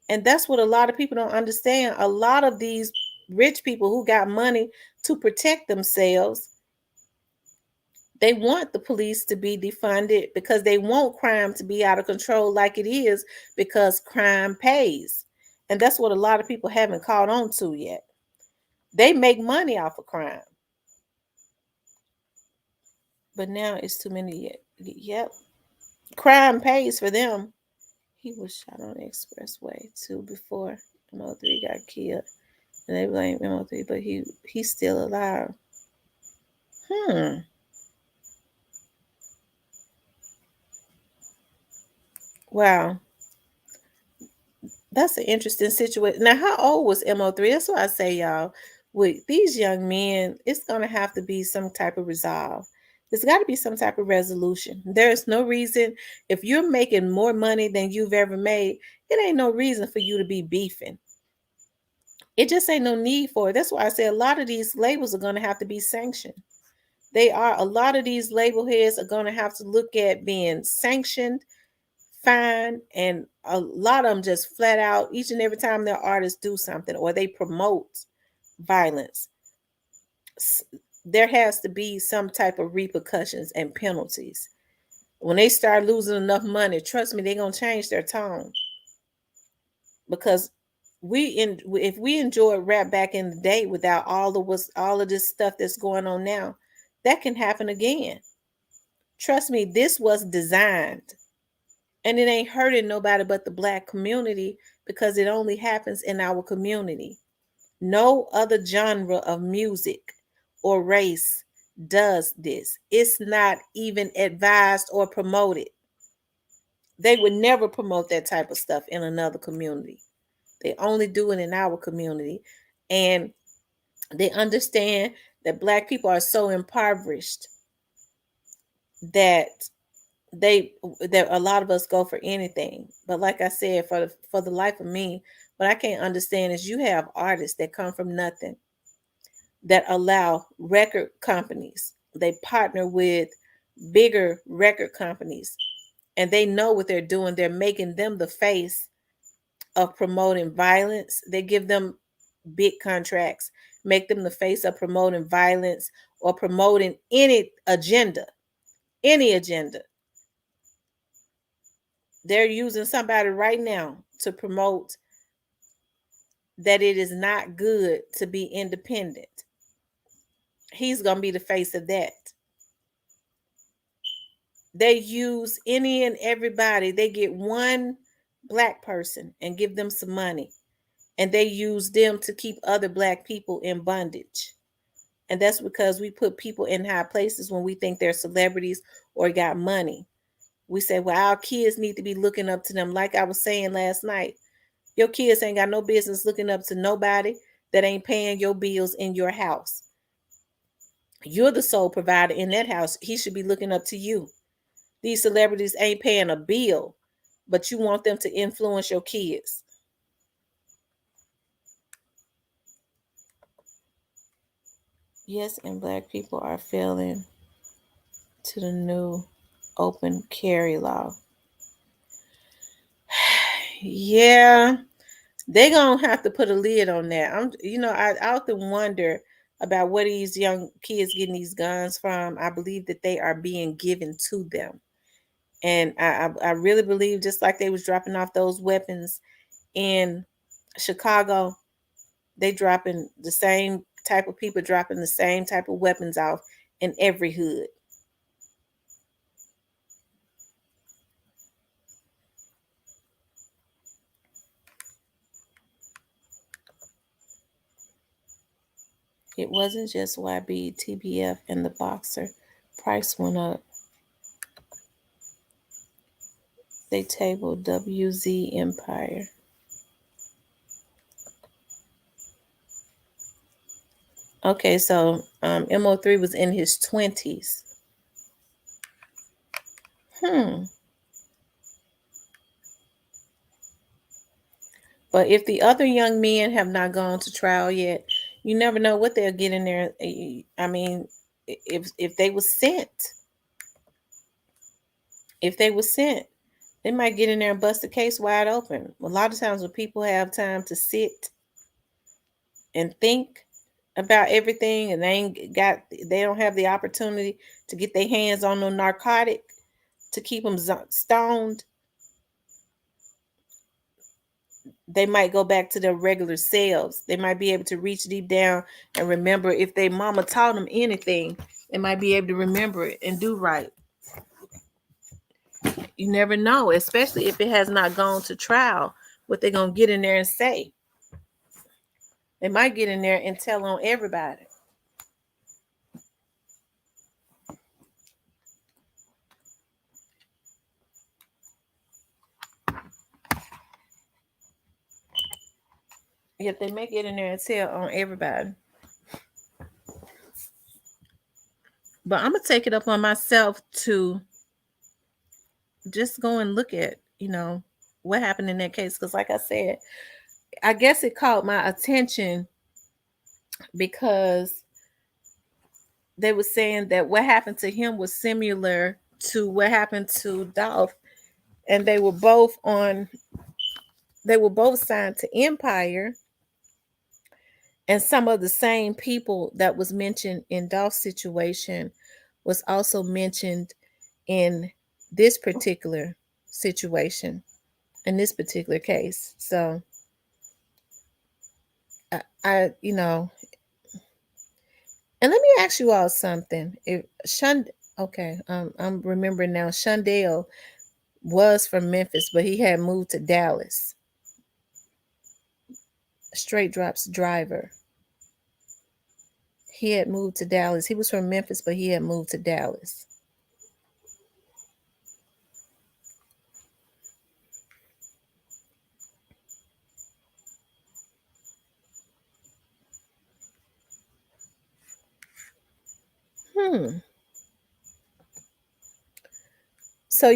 And that's what a lot of people don't understand. A lot of these rich people who got money to protect themselves, they want the police to be defunded because they want crime to be out of control like it is, because crime pays. And that's what a lot of people haven't caught on to yet. They make money off of crime. But now it's too many. Yep. Crime pays for them. He was shot on the expressway too before Mo3 got killed. And they blame Mo3, but he's still alive. Wow. That's an interesting situation. Now, how old was Mo3? That's why I say, y'all, with these young men, it's going to have to be some type of resolve. There's got to be some type of resolution. There is no reason, if you're making more money than you've ever made, it ain't no reason for you to be beefing. It just ain't no need for it. That's why I say a lot of these labels are going to have to be sanctioned. A lot of these label heads are going to have to look at being sanctioned, fine, and a lot of them just flat out, each and every time their artists do something or they promote violence, there has to be some type of repercussions and penalties. When they start losing enough money, trust me, they're going to change their tone, because if we enjoyed rap back in the day without all of this stuff that's going on now, that can happen again. Trust me, this was designed. And it ain't hurting nobody but the black community because it only happens in our community. No other genre of music or race does this. It's not even advised or promoted. They would never promote that type of stuff in another community. They only do it in our community. And they understand that black people are so impoverished that they that a lot of us go for anything. But like I said, for the life of me, what I can't understand is you have artists that come from nothing that allow record companies. They partner with bigger record companies and they know what they're doing. They're making them the face of promoting violence. They give them big contracts, make them the face of promoting violence or promoting any agenda. Any agenda. They're using somebody right now to promote that it is not good to be independent. He's going to be the face of that. They use any and everybody. They get one black person and give them some money. And they use them to keep other black people in bondage. And that's because we put people in high places when we think they're celebrities or got money. We say, well, our kids need to be looking up to them. Like I was saying last night, your kids ain't got no business looking up to nobody that ain't paying your bills in your house. You're the sole provider in that house. He should be looking up to you. These celebrities ain't paying a bill, but you want them to influence your kids. Yes, and black people are failing to the new open carry law. Yeah, they gonna have to put a lid on that. I often wonder about where these young kids getting these guns from. I believe that they are being given to them, and I really believe just like they was dropping off those weapons in Chicago, they dropping the same type of people dropping the same type of weapons off in every hood. It wasn't just YB, TBF, and the boxer. Price went up. They tabled WZ Empire. Okay, so MO3 was in his 20s. But if the other young men have not gone to trial yet, you never know what they'll get in there. I mean, if they were sent, if they were sent, they might get in there and bust the case wide open. A lot of times when people have time to sit and think about everything and they don't have the opportunity to get their hands on no narcotic to keep them stoned, they might go back to their regular selves. They might be able to reach deep down and remember if their mama taught them anything, they might be able to remember it and do right. You never know, especially if it has not gone to trial, what they're going to get in there and say. They might get in there and tell on everybody. Yet they may get in there and tell on everybody. But I'm going to take it up on myself to just go and look at, what happened in that case. Because like I said, I guess it caught my attention because they were saying that what happened to him was similar to what happened to Dolph. And they were both signed to Empire. And some of the same people that was mentioned in Dolph's situation was also mentioned in this particular situation, in this particular case. So you know, and let me ask you all something. If okay, I'm remembering now. Shundell was from Memphis, but he had moved to Dallas. Straight Drop's driver. He had moved to Dallas. He was from Memphis, but he had moved to Dallas. Hmm. So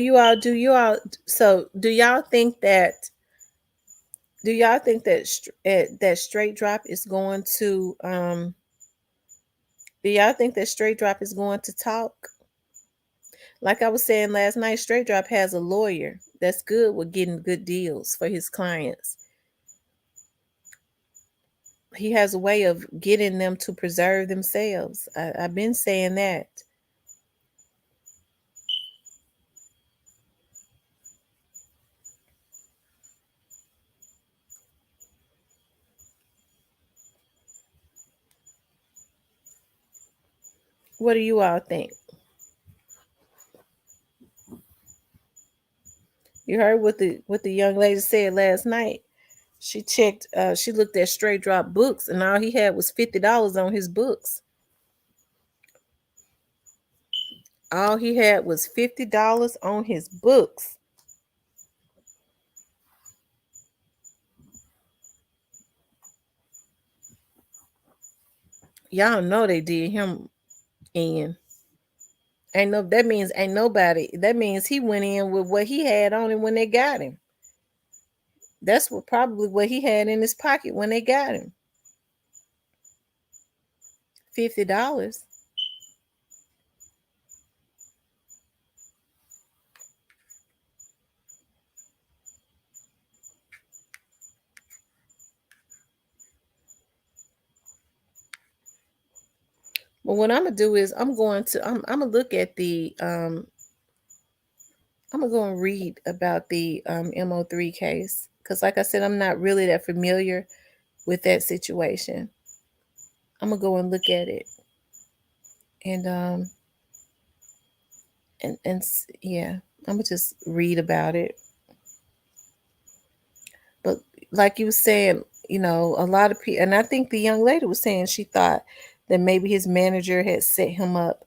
do y'all think that that Straight Drop is going to do y'all think that Straight Drop is going to talk? Like I was saying last night, Straight Drop has a lawyer that's good with getting good deals for his clients. He has a way of getting them to preserve themselves. I've been saying that. What do you all think? You heard what the young lady said last night. She looked at Straight Drop books, and all he had was $50 on his books. All he had was $50 on his books. Y'all know they did him in. Ain't no that means ain't nobody. That means he went in with what he had on him when they got him. That's what he had in his pocket when they got him. $50. But what I'm gonna do is I'm gonna look at the I'm gonna go and read about the MO3 case because, like I said, I'm not really that familiar with that situation. I'm gonna go and look at it and yeah, I'm gonna just read about it. But like you were saying, a lot of people, and I think the young lady was saying she thought that maybe his manager had set him up.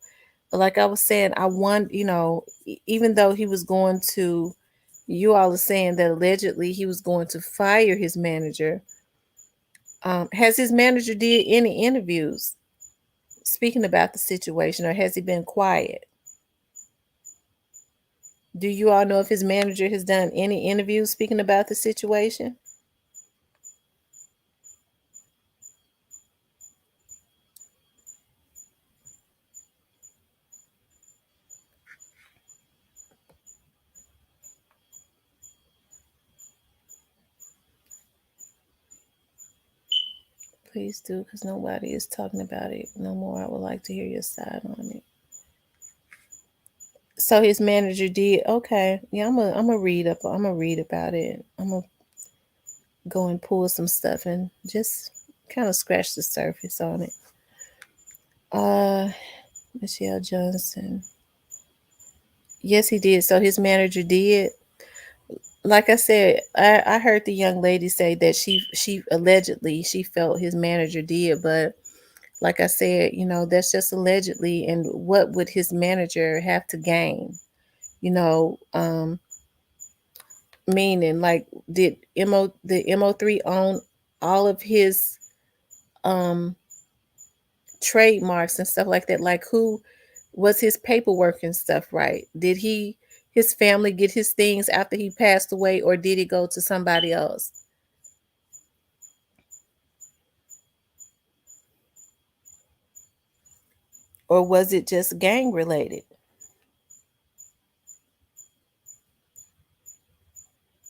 But like I was saying, I want, even though he was going to, you all are saying that allegedly he was going to fire his manager. Has his manager did any interviews speaking about the situation, or has he been quiet? Do you all know if his manager has done any interviews speaking about the situation? Please do, because nobody is talking about it no more. I would like to hear your side on it. So his manager did. Okay, yeah, I'm gonna read up. I'm gonna read about it. I'm gonna go and pull some stuff and just kind of scratch the surface on it. Uh, Michelle Johnson. Yes, he did. So his manager did. Like I said, I heard the young lady say that she allegedly she felt his manager did, but like I said, that's just allegedly, and what would his manager have to gain? You know, meaning like did MO3 own all of his um trademarks and stuff like that? Like who was his paperwork and stuff right? Did his family get his things after he passed away, or did it go to somebody else? Or was it just gang related?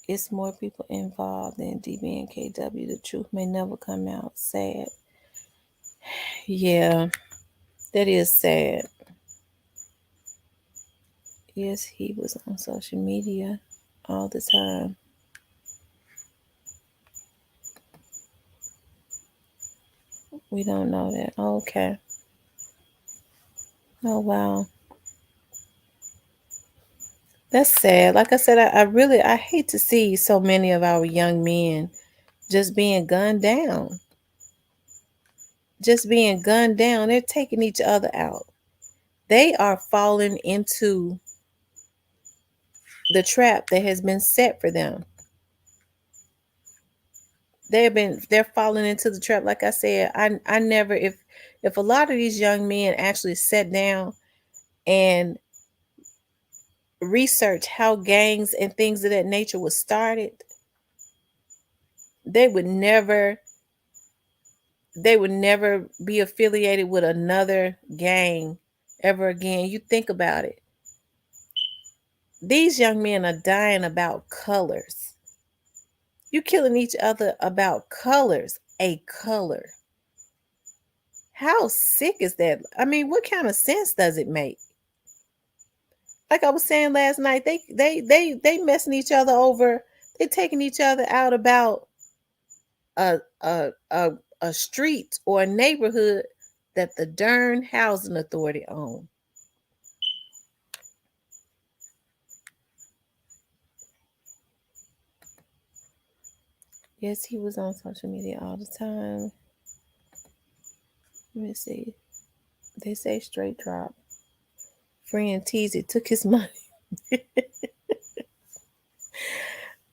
It's more people involved than DB and KW. The truth may never come out. Sad. Yeah, that is sad. Yes, he was on social media all the time. We don't know that. Okay. Oh wow. That's sad. Like I said, I hate to see so many of our young men just being gunned down. Just being gunned down. They're taking each other out. They are falling into the trap that has been set for them. They're falling into the trap. Like I said, I never, if a lot of these young men actually sat down and research how gangs and things of that nature was started, they would never be affiliated with another gang ever again. You think about it. These young men are dying about colors. You killing each other about colors. A color. How sick is that? I mean, what kind of sense does it make? Like I was saying last night, they messing each other over. They taking each other out about a a a, a street or a neighborhood that the darn housing authority own. Yes, he was on social media all the time. Let me see. They say straight drop. Friend Teasy took his money.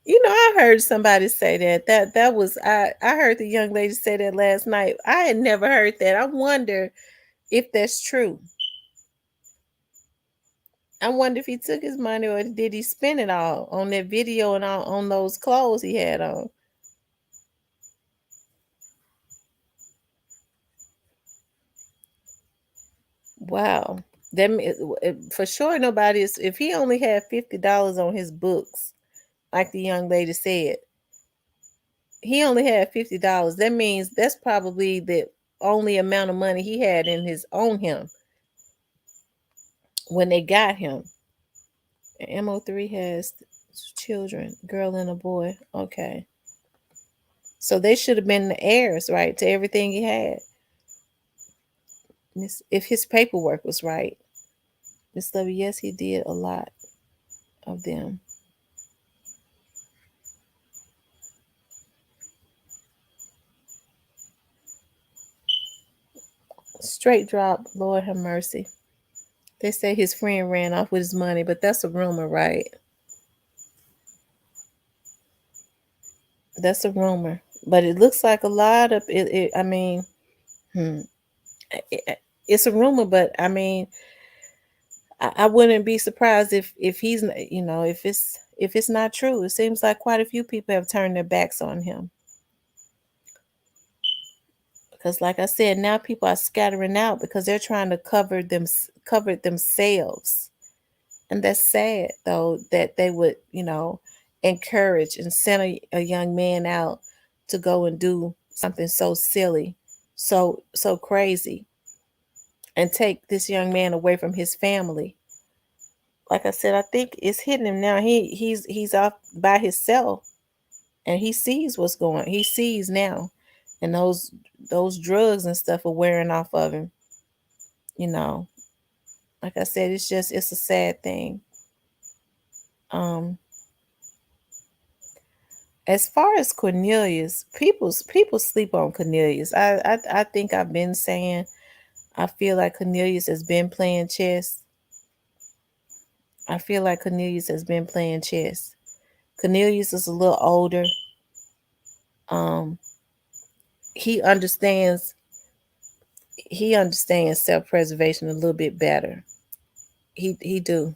You know, I heard somebody say that. That was I heard the young lady say that last night. I had never heard that. I wonder if that's true. I wonder if he took his money or did he spend it all on that video and all, on those clothes he had on. Wow. For sure nobody is, if he only had $50 on his books, like the young lady said, he only had $50. That means that's probably the only amount of money he had in his on him when they got him. MO3 has children, girl and a boy. Okay. So they should have been the heirs, right, to everything he had. If his paperwork was right. Miss Lovey, yes, he did a lot of them. Straight drop, Lord have mercy. They say his friend ran off with his money, but that's a rumor, right? That's a rumor. But it looks like a lot of it, I mean, hmm, it's a rumor, but I mean, I wouldn't be surprised if he's, you know, if it's not true. It seems like quite a few people have turned their backs on him because, like I said, now people are scattering out because they're trying to cover themselves, and that's sad though that they would, you know, encourage and send a young man out to go and do something so silly, so crazy, and take this young man away from his family. Like I said, I think it's hitting him now. He's off by himself, and he sees what's going. He sees now, and those drugs and stuff are wearing off of him. You know, like I said, it's a sad thing. Um, as far as Cornelius, people sleep on Cornelius. I think I've been saying I feel like Cornelius has been playing chess. I feel like Cornelius has been playing chess. Cornelius is a little older. Um, he understands self-preservation a little bit better. He do.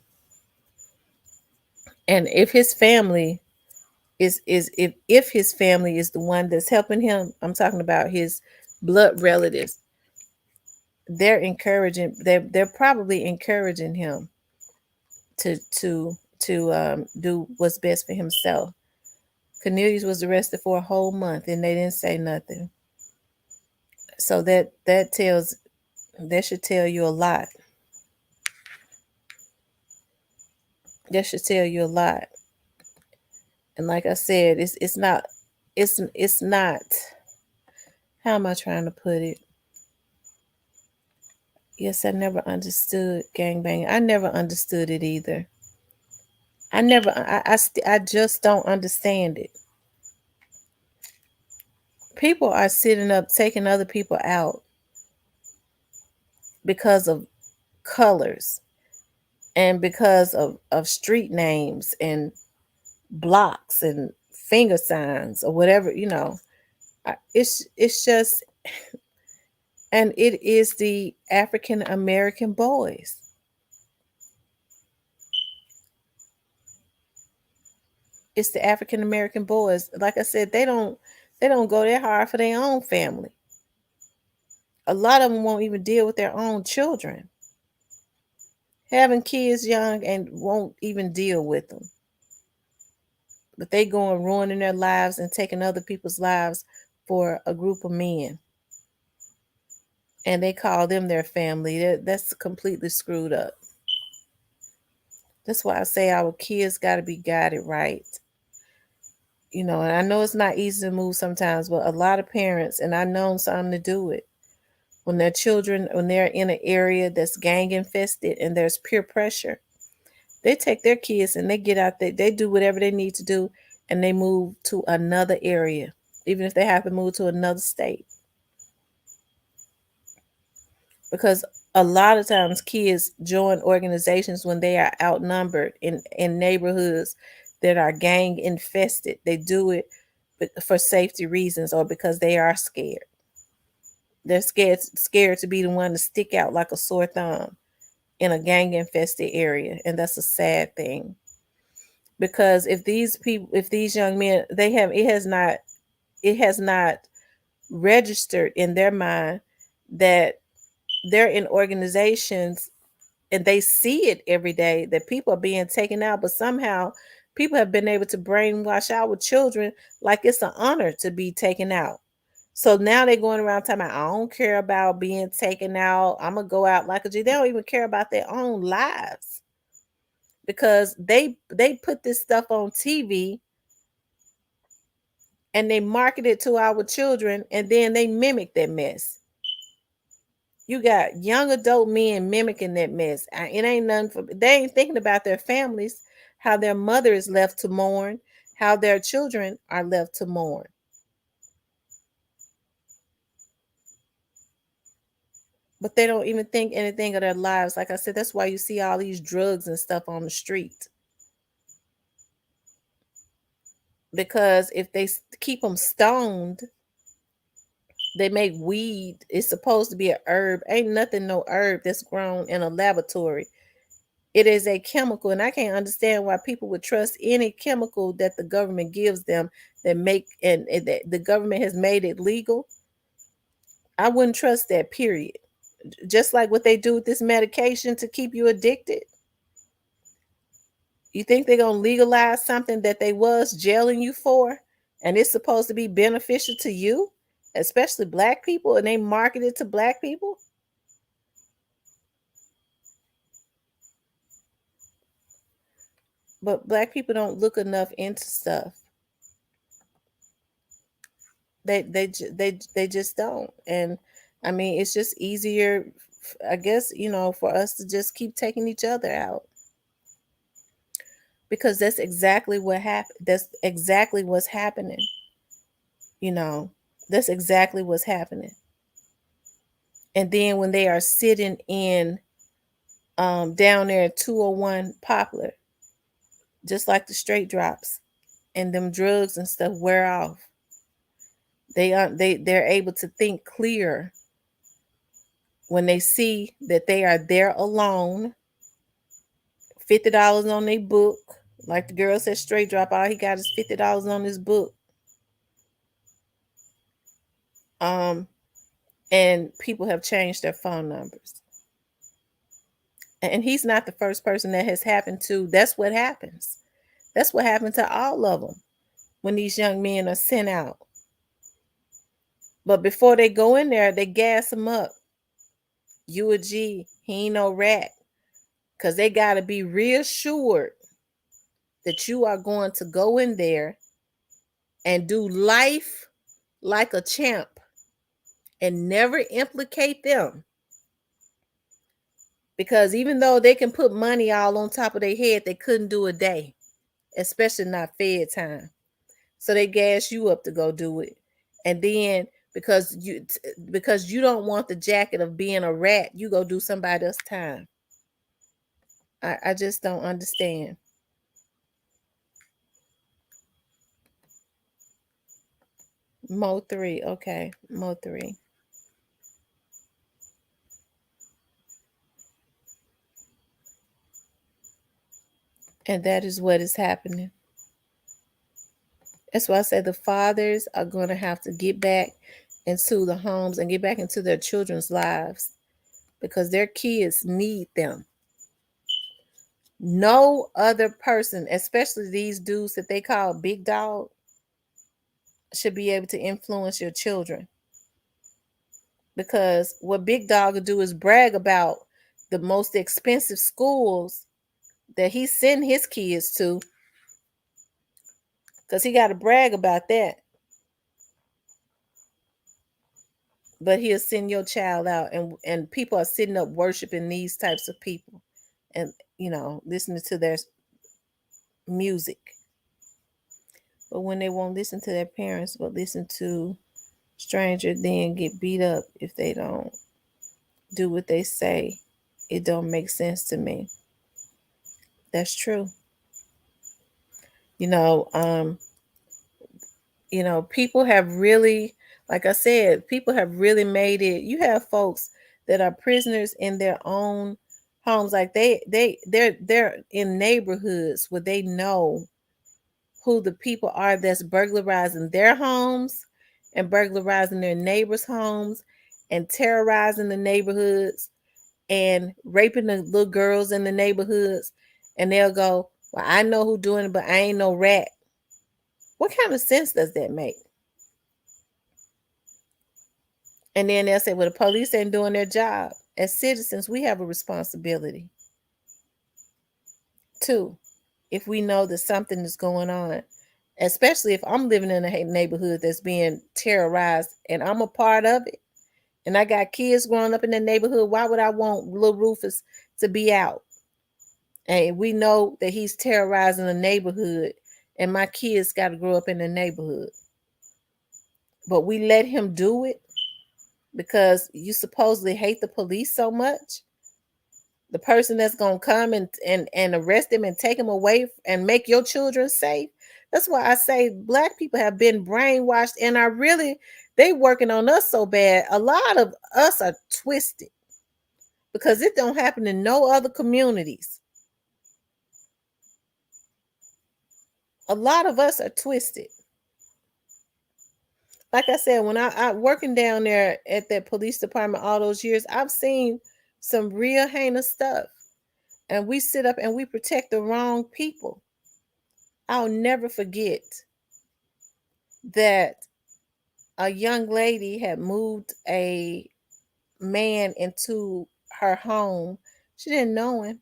And if his family is if his family is the one that's helping him, I'm talking about his blood relatives, they're probably encouraging him to do what's best for himself. Cornelius was arrested for a whole month and they didn't say nothing. So that should tell you a lot. That should tell you a lot. And like I said, it's not how am I trying to put it? Yes, I never understood gangbang. I never understood it either. I never, I just don't understand it. People are sitting up taking other people out because of colors and because of street names and blocks and finger signs or whatever, it's just, and it is the African American boys. It's the African American boys. Like I said, they don't go that hard for their own family. A lot of them won't even deal with their own children. Having kids young and won't even deal with them. But they go and ruining their lives and taking other people's lives for a group of men. And they call them their family. That's completely screwed up. That's why I say our kids got to be guided right. And I know it's not easy to move sometimes, but a lot of parents, and I've known some to do it, when their children, when they're in an area that's gang infested and there's peer pressure, they take their kids and they get out there, they do whatever they need to do, and they move to another area, even if they have to move to another state. Because a lot of times kids join organizations when they are outnumbered in neighborhoods that are gang infested. They do it for safety reasons or because they are scared. They're scared to be the one to stick out like a sore thumb in a gang infested area, and that's a sad thing. Because if these young men, it has not registered in their mind that they're in organizations and they see it every day that people are being taken out, but somehow people have been able to brainwash our children like it's an honor to be taken out. So now they're going around talking about, I don't care about being taken out. I'm gonna go out like a G. They don't even care about their own lives because they put this stuff on TV and they market it to our children and then they mimic that mess. You got young adult men mimicking that mess. It ain't nothing for they ain't thinking about their families, how their mother is left to mourn, how their children are left to mourn. But they don't even think anything of their lives. Like I said, that's why you see all these drugs and stuff on the street. Because if they keep them stoned, they make weed. It's supposed to be a herb. Ain't nothing no herb that's grown in a laboratory. It is a chemical, and I can't understand why people would trust any chemical that the government gives them and that the government has made it legal. I wouldn't trust that, period. Just like what they do with this medication to keep you addicted. You think they're gonna legalize something that they was jailing you for, and it's supposed to be beneficial to you, especially black people, and they market it to black people? But black people don't look enough into stuff. They just don't. And I mean, it's just easier, I guess, for us to just keep taking each other out because that's exactly what happened. That's exactly what's happening. You know, that's exactly what's happening. And then when they are sitting in down there at 201 Poplar, just like the straight drops and them drugs and stuff wear off, they're able to think clear when they see that they are there alone. $50 on their book, like the girl said, straight drop. All he got is $50 on his book. Um, and people have changed their phone numbers. And he's not the first person that has happened to. That's what happens. That's what happened to all of them when these young men are sent out. But before they go in there, they gas them up. You a G, he ain't no rat. Because they got to be reassured that you are going to go in there and do life like a champ and never implicate them. Because even though they can put money all on top of their head, they couldn't do a day, especially not Fed time. So they gas you up to go do it. And then because you don't want the jacket of being a rat, you go do somebody else's time. I just don't understand. Mo 3. Okay. Mo 3. And that is what is happening. That's why I say the fathers are going to have to get back into the homes and get back into their children's lives because their kids need them. No other person, especially these dudes that they call big dog, should be able to influence your children. Because what big dog will do is brag about the most expensive schools that he send his kids to, because he got to brag about that. But he'll send your child out, and people are sitting up worshiping these types of people, and listening to their music. But when they won't listen to their parents, but listen to strangers, then get beat up if they don't do what they say, it don't make sense to me. That's true. People have really, like I said, people have really made it. You have folks that are prisoners in their own homes, like they're in neighborhoods where they know who the people are that's burglarizing their homes and burglarizing their neighbors' homes and terrorizing the neighborhoods and raping the little girls in the neighborhoods. And they'll go, well, I know who doing it, but I ain't no rat. What kind of sense does that make? And then they'll say, well, the police ain't doing their job. As citizens, we have a responsibility too, if we know that something is going on, especially if I'm living in a neighborhood that's being terrorized and I'm a part of it, and I got kids growing up in the neighborhood. Why would I want little Rufus to be out? And we know that he's terrorizing the neighborhood, and my kids got to grow up in the neighborhood. But we let him do it because you supposedly hate the police so much. The person that's going to come and arrest him and take him away and make your children safe. That's why I say black people have been brainwashed and are really, they working on us so bad. A lot of us are twisted because it don't happen in no other communities. A lot of us are twisted. Like I said, when I working down there at that police department all those years, I've seen some real heinous stuff. And we sit up and we protect the wrong people. I'll never forget that a young lady had moved a man into her home. She didn't know him.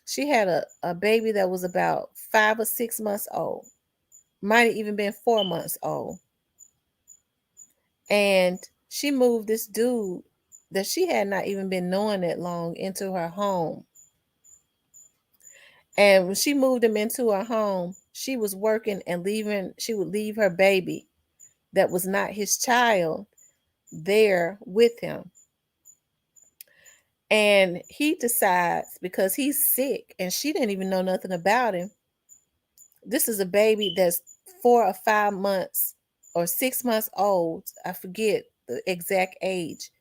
She had a baby that was about 5 or 6 months old. Might have even been 4 months old. And she moved this dude that she had not even been knowing that long into her home. And when she moved him into her home, she was working and she would leave her baby that was not his child there with him. And he decides, because he's sick and she didn't even know nothing about him. This is a baby that's 4 or 5 months or 6 months old. I forget the exact age.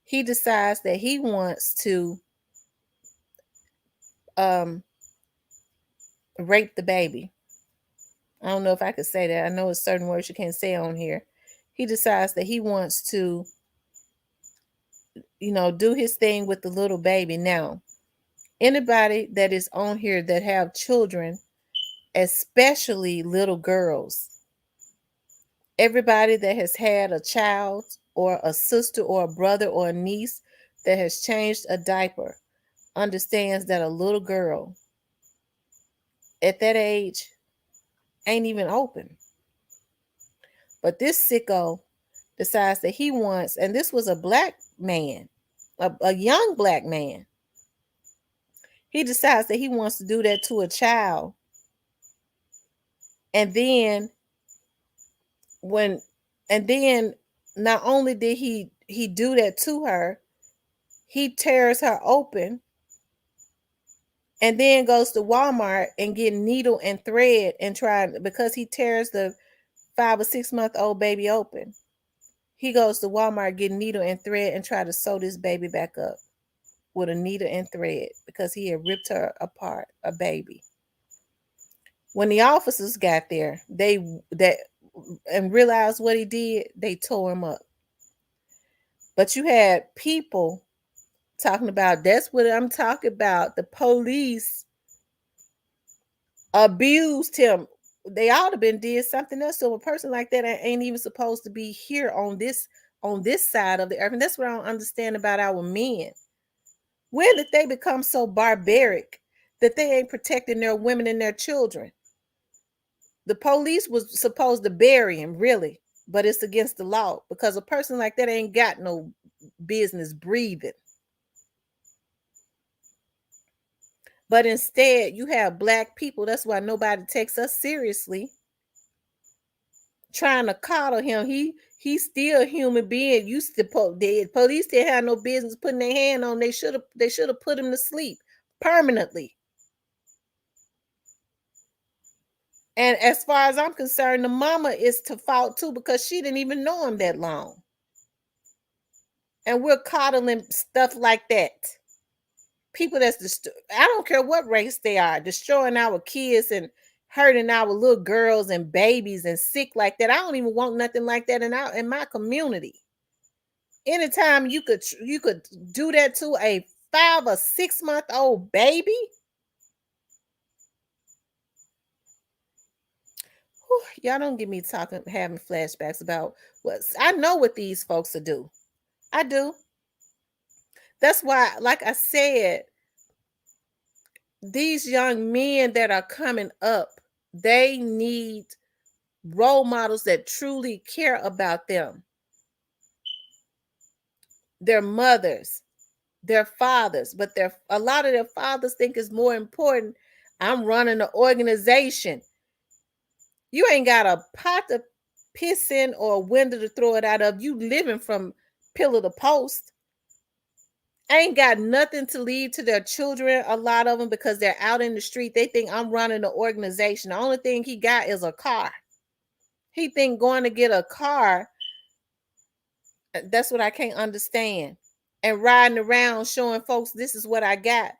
He decides that he wants to rape the baby. I don't know if I could say that. I know it's certain words you can't say on here. He decides that he wants to, do his thing with the little baby. Now, anybody that is on here that have children, especially little girls, everybody that has had a child or a sister or a brother or a niece that has changed a diaper understands that a little girl at that age ain't even open. But this sicko decides that he wants, and this was a black man, a young black man. He decides that he wants to do that to a child. And then when and then not only did he do that to her, he tears her open and then goes to Walmart and get needle and thread and try, because he tears the 5 or 6 month old baby open. He goes to Walmart, get needle and thread and try to sew this baby back up with a needle and thread because he had ripped her apart, a baby. When the officers got there, and realized what he did, they tore him up. But you had people talking about, that's what I'm talking about. The police abused him. They ought to been did something else. So a person like that ain't even supposed to be here on this side of the earth. And that's what I don't understand about our men. When did they become so barbaric that they ain't protecting their women and their children? The police was supposed to bury him, really, but it's against the law because a person like that ain't got no business breathing. But instead, you have Black people. That's why nobody takes us seriously. Trying to coddle him. He's still a human being. The police didn't have no business putting their hand on. They should have put him to sleep permanently. And as far as I'm concerned, the mama is to fault too because she didn't even know him that long. And we're coddling stuff like that. People I don't care what race they are, destroying our kids and hurting our little girls and babies and sick like that. I don't even want nothing like that in my community. Anytime you could do that to a 5 or 6 month old baby. Whew, y'all don't get me having flashbacks about what I know what these folks will do. I do. That's why, like I said, these young men that are coming up, they need role models that truly care about them. Their mothers, their fathers, but a lot of their fathers think it's more important. I'm running an organization. You ain't got a pot to piss in or a window to throw it out of. You living from pillar to post. Ain't got nothing to leave to their children, a lot of them, because they're out in the street. They think I'm running an organization. The only thing he got is a car. He think going to get a car, that's what I can't understand. And riding around showing folks this is what I got.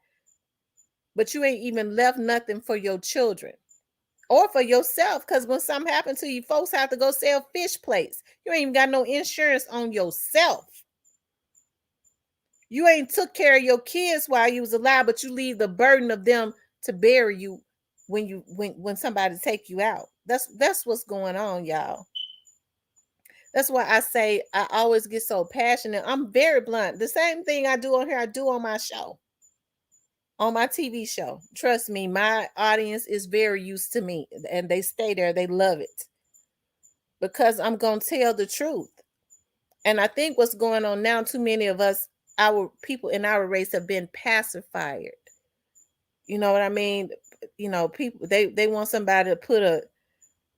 But you ain't even left nothing for your children or for yourself, because when something happened to you, folks have to go sell fish plates. You ain't even got no insurance on yourself. You ain't took care of your kids while you was alive, but you leave the burden of them to bury you when somebody take you out. That's what's going on, y'all. That's why I say I always get so passionate. I'm very blunt. The same thing I do on here, I do on my show, on my TV show. Trust me, my audience is very used to me and they stay there. They love it because I'm going to tell the truth. And I think what's going on now, too many of us, our people in our race have been pacified. You know what I mean? You know, people they want somebody to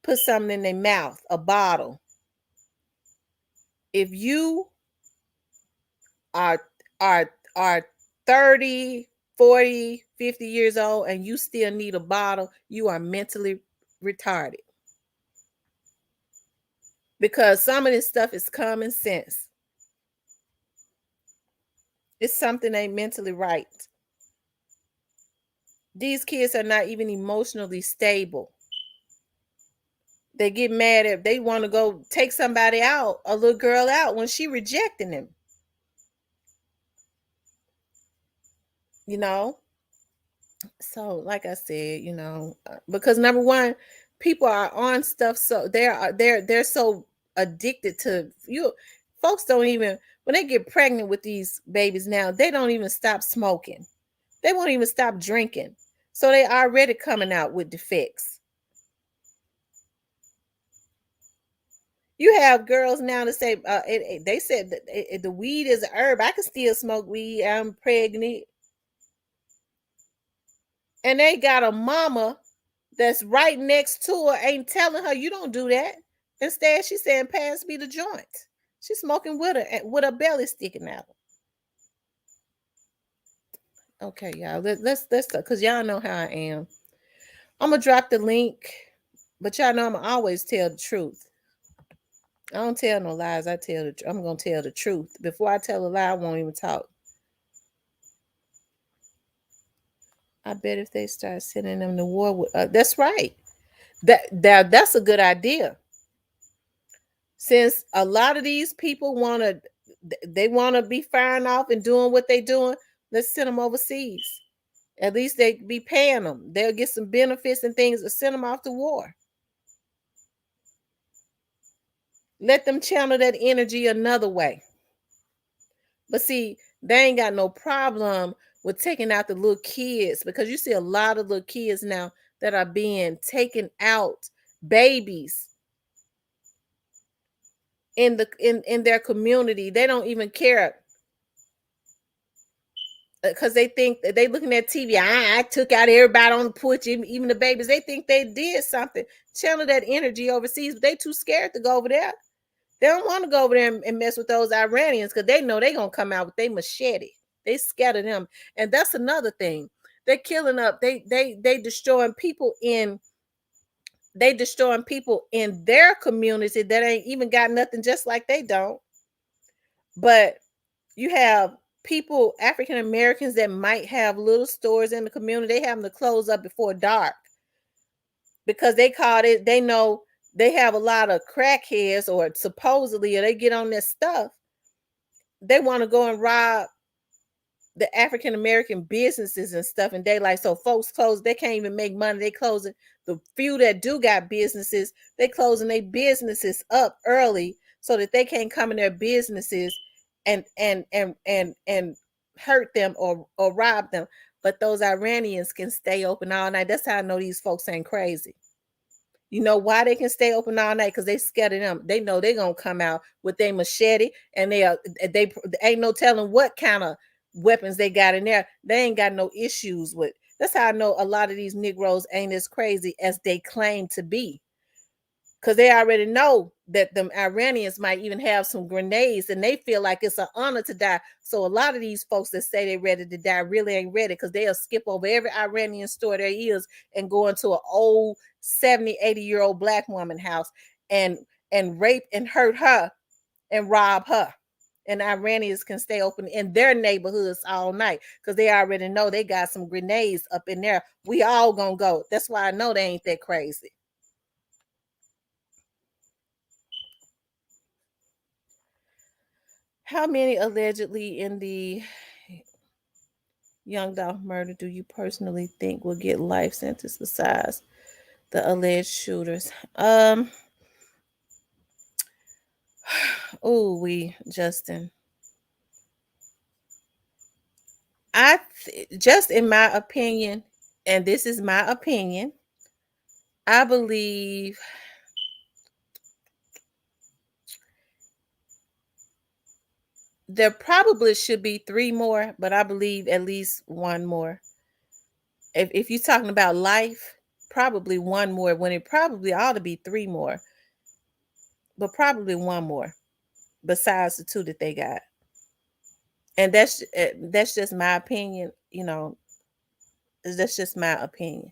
put something in their mouth, a bottle. If you are are 30, 40, 50 years old and you still need a bottle, you are mentally retarded. Because some of this stuff is common sense. It's something ain't mentally right. These kids are not even emotionally stable. They get mad if they want to go take somebody out, a little girl out, when she rejecting them. You know? So, like I said, because number one, people are on stuff, so they're so addicted to you. Folks don't even, when they get pregnant with these babies now, they don't even stop smoking. They won't even stop drinking. So they already coming out with defects. You have girls now that say they said that the weed is a herb. I can still smoke weed. I'm pregnant. And they got a mama that's right next to her, ain't telling her, you don't do that. Instead, she's saying, pass me the joint. She's smoking with her, with her belly sticking out. Okay, y'all, let's because y'all know how I am. I'm gonna drop the link, but y'all know I'm gonna always tell the truth. I don't tell no lies. I'm gonna tell the truth. Before I tell a lie, I won't even talk. I bet if they start sending them to war with, that's right. That's a good idea. Since a lot of these people they want to be firing off and doing what they doing, let's send them overseas. At least they be paying them. They'll get some benefits and things to send them off to war. Let them channel that energy another way. But see, they ain't got no problem with taking out the little kids, because you see a lot of little kids now that are being taken out, babies in their community. They don't even care, because they think that they looking at TV. I took out everybody on the porch, even the babies. They think they did something. Channel that energy overseas, but they too scared to go over there. They don't want to go over there and mess with those Iranians, because they know they're going to come out with their machete. They scatter them. And that's another thing. They're killing up. They destroying people in their community that ain't even got nothing, just like they don't. But you have people, African Americans, that might have little stores in the community. They have them to close up before dark, because they called it, they know they have a lot of crackheads, or supposedly, or they get on their stuff. They want to go and rob the African American businesses and stuff in daylight. So folks close, they can't even make money. They closing, the few that do got businesses, they closing their businesses up early so that they can't come in their businesses and hurt them or rob them. But those Iranians can stay open all night. That's how I know these folks ain't crazy. You know why they can stay open all night? Because they scared of them. They know they're gonna come out with their machete, and they ain't no telling what kind of weapons they got in there. They ain't got no issues with. That's how I know a lot of these Negroes ain't as crazy as they claim to be. Because they already know that them Iranians might even have some grenades, and they feel like it's an honor to die. So a lot of these folks that say they're ready to die really ain't ready, because they'll skip over every Iranian store there is and go into an old 70, 80-year-old black woman house and rape and hurt her and rob her. And Iranians can stay open in their neighborhoods all night, because they already know they got some grenades up in there. We all gonna go. That's why I know they ain't that crazy. How many allegedly in the Young Dolph murder do you personally think will get life sentence besides the alleged shooters? Justin. Just in my opinion, and this is my opinion, I believe there probably should be 3 more, but I believe at least 1 more. If you're talking about life, probably 1 more, when it probably ought to be 3 more, but probably 1 more besides the 2 that they got. And that's just my opinion. That's just my opinion.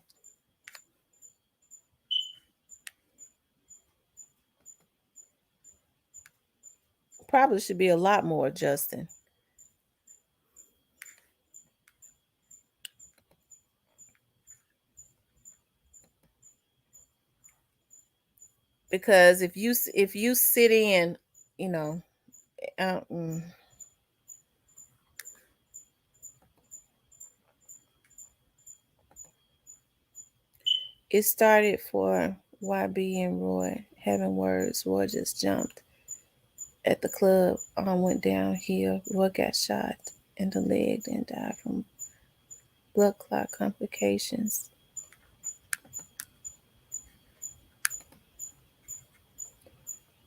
Probably should be a lot more, Justin. Because if you sit in, you know, uh, mm, it started for YB and Roy having words. Roy just jumped at the club, went downhill. Roy got shot in the leg and died from blood clot complications.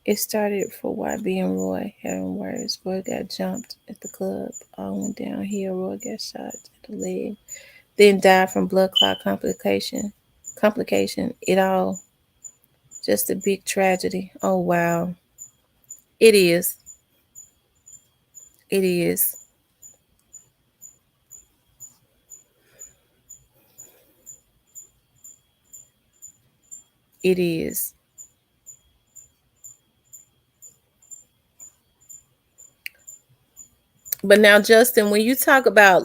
It started for YB and Roy having words. Roy got jumped at the club. All went downhill. Roy got shot at the leg. then died from blood clot complication. It all just a big tragedy. Oh wow. It is. It is. It is. But now, Justin, when you talk about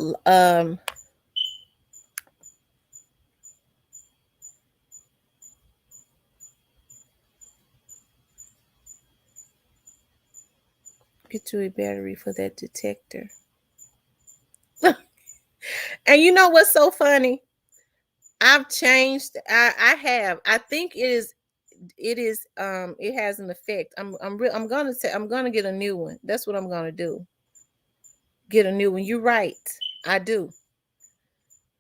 get you a battery for that detector. And you know what's so funny? I've changed. I have. I think it has an effect. I'm gonna get a new one. That's what I'm gonna do. Get a new one. You're right. I do.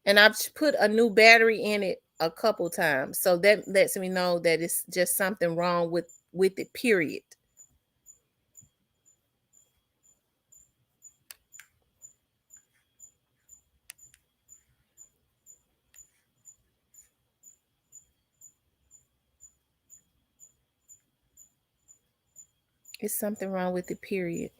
And I've put a new battery in it a couple times. So that lets me know that it's just something wrong with it, period. It's something wrong with it, period.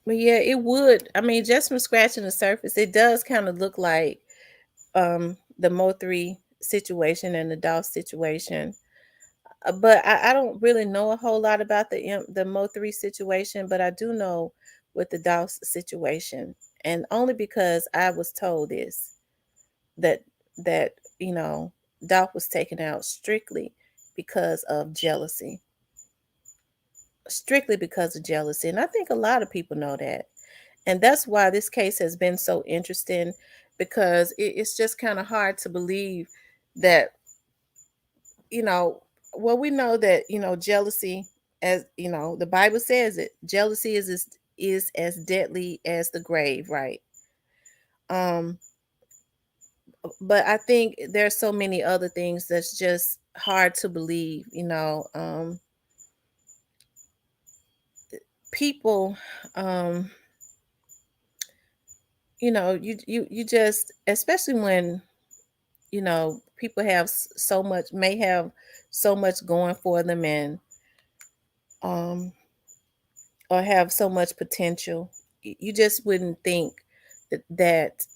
But yeah, it would. I mean, just from scratching the surface, it does kind of look like the Mo3 situation and the Dolph situation. But I don't really know a whole lot about the Mo3 situation, but I do know with the Dolph situation, and only because I was told this that Dolph was taken out strictly because of jealousy, strictly because of jealousy, and I think a lot of people know that. And that's why this case has been so interesting, because it's just kind of hard to believe that, you know, well, we know that, jealousy, as the Bible says it, jealousy is as deadly as the grave, right? Um, but I think there's so many other things that's just hard to believe. People, um, you just, especially when people may have so much going for them, and um or have so much potential. You just wouldn't think that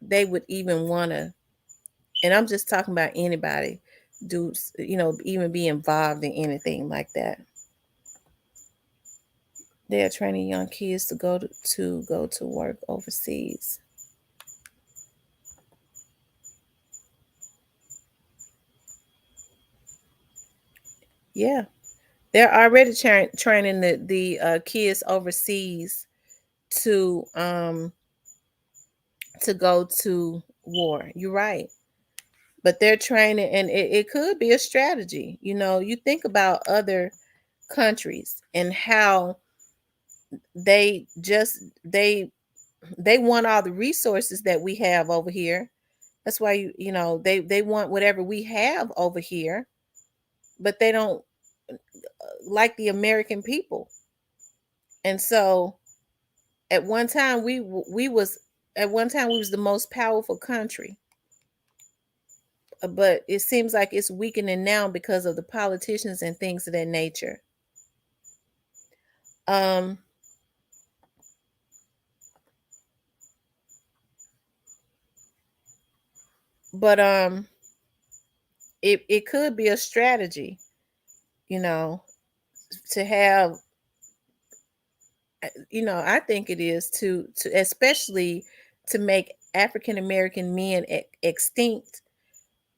they would even want to, and I'm just talking about anybody, do even be involved in anything like that. They are training young kids to go to work overseas. Yeah, they're already training the kids overseas to go to war. You're right. But they're training, and it could be a strategy. You think about other countries and how they just they want all the resources that we have over here. That's why they want whatever we have over here, but they don't like the American people. And so at one time we was the most powerful country, but it seems like it's weakening now because of the politicians and things of that nature. Um, but it could be a strategy, you know, to have, I think it is to especially to make African American men extinct,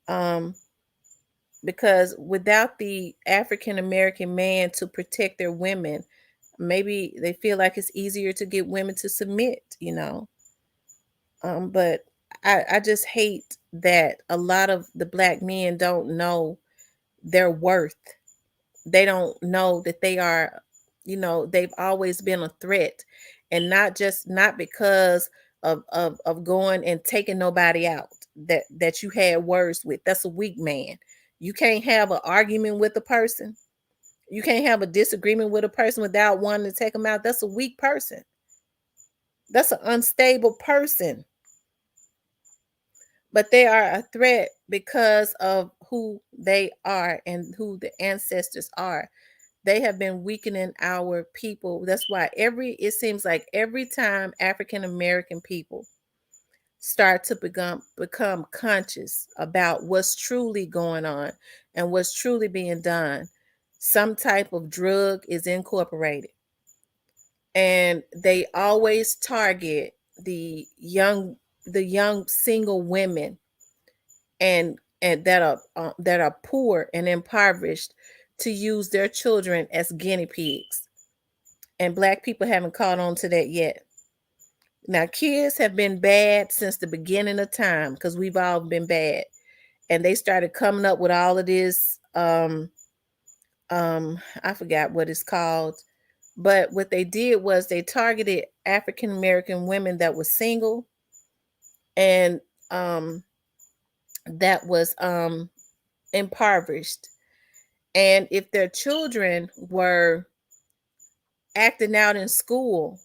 um, because without the African American man to protect their women, maybe they feel like it's easier to get women to submit. But I just hate that a lot of the black men don't know their worth. They don't know that they've always been a threat, and not because of going and taking nobody out that you had words with. That's a weak man. You can't have an argument with a person You can't have a disagreement with a person without wanting to take them out. That's a weak person. That's an unstable person. But they are a threat because of who they are and who the ancestors are. They have been weakening our people. That's why it seems like every time African American people start to become conscious about what's truly going on and what's truly being done, some type of drug is incorporated. And they always target the young single women and that are poor and impoverished, to use their children as guinea pigs. And Black people haven't caught on to that yet. Now, kids have been bad since the beginning of time, because we've all been bad. And they started coming up with all of this. I forgot what it's called. But what they did was they targeted African American women that were single and that was impoverished. And if their children were acting out in school,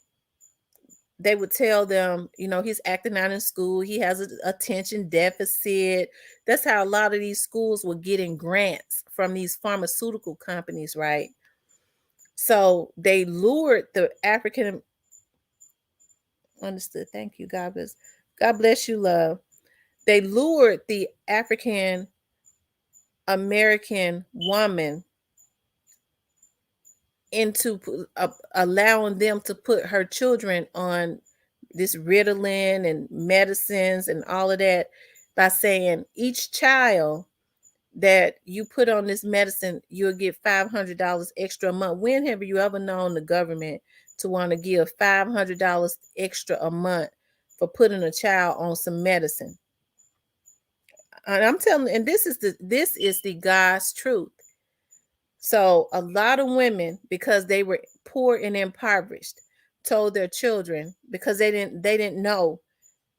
they would tell them, he's acting out in school. He has an attention deficit. That's how a lot of these schools were getting grants from these pharmaceutical companies, right? So they lured the African. Understood. Thank you. God bless you, love. They lured the African American woman into allowing them to put her children on this Ritalin and medicines and all of that, by saying each child that you put on this medicine, you'll get $500 extra a month. When have you ever known the government to want to give $500 extra a month for putting a child on some medicine? And I'm telling, and this is the God's truth. So a lot of women, because they were poor and impoverished, told their children, because they didn't know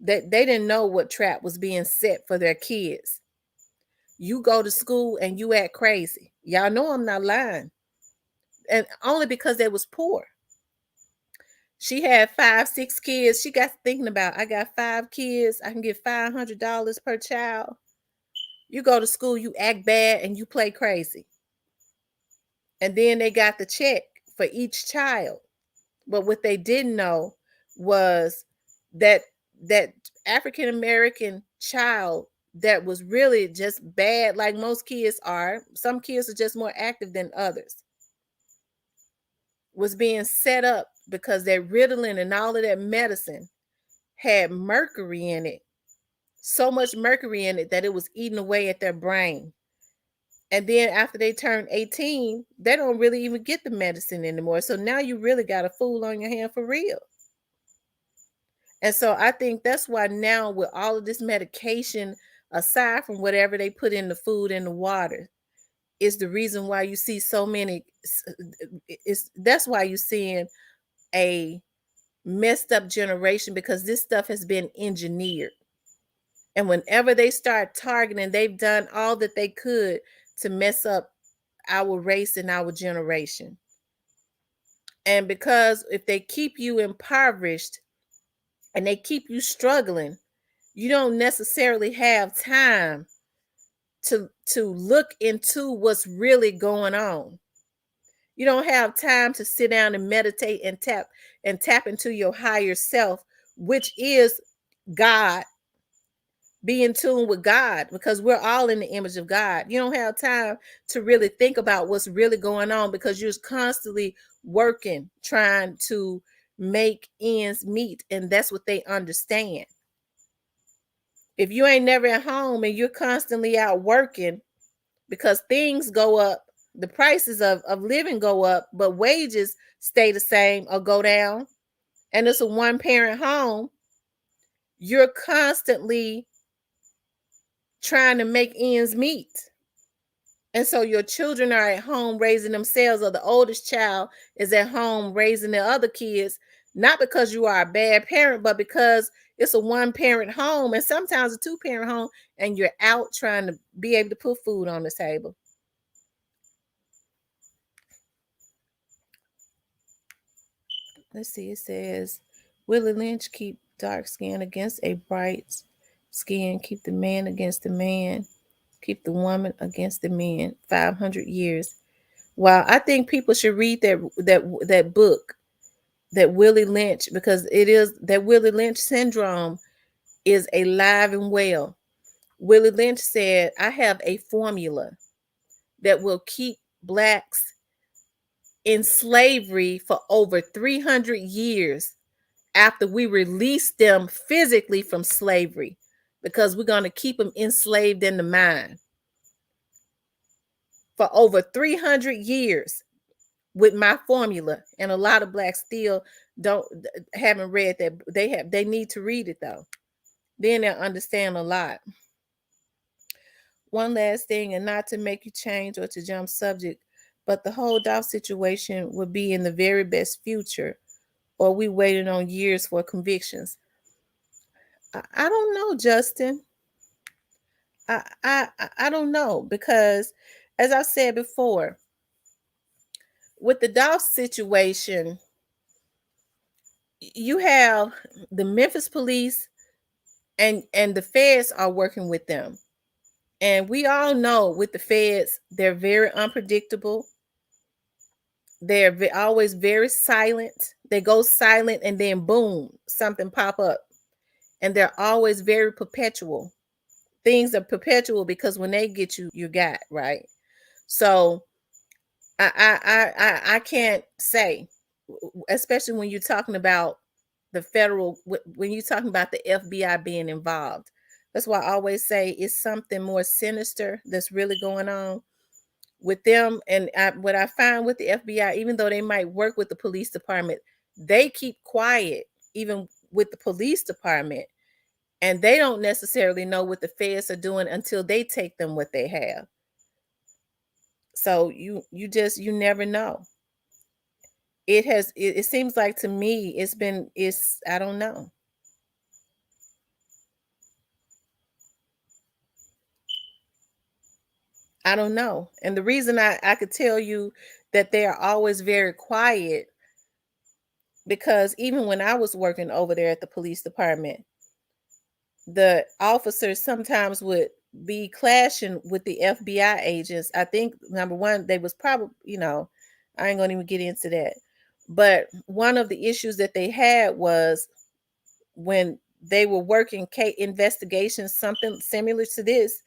that they didn't know what trap was being set for their kids. You go to school and you act crazy. Y'all know I'm not lying. And only because they was poor. She had 5, 6 kids. She got thinking about, I got 5 kids. I can get $500 per child. You go to school, you act bad, and you play crazy. And then they got the check for each child. But what they didn't know was that African American child that was really just bad, like most kids are. Some kids are just more active than others. Was being set up because that Ritalin and all of that medicine had mercury in it. So much mercury in it that it was eating away at their brain. And then after they turn 18, they don't really even get the medicine anymore. So now you really got a fool on your hand for real. And so I think that's why now, with all of this medication, aside from whatever they put in the food and the water, is the reason why you see so many. That's why you're seeing a messed up generation, because this stuff has been engineered. And whenever they start targeting, they've done all that they could to mess up our race and our generation. And because if they keep you impoverished and they keep you struggling, you don't necessarily have time to look into what's really going on. You don't have time to sit down and meditate and tap into your higher self, which is God. Be in tune with God, because we're all in the image of God. You don't have time to really think about what's really going on, because you're constantly working, trying to make ends meet. And that's what they understand. If you ain't never at home and you're constantly out working, because things go up, the prices of living go up, but wages stay the same or go down, and it's a one-parent home, you're constantly trying to make ends meet. And so your children are at home raising themselves, or the oldest child is at home raising the other kids, not because you are a bad parent, but because it's a one-parent home, and sometimes a two-parent home, and you're out trying to be able to put food on the table. let's see, it says Willie Lynch keep dark skin against a bright skin, keep the man against the man, keep the woman against the men. 500 years. Wow, I think people should read that book, that Willie Lynch, because it is that Willie Lynch syndrome is alive and well. Willie Lynch said, I have a formula that will keep blacks in slavery for over 300 years after we release them physically from slavery, because we're going to keep them enslaved in the mind for over 300 years with my formula. And a lot of blacks still don't haven't read that. They need to read it though. Then they'll understand a lot. One last thing, and not to make you change or to jump subject, but the whole Dolph situation would be in the very best future, or we waiting on years for convictions. I don't know, Justin. I don't know, because as I said before, with the Dolph situation, you have the Memphis police and the feds are working with them. And we all know with the feds, they're very unpredictable. They're always very silent. They go silent and then boom, something pop up. And they're always very perpetual. Things are perpetual because when they get you, you got, right? So I can't say, especially when you're talking about the federal, when you're talking about the FBI being involved. That's why I always say it's something more sinister that's really going on with them. And what I find with the FBI, even though they might work with the police department, they keep quiet, even with the police department. And they don't necessarily know what the feds are doing until they take them what they have. So you never know. It seems like to me it's I don't know. I don't know. And the reason I could tell you that they are always very quiet, because even when I was working over there at the police department, the officers sometimes would be clashing with the FBI agents. I think number one, they was probably, I ain't gonna even get into that. But one of the issues that they had was when they were working investigations, something similar to this,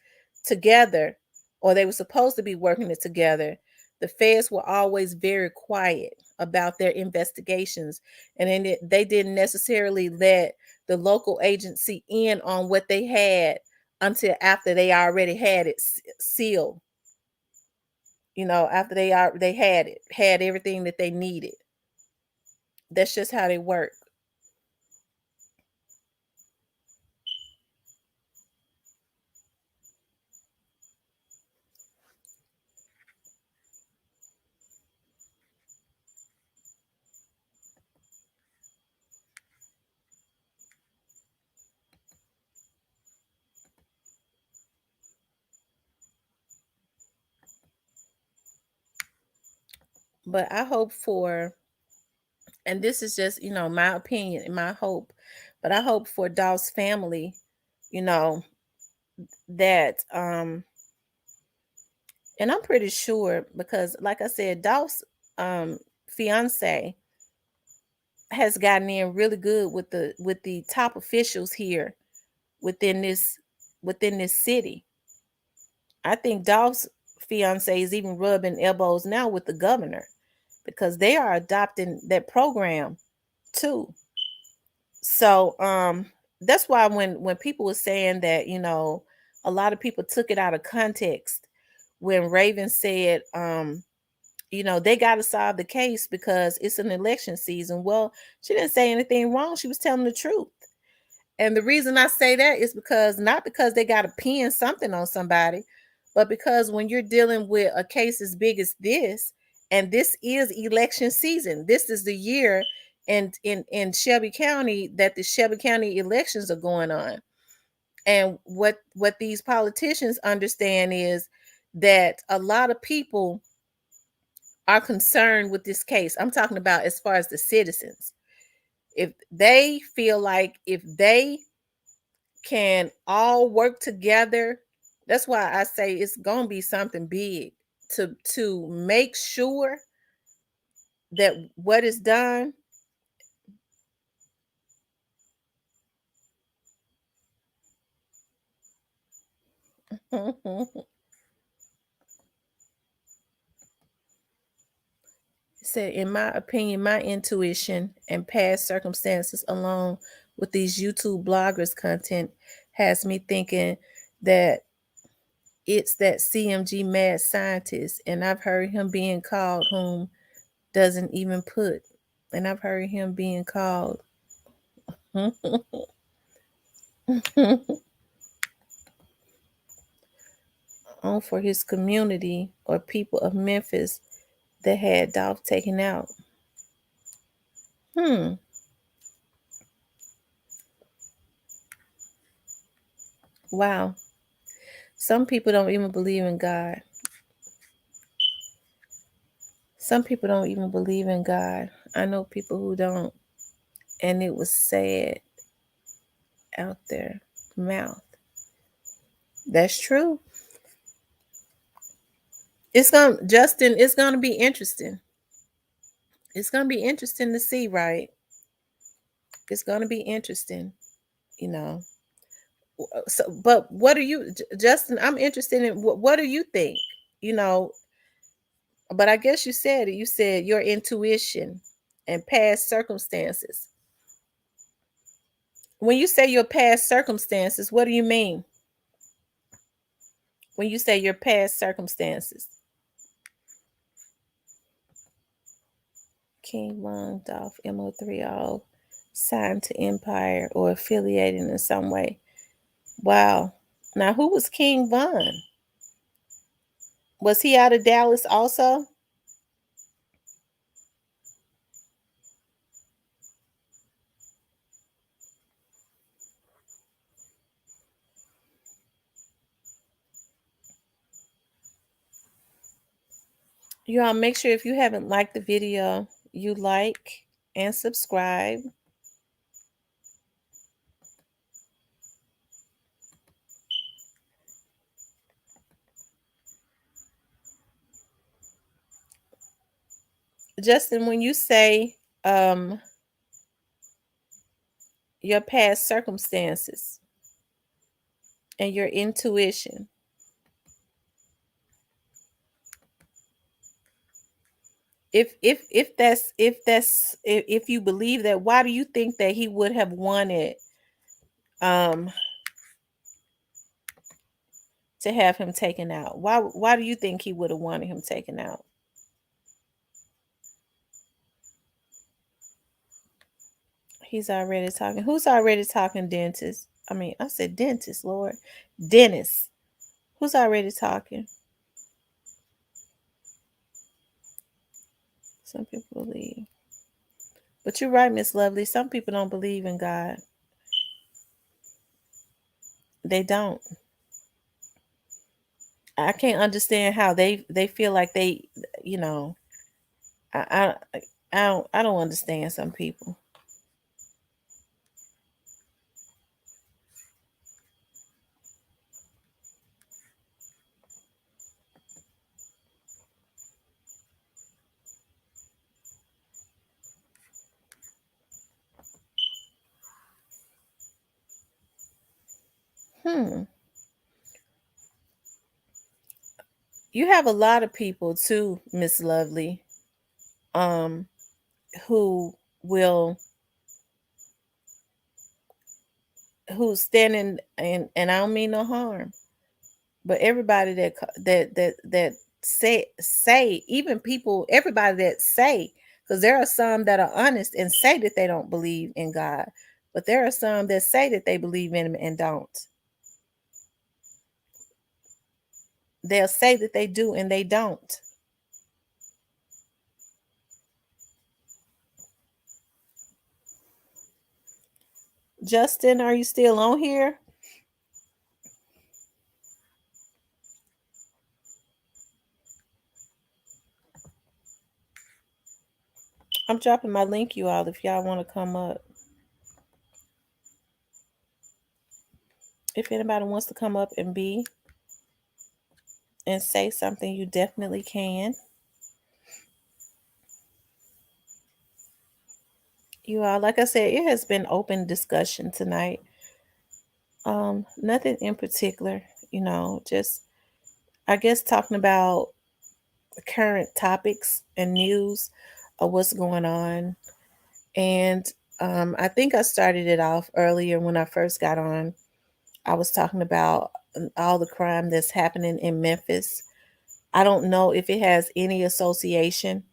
together, or they were supposed to be working it together, the feds were always very quiet about their investigations. And then they didn't necessarily let the local agency in on what they had until after they already had it sealed. After they had everything that they needed. That's just how they work. But I hope for, and this is just, my opinion and my hope, but I hope for Dolph's family, you know, that and I'm pretty sure, because like I said, Dolph's fiance has gotten in really good with the top officials here within this within this city. I think Dolph's fiance is even rubbing elbows now with the governor, because they are adopting that program too. So that's why when people were saying that, a lot of people took it out of context when Raven said, they got to solve the case because it's an election season. Well, she didn't say anything wrong. She was telling the truth. And the reason I say that is because, not because they got to pin something on somebody, but because when you're dealing with a case as big as this, and this is election season, this is the year in Shelby County that the Shelby County elections are going on. And what these politicians understand is that a lot of people are concerned with this case. I'm talking about as far as the citizens. If they feel like if they can all work together, that's why I say it's gonna be something big to make sure that what is done. Said, in my opinion, my intuition and past circumstances, along with these YouTube bloggers' content, has me thinking that it's that CMG mad scientist, and I've heard him being called whom doesn't even put, and I've heard him being called on for his community or people of Memphis that had Dolph taken out. Hmm. Wow. Some people don't even believe in God. Some people don't even believe in God. I know people who don't, and it was sad out their mouth. That's true. Justin, it's gonna be interesting. It's gonna be interesting to see, right? It's gonna be interesting, you know. So, but what do you, Justin? I'm interested in what do you think? You know, but I guess you said it. You said your intuition and past circumstances. When you say your past circumstances, what do you mean? When you say your past circumstances, King Young Dolph MO3 all signed to Empire or affiliated in some way. Wow. Now, who was King Von? Was he out of Dallas also? You all make sure if you haven't liked the video, you like and subscribe. Justin, when you say your past circumstances and your intuition, if you believe that, why do you think that he would have wanted um to have him taken out? Why do you think he would have wanted him taken out? He's already talking. Who's already talking? Dentist. I mean, I said dentist, Lord. Dennis. Who's already talking? Some people believe. But you're right, Miss Lovely. Some people don't believe in God. They don't. I can't understand how they feel like they, you know, I don't understand some people. Hmm. You have a lot of people too, Miss Lovely, um, who will who's standing, and I don't mean no harm, but everybody that say even people, everybody that say, because there are some that are honest and say that they don't believe in God, but there are some that say that they believe in him and don't. They'll say that they do and they don't. Justin, are you still on here? I'm dropping my link, you all, if y'all want to come up. If anybody wants to come up and say something, you definitely can. You all, like I said, it has been open discussion tonight. Nothing in particular, just I guess talking about current topics and news of what's going on. And I think I started it off earlier when I first got on. I was talking about all the crime that's happening in Memphis. I don't know if it has any association.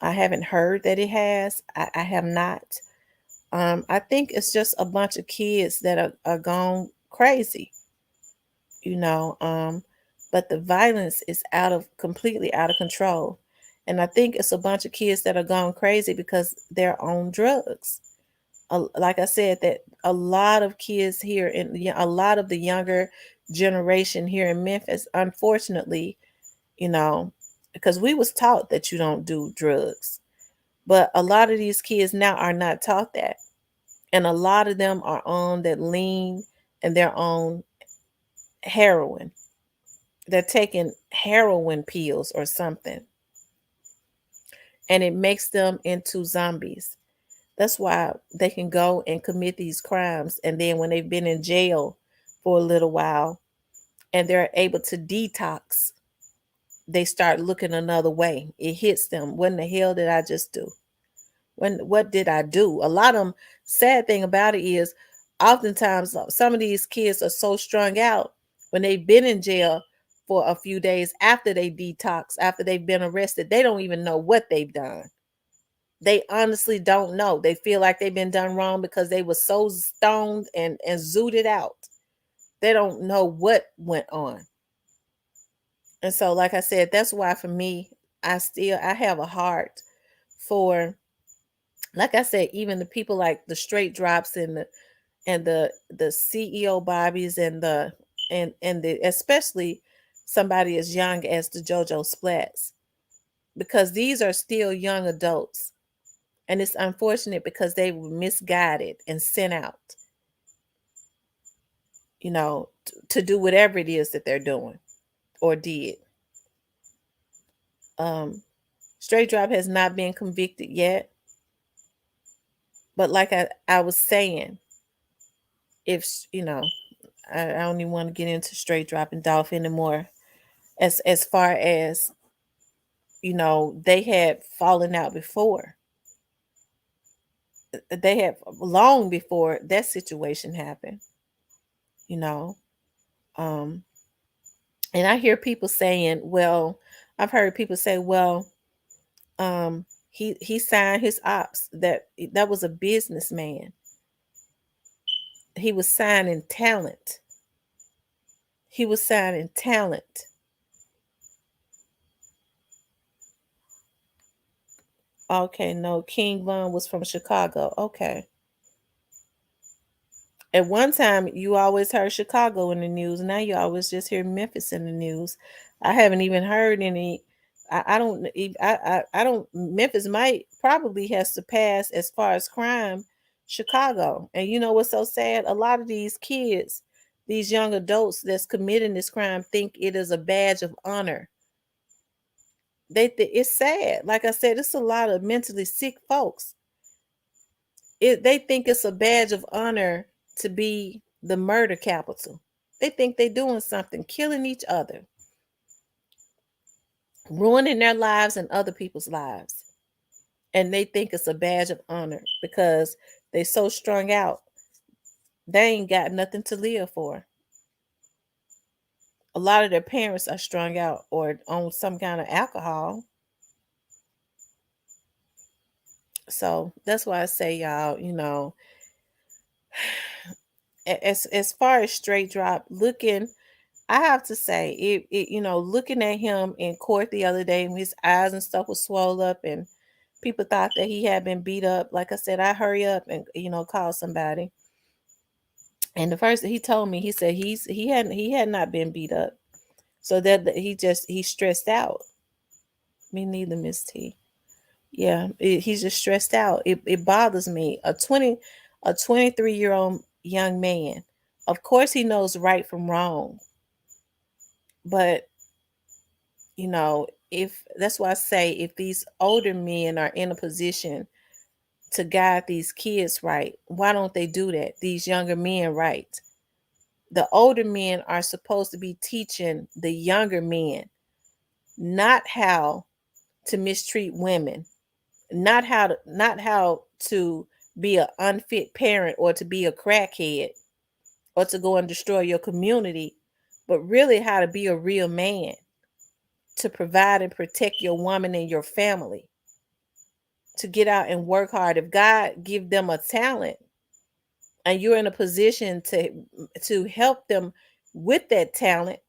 I haven't heard that it has. I have not. I think it's just a bunch of kids that are gone crazy, you know. But the violence is completely out of control. And I think it's a bunch of kids that are gone crazy because they're on drugs. Like I said, that a lot of kids here a lot of the younger generation here in Memphis, unfortunately, because we was taught that you don't do drugs. But a lot of these kids now are not taught that. And a lot of them are on that lean and they're on heroin. They're taking heroin pills or something. And it makes them into zombies. That's why they can go and commit these crimes. And then when they've been in jail for a little while and they're able to detox, they start looking another way. It hits them. What in the hell did I just do? What did I do? A lot of them, sad thing about it is oftentimes some of these kids are so strung out when they've been in jail for a few days after they detox, after they've been arrested, they don't even know what they've done. They honestly don't know. They feel like they've been done wrong because they were so stoned and zooted out. They don't know what went on. And so, like I said, that's why for me, I have a heart for, like I said, even the people like the straight drops and the CEO Bobbies and the especially somebody as young as the JoJo Splats, because these are still young adults. And it's unfortunate because they were misguided and sent out, to do whatever it is that they're doing or did. Straight drop has not been convicted yet. But like I was saying, if I don't even want to get into straight drop and Dolph anymore. As far as they had fallen out before. They had long before that situation happened. You know, um, and I hear people saying, "Well," I've heard people say, "Well, he signed his ops. That was a businessman. He was signing talent. He was signing talent." Okay, no, King Von was from Chicago. Okay. At one time, you always heard Chicago in the news. Now you always just hear Memphis in the news. I haven't even heard any. I don't. I don't. Memphis might probably has surpassed as far as crime Chicago. And you know what's so sad? A lot of these kids, these young adults that's committing this crime, think it is a badge of honor. It's sad. Like I said, it's a lot of mentally sick folks. They think it's a badge of honor to be the murder capital. They think they're doing something, killing each other, ruining their lives and other people's lives. And they think it's a badge of honor because they so strung out. They ain't got nothing to live for. A lot of their parents are strung out or on some kind of alcohol. So that's why I say, y'all, as far as straight drop, I have to say, looking at him in court the other day, and his eyes and stuff was swelled up, and people thought that he had been beat up. Like I said, I hurry up and call somebody. And the first he told me, he said he had not been beat up, so that he stressed out. Me neither, Miss T. Yeah, he's just stressed out. It bothers me. A 23-year-old young man. Of course he knows right from wrong. But, if that's why I say if these older men are in a position to guide these kids right, why don't they do that? These younger men right. The older men are supposed to be teaching the younger men not how to mistreat women, not how to be an unfit parent or to be a crackhead or to go and destroy your community, but really how to be a real man, to provide and protect your woman and your family, to get out and work hard. If God give them a talent and you're in a position to help them with that talent,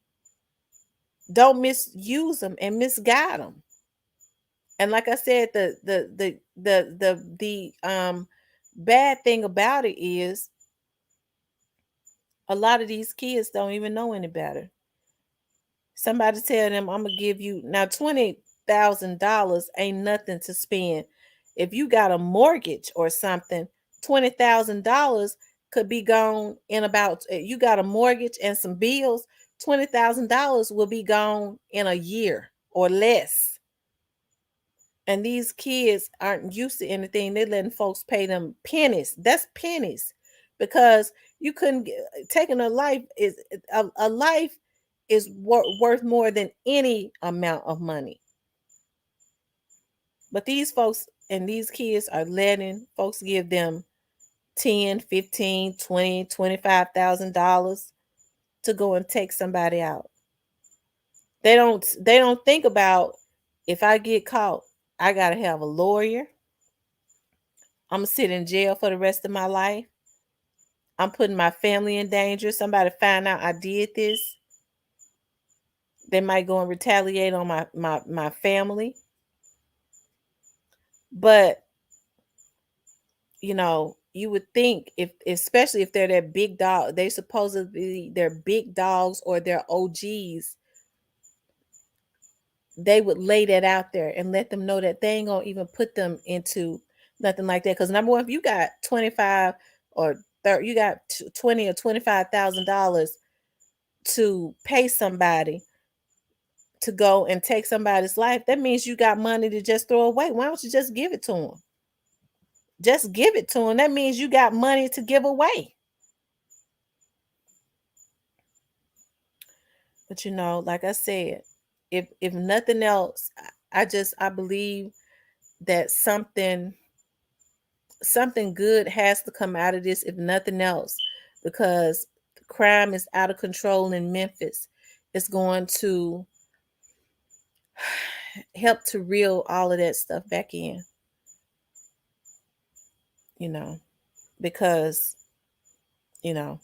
don't misuse them and misguide them. And like I said, the bad thing about it is a lot of these kids don't even know any better. Somebody tell them, I'm gonna give you now $20,000 ain't nothing to spend. If you got a mortgage or something, $20,000 could be gone in about, you got a mortgage and some bills, $20,000 will be gone in a year or less. And these kids aren't used to anything. They're letting folks pay them pennies. That's pennies. Because you couldn't get, taking a life is worth more than any amount of money. But these folks and these kids are letting folks give them 10, 15, 20, $25,000 to go and take somebody out. They don't think about, if I get caught, I gotta have a lawyer. I'm gonna sit in jail for the rest of my life. I'm putting my family in danger. Somebody find out I did this. They might go and retaliate on my family. But you would think, if especially if they're that big dog, they supposedly they're big dogs or they're OGs, they would lay that out there and let them know that they ain't gonna even put them into nothing like that. Because number one, if you got 25 or 30, you got 20 or $25,000 to pay somebody to go and take somebody's life, that means you got money to just throw away. Why don't you just give it to them? Just give it to them. That means you got money to give away. But like I said, if nothing else, I believe that something good has to come out of this, if nothing else, because crime is out of control in Memphis. It's going to help to reel all of that stuff back in, because there's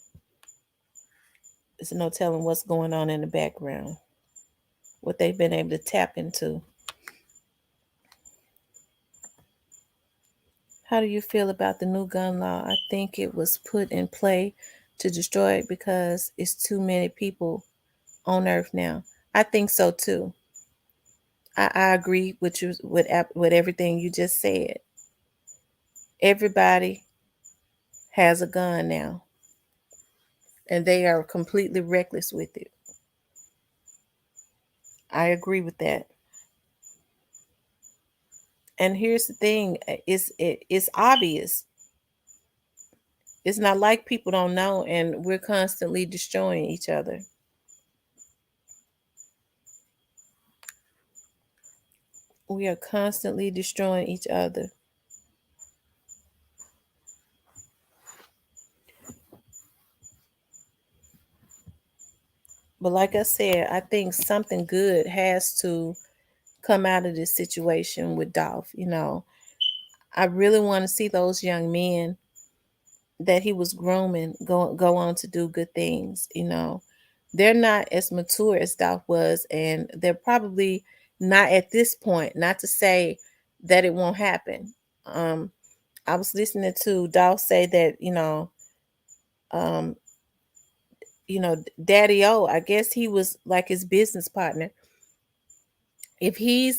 no telling what's going on in the background, what they've been able to tap into. How do you feel about the new gun law? I think it was put in play to destroy it because it's too many people on earth now. I think so too. I agree with you with everything you just said. Everybody has a gun now, and they are completely reckless with it. I agree with that. And here's the thing: it's obvious. It's not like people don't know, and we're constantly destroying each other. We are constantly destroying each other. But like I said, I think something good has to come out of this situation with Dolph. I really want to see those young men that he was grooming go on to do good things. They're not as mature as Dolph was, and they're probably not at this point. Not to say that it won't happen. I was listening to Dolph say that um, Daddy O, I guess he was like his business partner. If he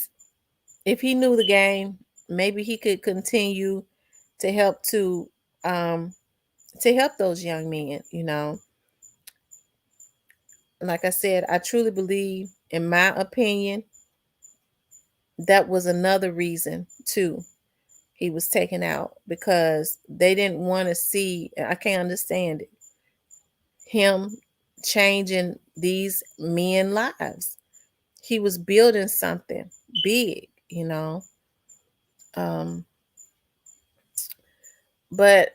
knew the game maybe he could continue to help to help those young men, Like I said, I truly believe, in my opinion, that was another reason too he was taken out, because they didn't want to see, I can't understand it, him changing these men lives. He was building something big, um but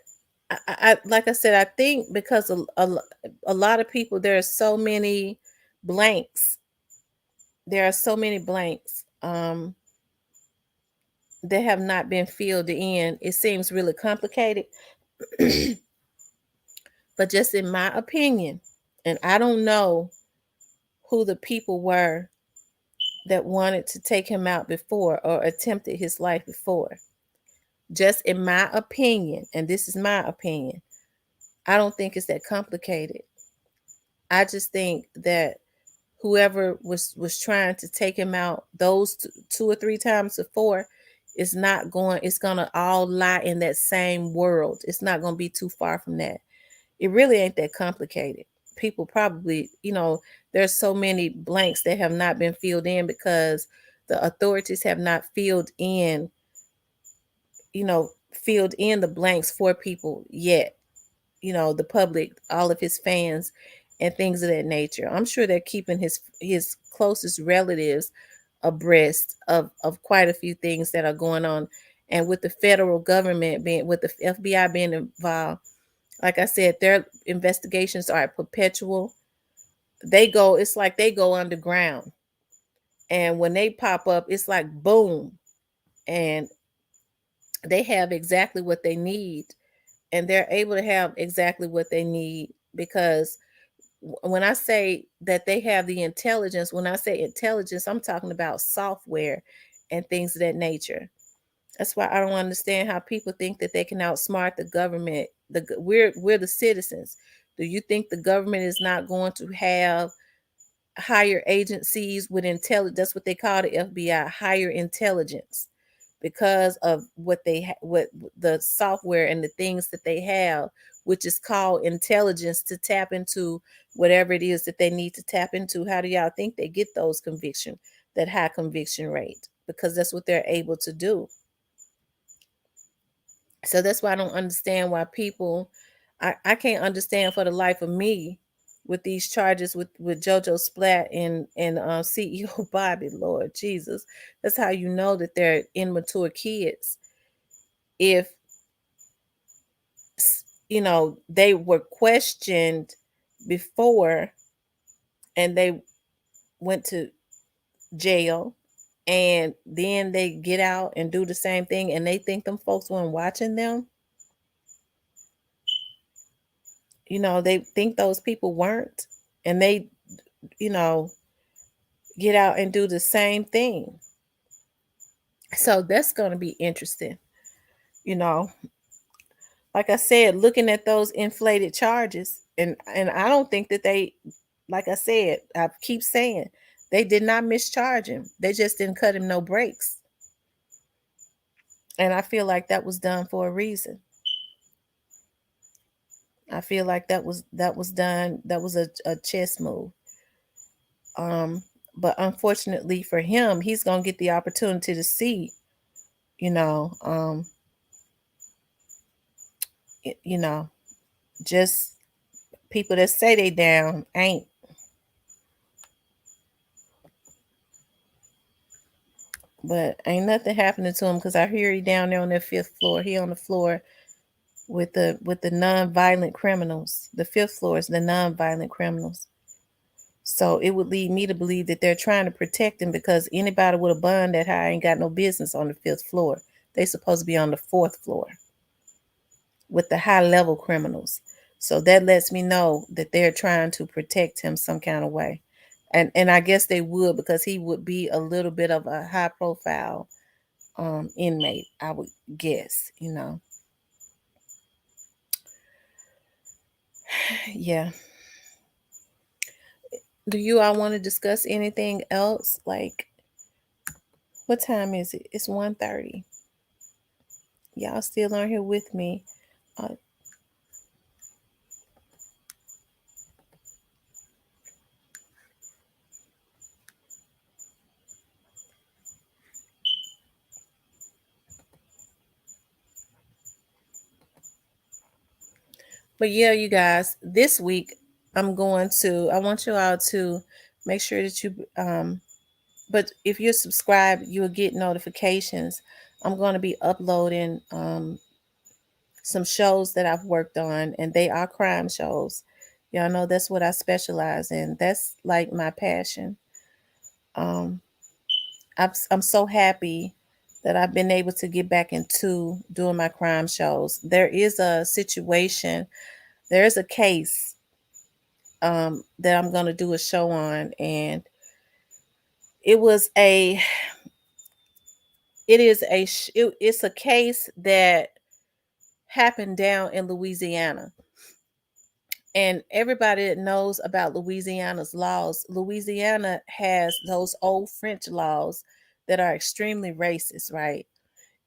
like I said, I think because a lot of people, there are so many blanks, that have not been filled in. It seems really complicated. But just in my opinion, and I don't know who the people were that wanted to take him out before or attempted his life before. Just in my opinion, and this is my opinion, I don't think it's that complicated. I just think that whoever was trying to take him out those two or three times before is not going, it's going to all lie in that same world. It's not going to be too far from that. It really ain't that complicated. People probably, there's so many blanks that have not been filled in because the authorities have not filled in the blanks for people yet. The public, all of his fans and things of that nature. I'm sure they're keeping his closest relatives abreast of quite a few things that are going on. And with the federal government with the FBI being involved, like I said, their investigations are perpetual. It's like they go underground. And when they pop up, it's like boom. And they have exactly what they need. And they're able to have exactly what they need because when I say that they have the intelligence, when I say intelligence, I'm talking about software and things of that nature. That's why I don't understand how people think that they can outsmart the government. We're the citizens. Do you think the government is not going to have higher agencies with intelligence? That's what they call the FBI, higher intelligence, because of what the software and the things that they have, which is called intelligence, to tap into whatever it is that they need to tap into. How do y'all think they get that high conviction rate? Because that's what they're able to do. So that's why I don't understand why people, I can't understand for the life of me with these charges with JoJo Splat and CEO Bobby. Lord Jesus, that's how you know that they're immature kids. If they were questioned before and they went to jail, and then they get out and do the same thing, and they think them folks weren't watching them. They think those people weren't, and they, get out and do the same thing. So that's going to be interesting. Like I said, looking at those inflated charges, and I don't think that they, like I said, I keep saying, they did not mischarge him. They just didn't cut him no breaks. And I feel like that was done for a reason. I feel like that was done. That was a chess move. But unfortunately for him, he's gonna get the opportunity to see, you know, um, you know, just people that say they down ain't. But ain't nothing happening to him because I hear he down there on that fifth floor. He on the floor with the non-violent criminals. The fifth floor is the non-violent criminals. So it would lead me to believe that they're trying to protect him, because anybody with a bond that high ain't got no business on the fifth floor. They supposed to be on the fourth floor with the high level criminals. So that lets me know that they're trying to protect him some kind of way. And I guess they would, because he would be a little bit of a high profile inmate, I would guess. Yeah. Do you all want to discuss anything else? Like, what time is it? It's 1:30. Y'all still on here with me. Uh, but yeah, you guys, this week I want you all to make sure that but if you're subscribed, you'll get notifications. I'm going to be uploading some shows that I've worked on, and they are crime shows. Y'all know that's what I specialize in. That's like my passion. Um, I'm so happy that I've been able to get back into doing my crime shows. There is a situation, there is a case that I'm going to do a show on, and it was a, it is a, it's a case that happened down in Louisiana. And everybody that knows about Louisiana's laws, Louisiana has those old French laws that are extremely racist, right?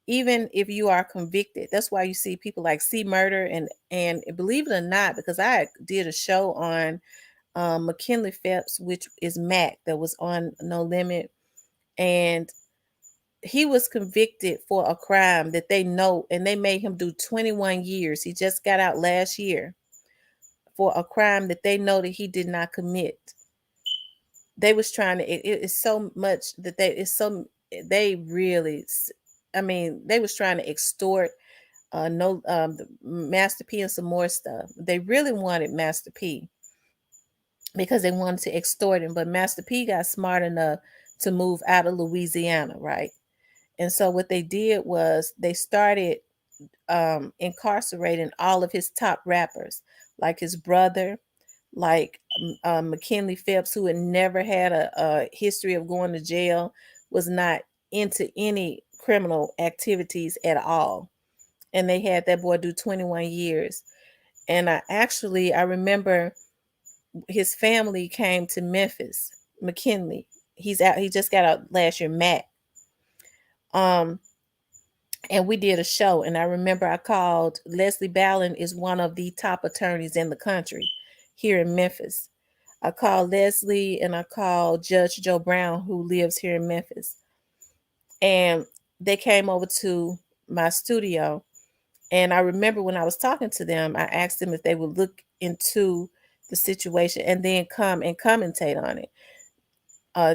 Even if you are convicted, that's why you see people like see murder and believe it or not, because I did a show on McKinley Phelps, which is Mac, that was on No Limit, and he was convicted for a crime that they know, and they made him do 21 years. He just got out last year for a crime that they know that he did not commit. They was trying to, it's so much that they really, I mean, they was trying to extort no Master P and some more stuff. They really wanted Master P because they wanted to extort him, but Master P got smart enough to move out of Louisiana, right? And so what they did was they started incarcerating all of his top rappers, like his brother, like McKinley Phelps, who had never had a history of going to jail, was not into any criminal activities at all. And they had that boy do 21 years. And I remember his family came to Memphis, McKinley. He just got out last year, Matt. Um, and we did a show, and I remember I called Leslie Ballin, is one of the top attorneys in the country here in Memphis. I called Leslie and I called Judge Joe Brown, who lives here in Memphis. And they came over to my studio. And I remember when I was talking to them, I asked them if they would look into the situation and then come and commentate on it.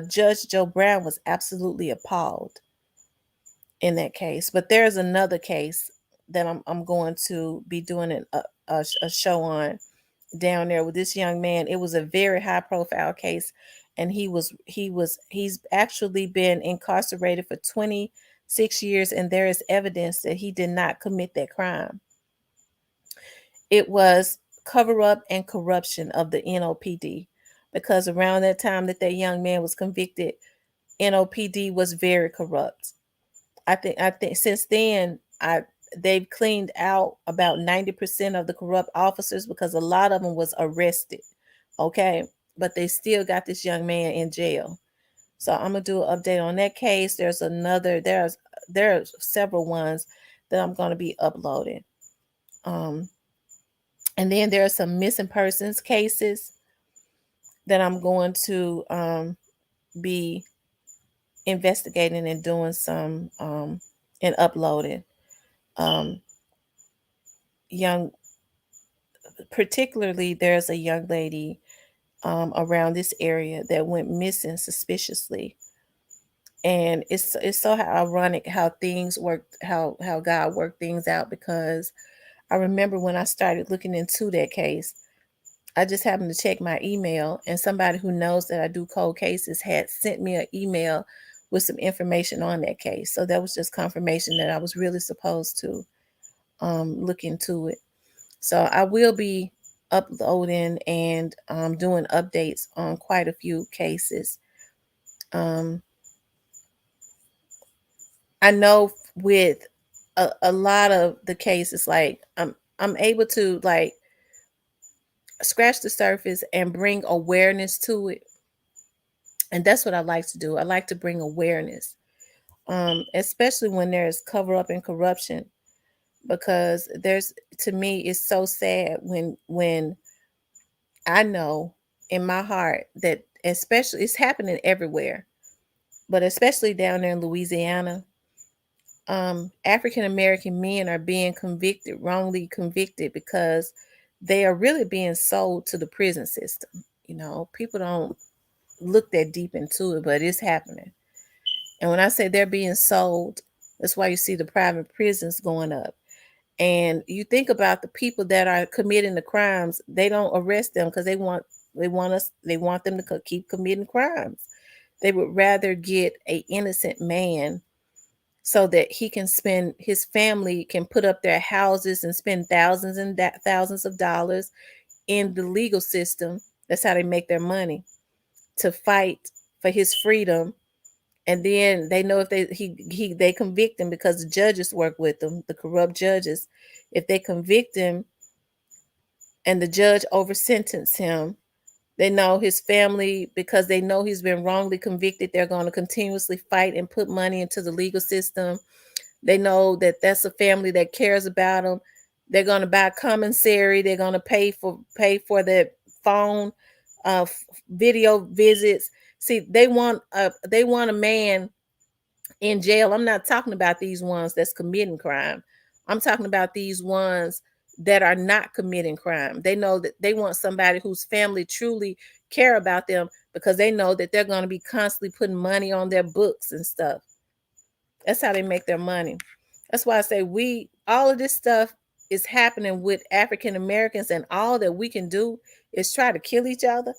Judge Joe Brown was absolutely appalled in that case. But there's another case that I'm going to be doing a show on down there with this young man. It was a very high profile case, and he's actually been incarcerated for 26 years, and there is evidence that he did not commit that crime. It was cover up and corruption of the NOPD, because around that time that young man was convicted, NOPD was very corrupt. I think since then they've cleaned out about 90% of the corrupt officers, because a lot of them was arrested. Okay. But they still got this young man in jail. So I'm gonna do an update on that case. There are several ones that I'm gonna be uploading. Um and then there are some missing persons cases that I'm going to be investigating and doing some and uploading. Um young Particularly, there's a young lady around this area that went missing suspiciously, and it's so ironic how things worked, how God worked things out, because I remember when I started looking into that case, I just happened to check my email, and somebody who knows that I do cold cases had sent me an email with some information on that case. So that was just confirmation that I was really supposed to look into it. So I will be uploading and doing updates on quite a few cases. Um, I know with a lot of the cases, like I'm able to like scratch the surface and bring awareness to it, and that's what I like to do. I like to bring awareness, especially when there's cover up and corruption. because to me, it's so sad when I know in my heart that, especially, it's happening everywhere, but especially down there in Louisiana, African American men are being convicted, wrongly convicted, because they are really being sold to the prison system. People don't look that deep into it, but it's happening. And when I say they're being sold, that's why you see the private prisons going up. And you think about the people that are committing the crimes, they don't arrest them because they want them to keep committing crimes. They would rather get a innocent man so that his family can put up their houses and spend thousands and thousands of dollars in the legal system. That's how they make their money, to fight for his freedom. And then they know if they convict him, because the judges work with them, the corrupt judges. If they convict him and the judge over sentence him, they know his family, because they know he's been wrongly convicted, they're going to continuously fight and put money into the legal system. They know that that's a family that cares about them. They're going to buy commissary. They're going to pay for the phone, uh, video visits. See, they want a man in jail. I'm not talking about these ones that's committing crime. I'm talking about these ones that are not committing crime. They know that they want somebody whose family truly care about them, because they know that they're going to be constantly putting money on their books and stuff. That's how they make their money. That's why I say all of this stuff is happening with African Americans, and all that we can do is try to kill each other.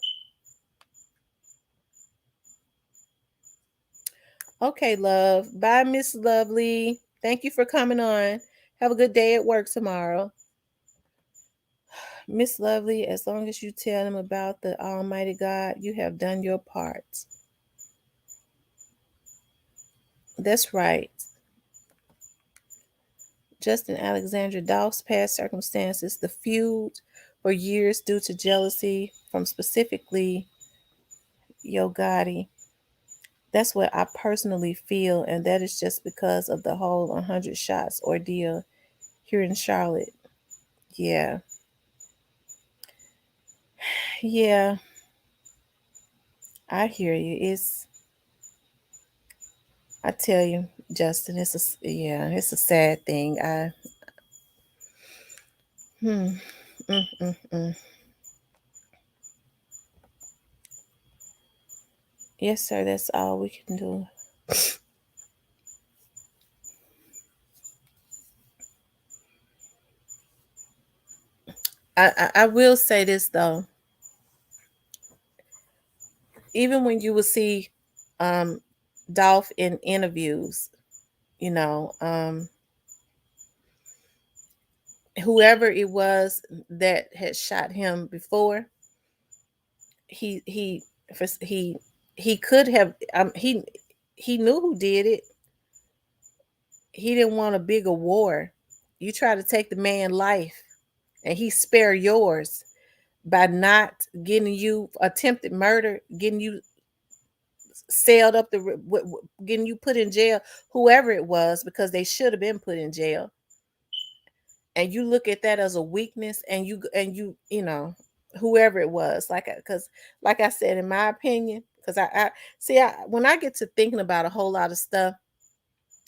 Okay, love. Bye, Miss Lovely. Thank you for coming on. Have a good day at work tomorrow. Miss Lovely, as long as you tell them about the Almighty God, you have done your part. That's right. Justin Alexandra Dolph's past circumstances, the feud for years due to jealousy from specifically Yo Gotti. That's what I personally feel, and that is just because of the whole 100 shots ordeal here in Charlotte. Yeah. Yeah, I hear you. I tell you, Justin, it's a sad thing. Hmm, mm, mm, mm. Yes, sir. That's all we can do. I will say this though. Even when you will see, um, Dolph in interviews, you know, whoever it was that had shot him before, he he he could have, he knew who did it. He didn't want a bigger war. You try to take the man's life, and he spare yours by not getting you attempted murder, getting you sailed up getting you put in jail, whoever it was, because they should have been put in jail. And you look at that as a weakness, and you whoever it was, because like I said, in my opinion, because I see, when I get to thinking about a whole lot of stuff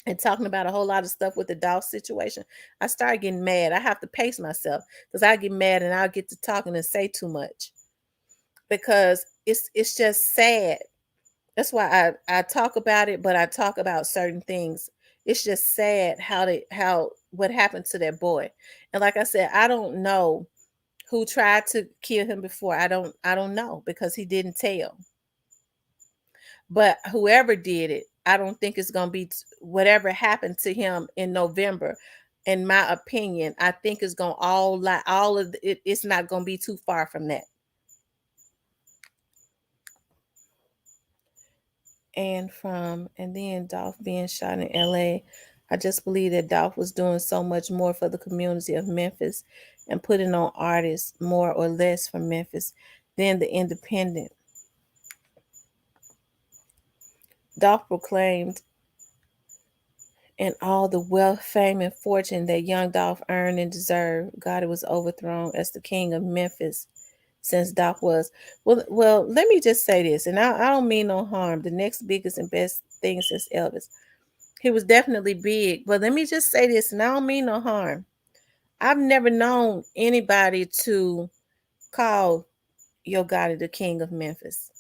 and talking about a whole lot of stuff with the Dolph situation, I start getting mad. I have to pace myself, because I get mad and I'll get to talking and say too much, because it's just sad. That's why I talk about it, but I talk about certain things. It's just sad how what happened to that boy. And like I said, I don't know who tried to kill him before. I don't know, because he didn't tell. But whoever did it, I don't think it's going to be whatever happened to him in November. In my opinion, I think it's going to all of it. It's not going to be too far from that. And then Dolph being shot in LA, I just believe that Dolph was doing so much more for the community of Memphis and putting on artists more or less from Memphis than the independent. Dolph proclaimed And all the wealth, fame, and fortune that Young Dolph earned and deserved, God was overthrown as the king of Memphis since Dolph was. Well, let me just say this, and I don't mean no harm. The next biggest and best thing since Elvis. He was definitely big, but let me just say this, and I don't mean no harm. I've never known anybody to call Yo Gotti the king of Memphis.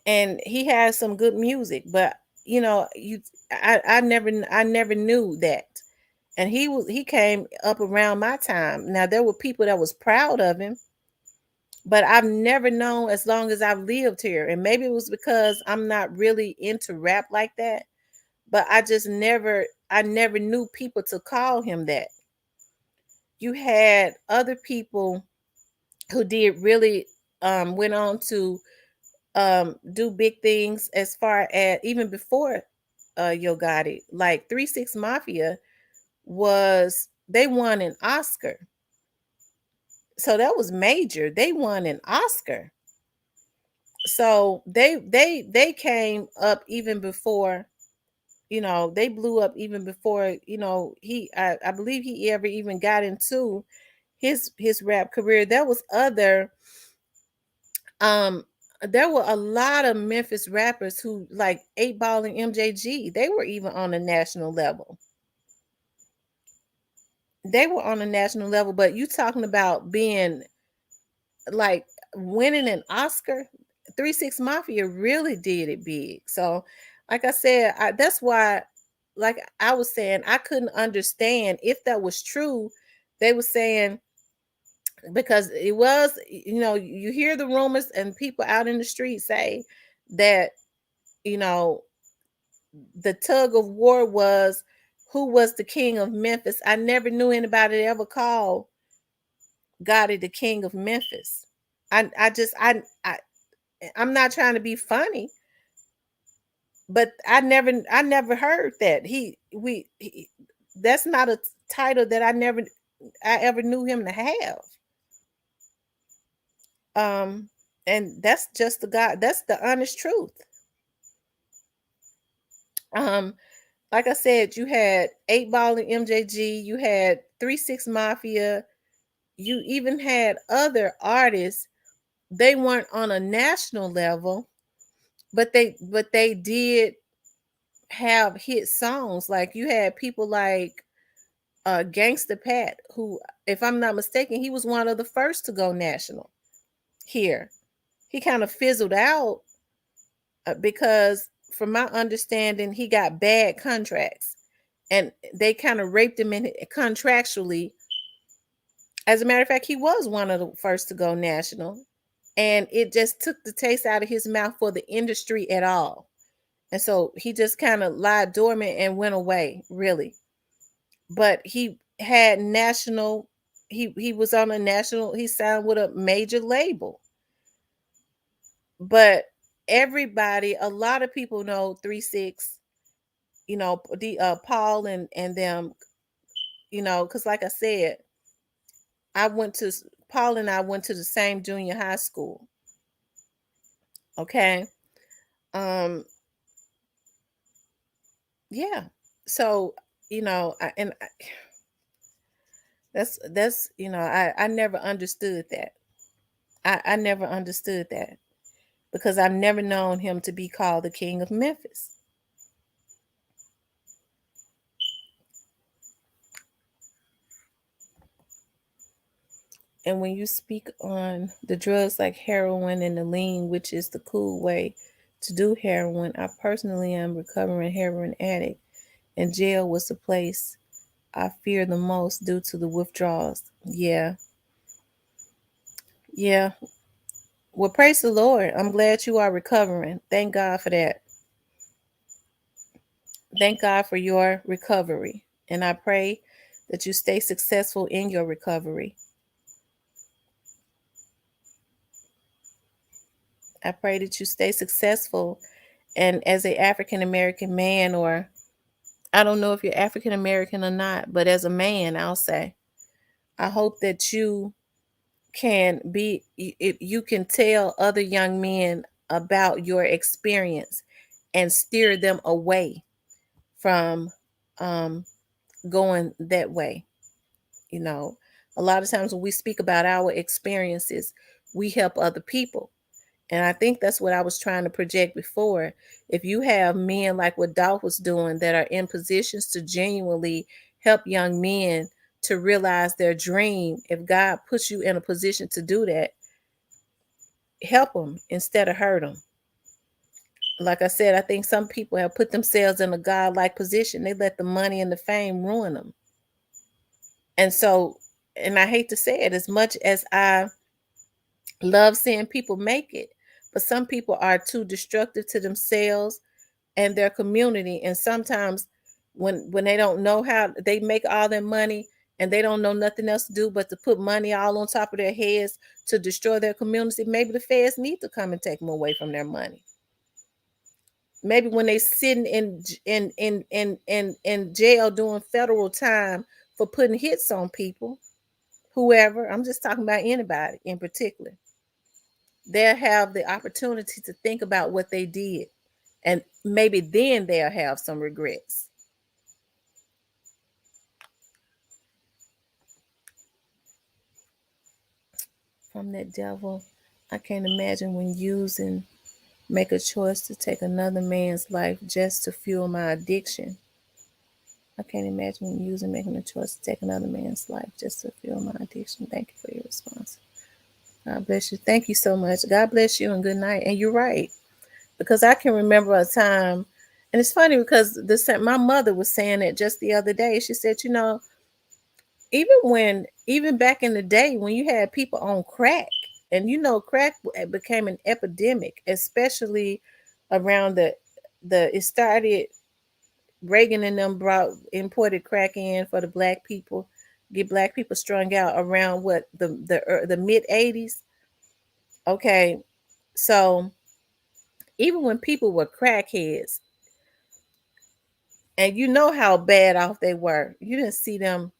And he has some good music, but I never knew that. And he came up around my time. Now there were people that was proud of him, but I've never known as long as I've lived here. And maybe it was because I'm not really into rap like that, but I never knew people to call him that. You had other people who did really went on to do big things as far as even before Yo Gotti, like 3 6 Mafia they won an Oscar. So that was major. They won an Oscar. So they came up even before, they blew up even before, I believe he ever even got into his rap career. Um there were a lot of Memphis rappers who, like 8 Ball and MJG, they were even on a national level. They were on a national level, but you talking about being like winning an Oscar. 3 6 Mafia really did it big. So, like I said, that's why, like I was saying, I couldn't understand if that was true. They were saying, because it was, you hear the rumors and people out in the street say that, you know, the tug of war was who was the king of Memphis. I never knew anybody that ever called Gotti the king of Memphis. I just I'm not trying to be funny, but I never heard that. That's not a title that I ever knew him to have. Um and that's just that's the honest truth. Um like I said, you had 8 Ball and MJG, you had 3 6 Mafia, you even had other artists. They weren't on a national level, but they did have hit songs. Like you had people like Gangsta Pat, who, if I'm not mistaken, he was one of the first to go national here. He kind of fizzled out because, from my understanding, he got bad contracts, and they kind of raped him in contractually. As a matter of fact, he was one of the first to go national, and it just took the taste out of his mouth for the industry at all. And so he just kind of lied dormant and went away, really. But he had national, he was on a national, he signed with a major label. But everybody, a lot of people know 3 6, the Paul and them, because like I said, I went to Paul and I went to the same junior high school. Okay. Um, yeah. So, that's I never understood that. I never understood that because I've never known him to be called the king of Memphis. And when you speak on the drugs like heroin and the lean, which is the cool way to do heroin, I personally am a recovering heroin addict, and jail was the place I fear the most due to the withdrawals. Yeah. Yeah. Well, praise the Lord. I'm glad you are recovering. Thank God for that. Thank God for your recovery. And I pray that you stay successful in your recovery. I pray that you stay successful. And as a African American man, or I don't know if you're African American or not, but as a man, I'll say, I hope that you can tell other young men about your experience and steer them away from going that way. You know, a lot of times when we speak about our experiences, we help other people. And I think that's what I was trying to project before. If you have men like what Dolph was doing that are in positions to genuinely help young men to realize their dream, if God puts you in a position to do that, help them instead of hurt them. Like I said, I think some people have put themselves in a godlike position. They let the money and the fame ruin them. And so, and I hate to say it, as much as I love seeing people make it, but some people are too destructive to themselves and their community. And sometimes when they don't know how they make all their money and they don't know nothing else to do but to put money all on top of their heads to destroy their community, maybe the feds need to come and take them away from their money. Maybe when they sitting in jail doing federal time for putting hits on people, whoever, I'm just talking about anybody in particular, they'll have the opportunity to think about what they did. And maybe then they'll have some regrets. From that devil, I can't imagine when using, make a choice to take another man's life just to fuel my addiction. I can't imagine when using, making a choice to take another man's life just to fuel my addiction. Thank you for your response. God bless you. Thank you so much. God bless you and good night. And you're right. Because I can remember a time, and it's funny because my mother was saying it just the other day. She said, you know, even back in the day when you had people on crack, and you know, crack became an epidemic, especially around it started, Reagan and them imported crack in for the black people, get black people strung out around what the mid 80s. Okay, so even when people were crackheads, and you know how bad off they were, you didn't see them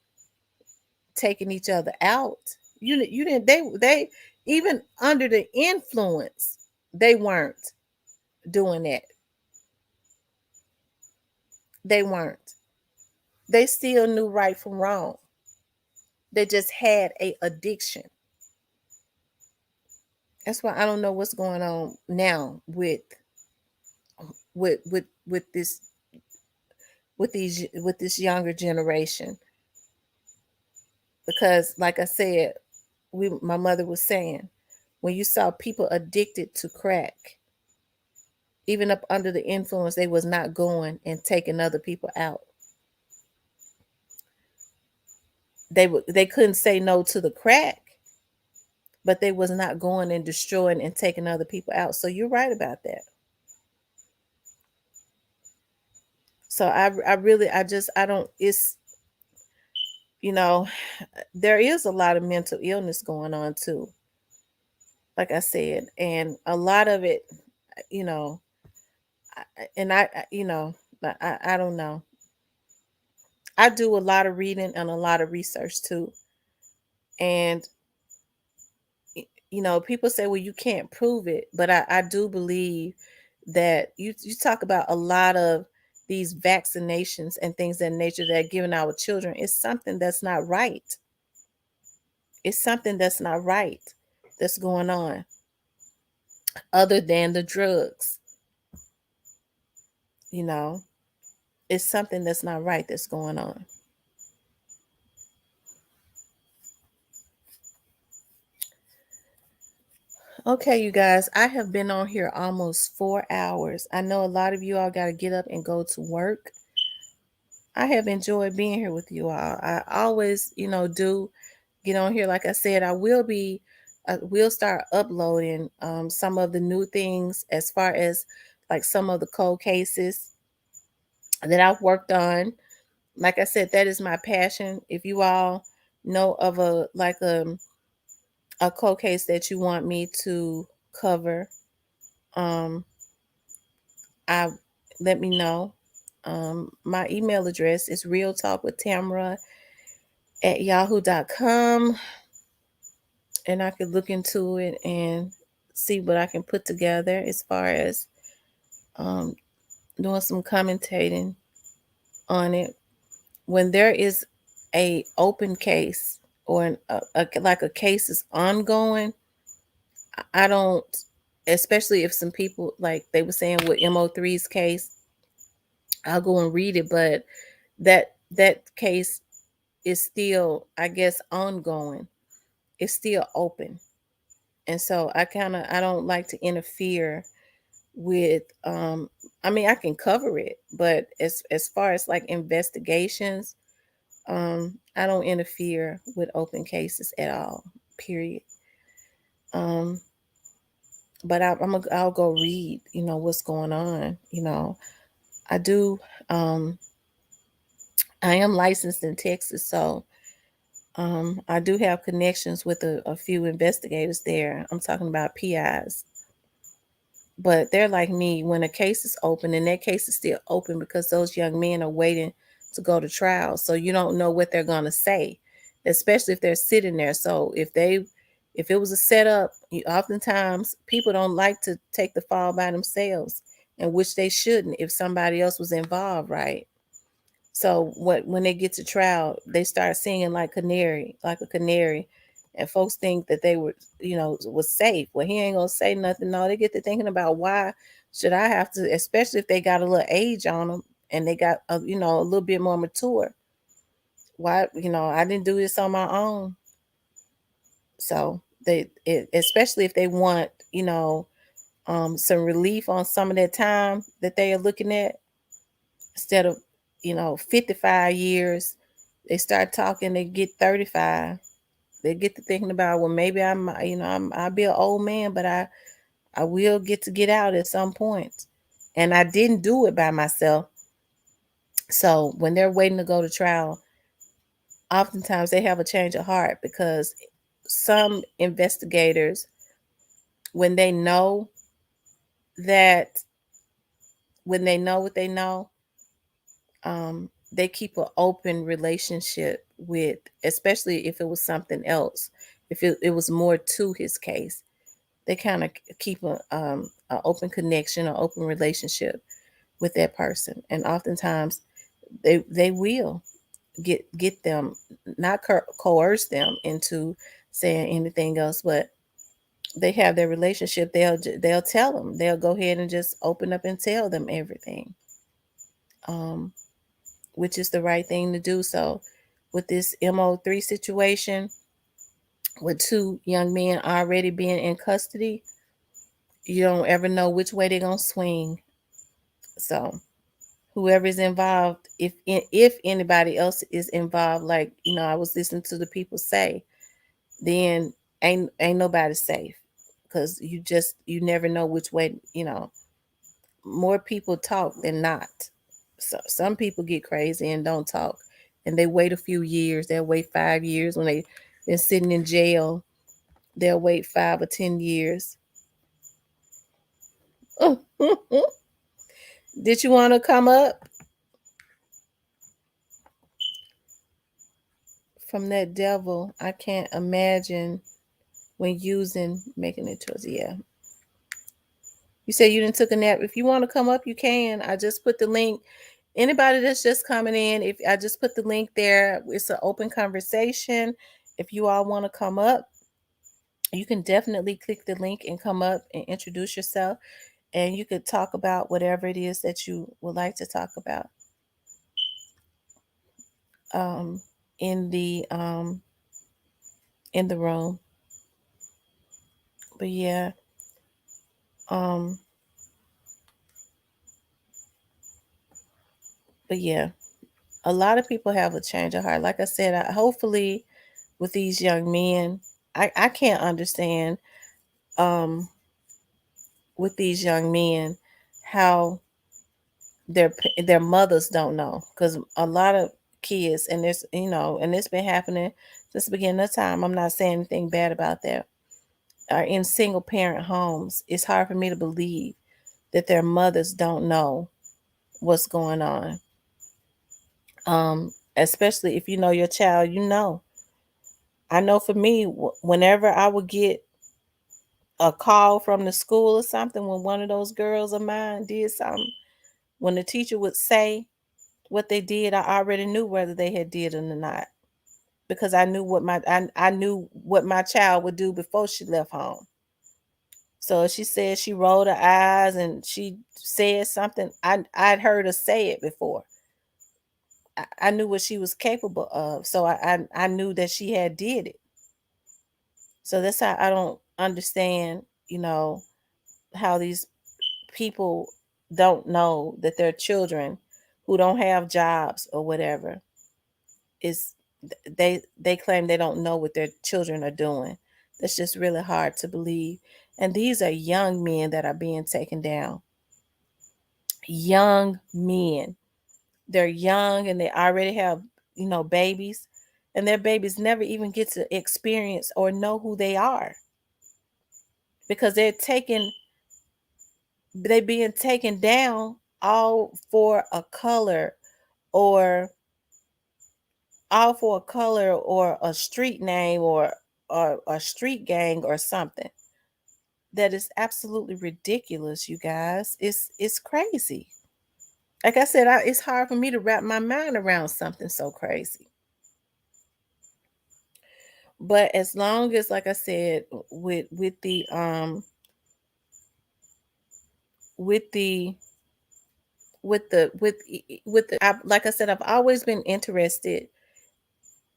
taking each other out. You didn't they even under the influence, they weren't doing that. They weren't. They still knew right from wrong. They just had a addiction. That's why I don't know what's going on now with this with this younger generation. Because like I said, my mother was saying, when you saw people addicted to crack, even up under the influence, they was not going and taking other people out. They couldn't say no to the crack, but they was not going and destroying and taking other people out. So you're right about that. So I don't, it's, you know, there is a lot of mental illness going on too, like I said, and a lot of it, you know, and you know, I don't know. I do a lot of reading and a lot of research too. And you know, people say, well, you can't prove it, but I do believe that you talk about a lot of these vaccinations and things of that nature that are given our children. It's something that's not right. It's something that's not right that's going on, other than the drugs. You know, it's something that's not right that's going on. Okay, you guys, I have been on here almost 4 hours. I know a lot of you all got to get up and go to work. I have enjoyed being here with you all. I always, you know, do get on here. Like I said, will start uploading some of the new things as far as like some of the cold cases that I've worked on. Like I said, that is my passion. If you all know of a cold case that you want me to cover, um, I let me know. My email address is realtalkwithtamara@yahoo.com, and I could look into it and see what I can put together as far as doing some commentating on it. When there is a open case or like a case is ongoing, I don't, especially if some people, like they were saying with Mo3's case, I'll go and read it, but that case is still, I guess, ongoing. It's still open. And so I don't like to interfere with I mean, I can cover it, but as far as like investigations, I don't interfere with open cases at all, period. um but I'll go read, what's going on. I do. I am licensed in Texas, so I do have connections with a few investigators there. I'm talking about PIs. But they're like me. When a case is open, and that case is still open because those young men are waiting to go to trial. So you don't know what they're going to say, especially if they're sitting there. So if it was a setup, oftentimes people don't like to take the fall by themselves, and which they shouldn't if somebody else was involved, right? So when they get to trial, they start singing like a canary, and folks think that they were, was safe. Well, he ain't gonna say nothing. No, they get to thinking about, why should I have to, especially if they got a little age on them and they got a little bit more mature. Why, I didn't do this on my own. So especially if they want, some relief on some of that time that they are looking at, instead of 55 years, they start talking, they get 35. They get to thinking about, well, maybe I'll be an old man, but I will get out at some point, and I didn't do it by myself. So when they're waiting to go to trial, oftentimes they have a change of heart, because some investigators, when they know that when they know what they know, they keep an open relationship with, especially if it was something else, if it was more to his case, they kind of keep a open connection or open relationship with that person. And oftentimes they will get them, not coerce them into saying anything else, but they have their relationship. They'll tell them, they'll go ahead and just open up and tell them everything, um, which is the right thing to do. So with this Mo3 situation, with two young men already being in custody, you don't ever know which way they're gonna swing. So whoever's involved, if anybody else is involved, like I was listening to the people say, then ain't nobody safe, because you never know which way. More people talk than not. So some people get crazy and don't talk, and they wait a few years. They'll wait 5 years when they've been sitting in jail. They'll wait 5 or 10 years. Did you want to come up from that devil? I can't imagine when making a choice. Yeah. You said you didn't took a nap. If you want to come up, you can. I just put the link. Anybody that's just coming in, if I just put the link there, it's an open conversation. If you all want to come up, you can definitely click the link and come up and introduce yourself, and you could talk about whatever it is that you would like to talk about. Um, in the room. But yeah, um, but yeah, a lot of people have a change of heart. Like I said, hopefully with these young men, I can't understand um with these young men how their mothers don't know, because a lot of kids, and this and it's been happening since the beginning of time. I'm not saying anything bad about that. Are in single parent homes. It's hard for me to believe that their mothers don't know what's going on. Especially if you know your child, I know for me, whenever I would get a call from the school or something, when one of those girls of mine did something, when the teacher would say, what they did, I already knew whether they had did it or not, because I knew what I knew what my child would do before she left home. So she said she rolled her eyes and she said something. I'd heard her say it before. I knew what she was capable of, so I knew that she had did it. So that's how I don't understand, how these people don't know that their children who don't have jobs or whatever is they claim they don't know what their children are doing. That's just really hard to believe. And these are young men that are being taken down. Young men. They're young and they already have, babies, and their babies never even get to experience or know who they are, because they being taken down all for a color, or a street name, or a street gang or something. That is absolutely ridiculous, you guys. It's crazy. Like I said, it's hard for me to wrap my mind around something so crazy. But as long as, like I said, with the with the like I said, I've always been interested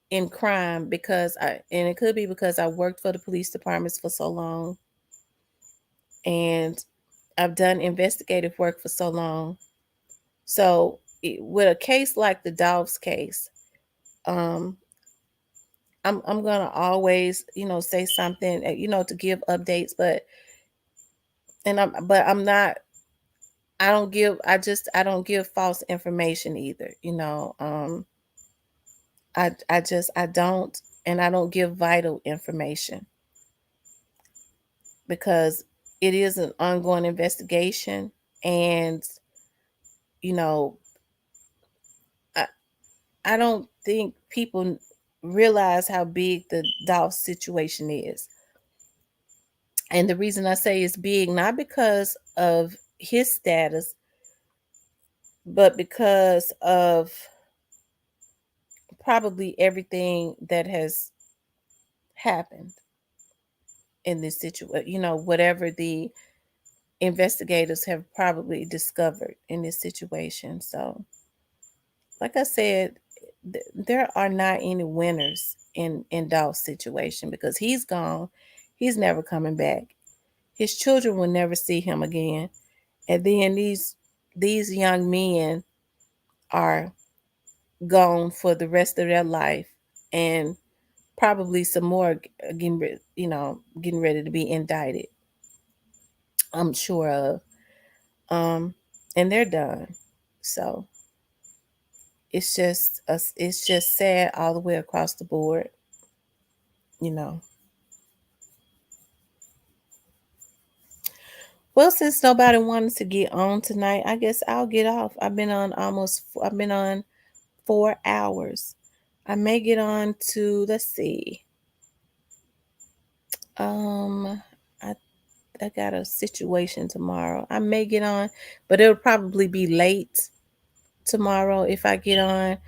in crime, and it could be because I worked for the police departments for so long, and I've done investigative work for so long. So with a case like the Dolph's case, um, I'm gonna always, say something, to give updates, I'm not. I don't give false information either. I don't, and I don't give vital information, because it is an ongoing investigation, and you know I I don't think people realize how big the Dolph situation is. And the reason I say it's big, not because of his status, but because of probably everything that has happened in this situation, whatever the investigators have probably discovered in this situation. So, like I said, there are not any winners in Dolph's situation, because he's gone. He's never coming back. His children will never see him again. And then these young men are gone for the rest of their life, and probably some more getting ready to be indicted, I'm sure of. And they're done. So it's just sad all the way across the board, you know. Well, since nobody wanted to get on tonight, I guess I'll get off. I've been on 4 hours. I may get on to, let's see. Um, I I got a situation tomorrow. I may get on, but it'll probably be late tomorrow if I get on.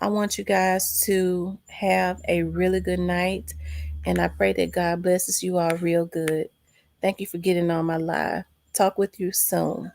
I want you guys to have a really good night, and I pray that God blesses you all real good. Thank you for getting on my live. Talk with you soon.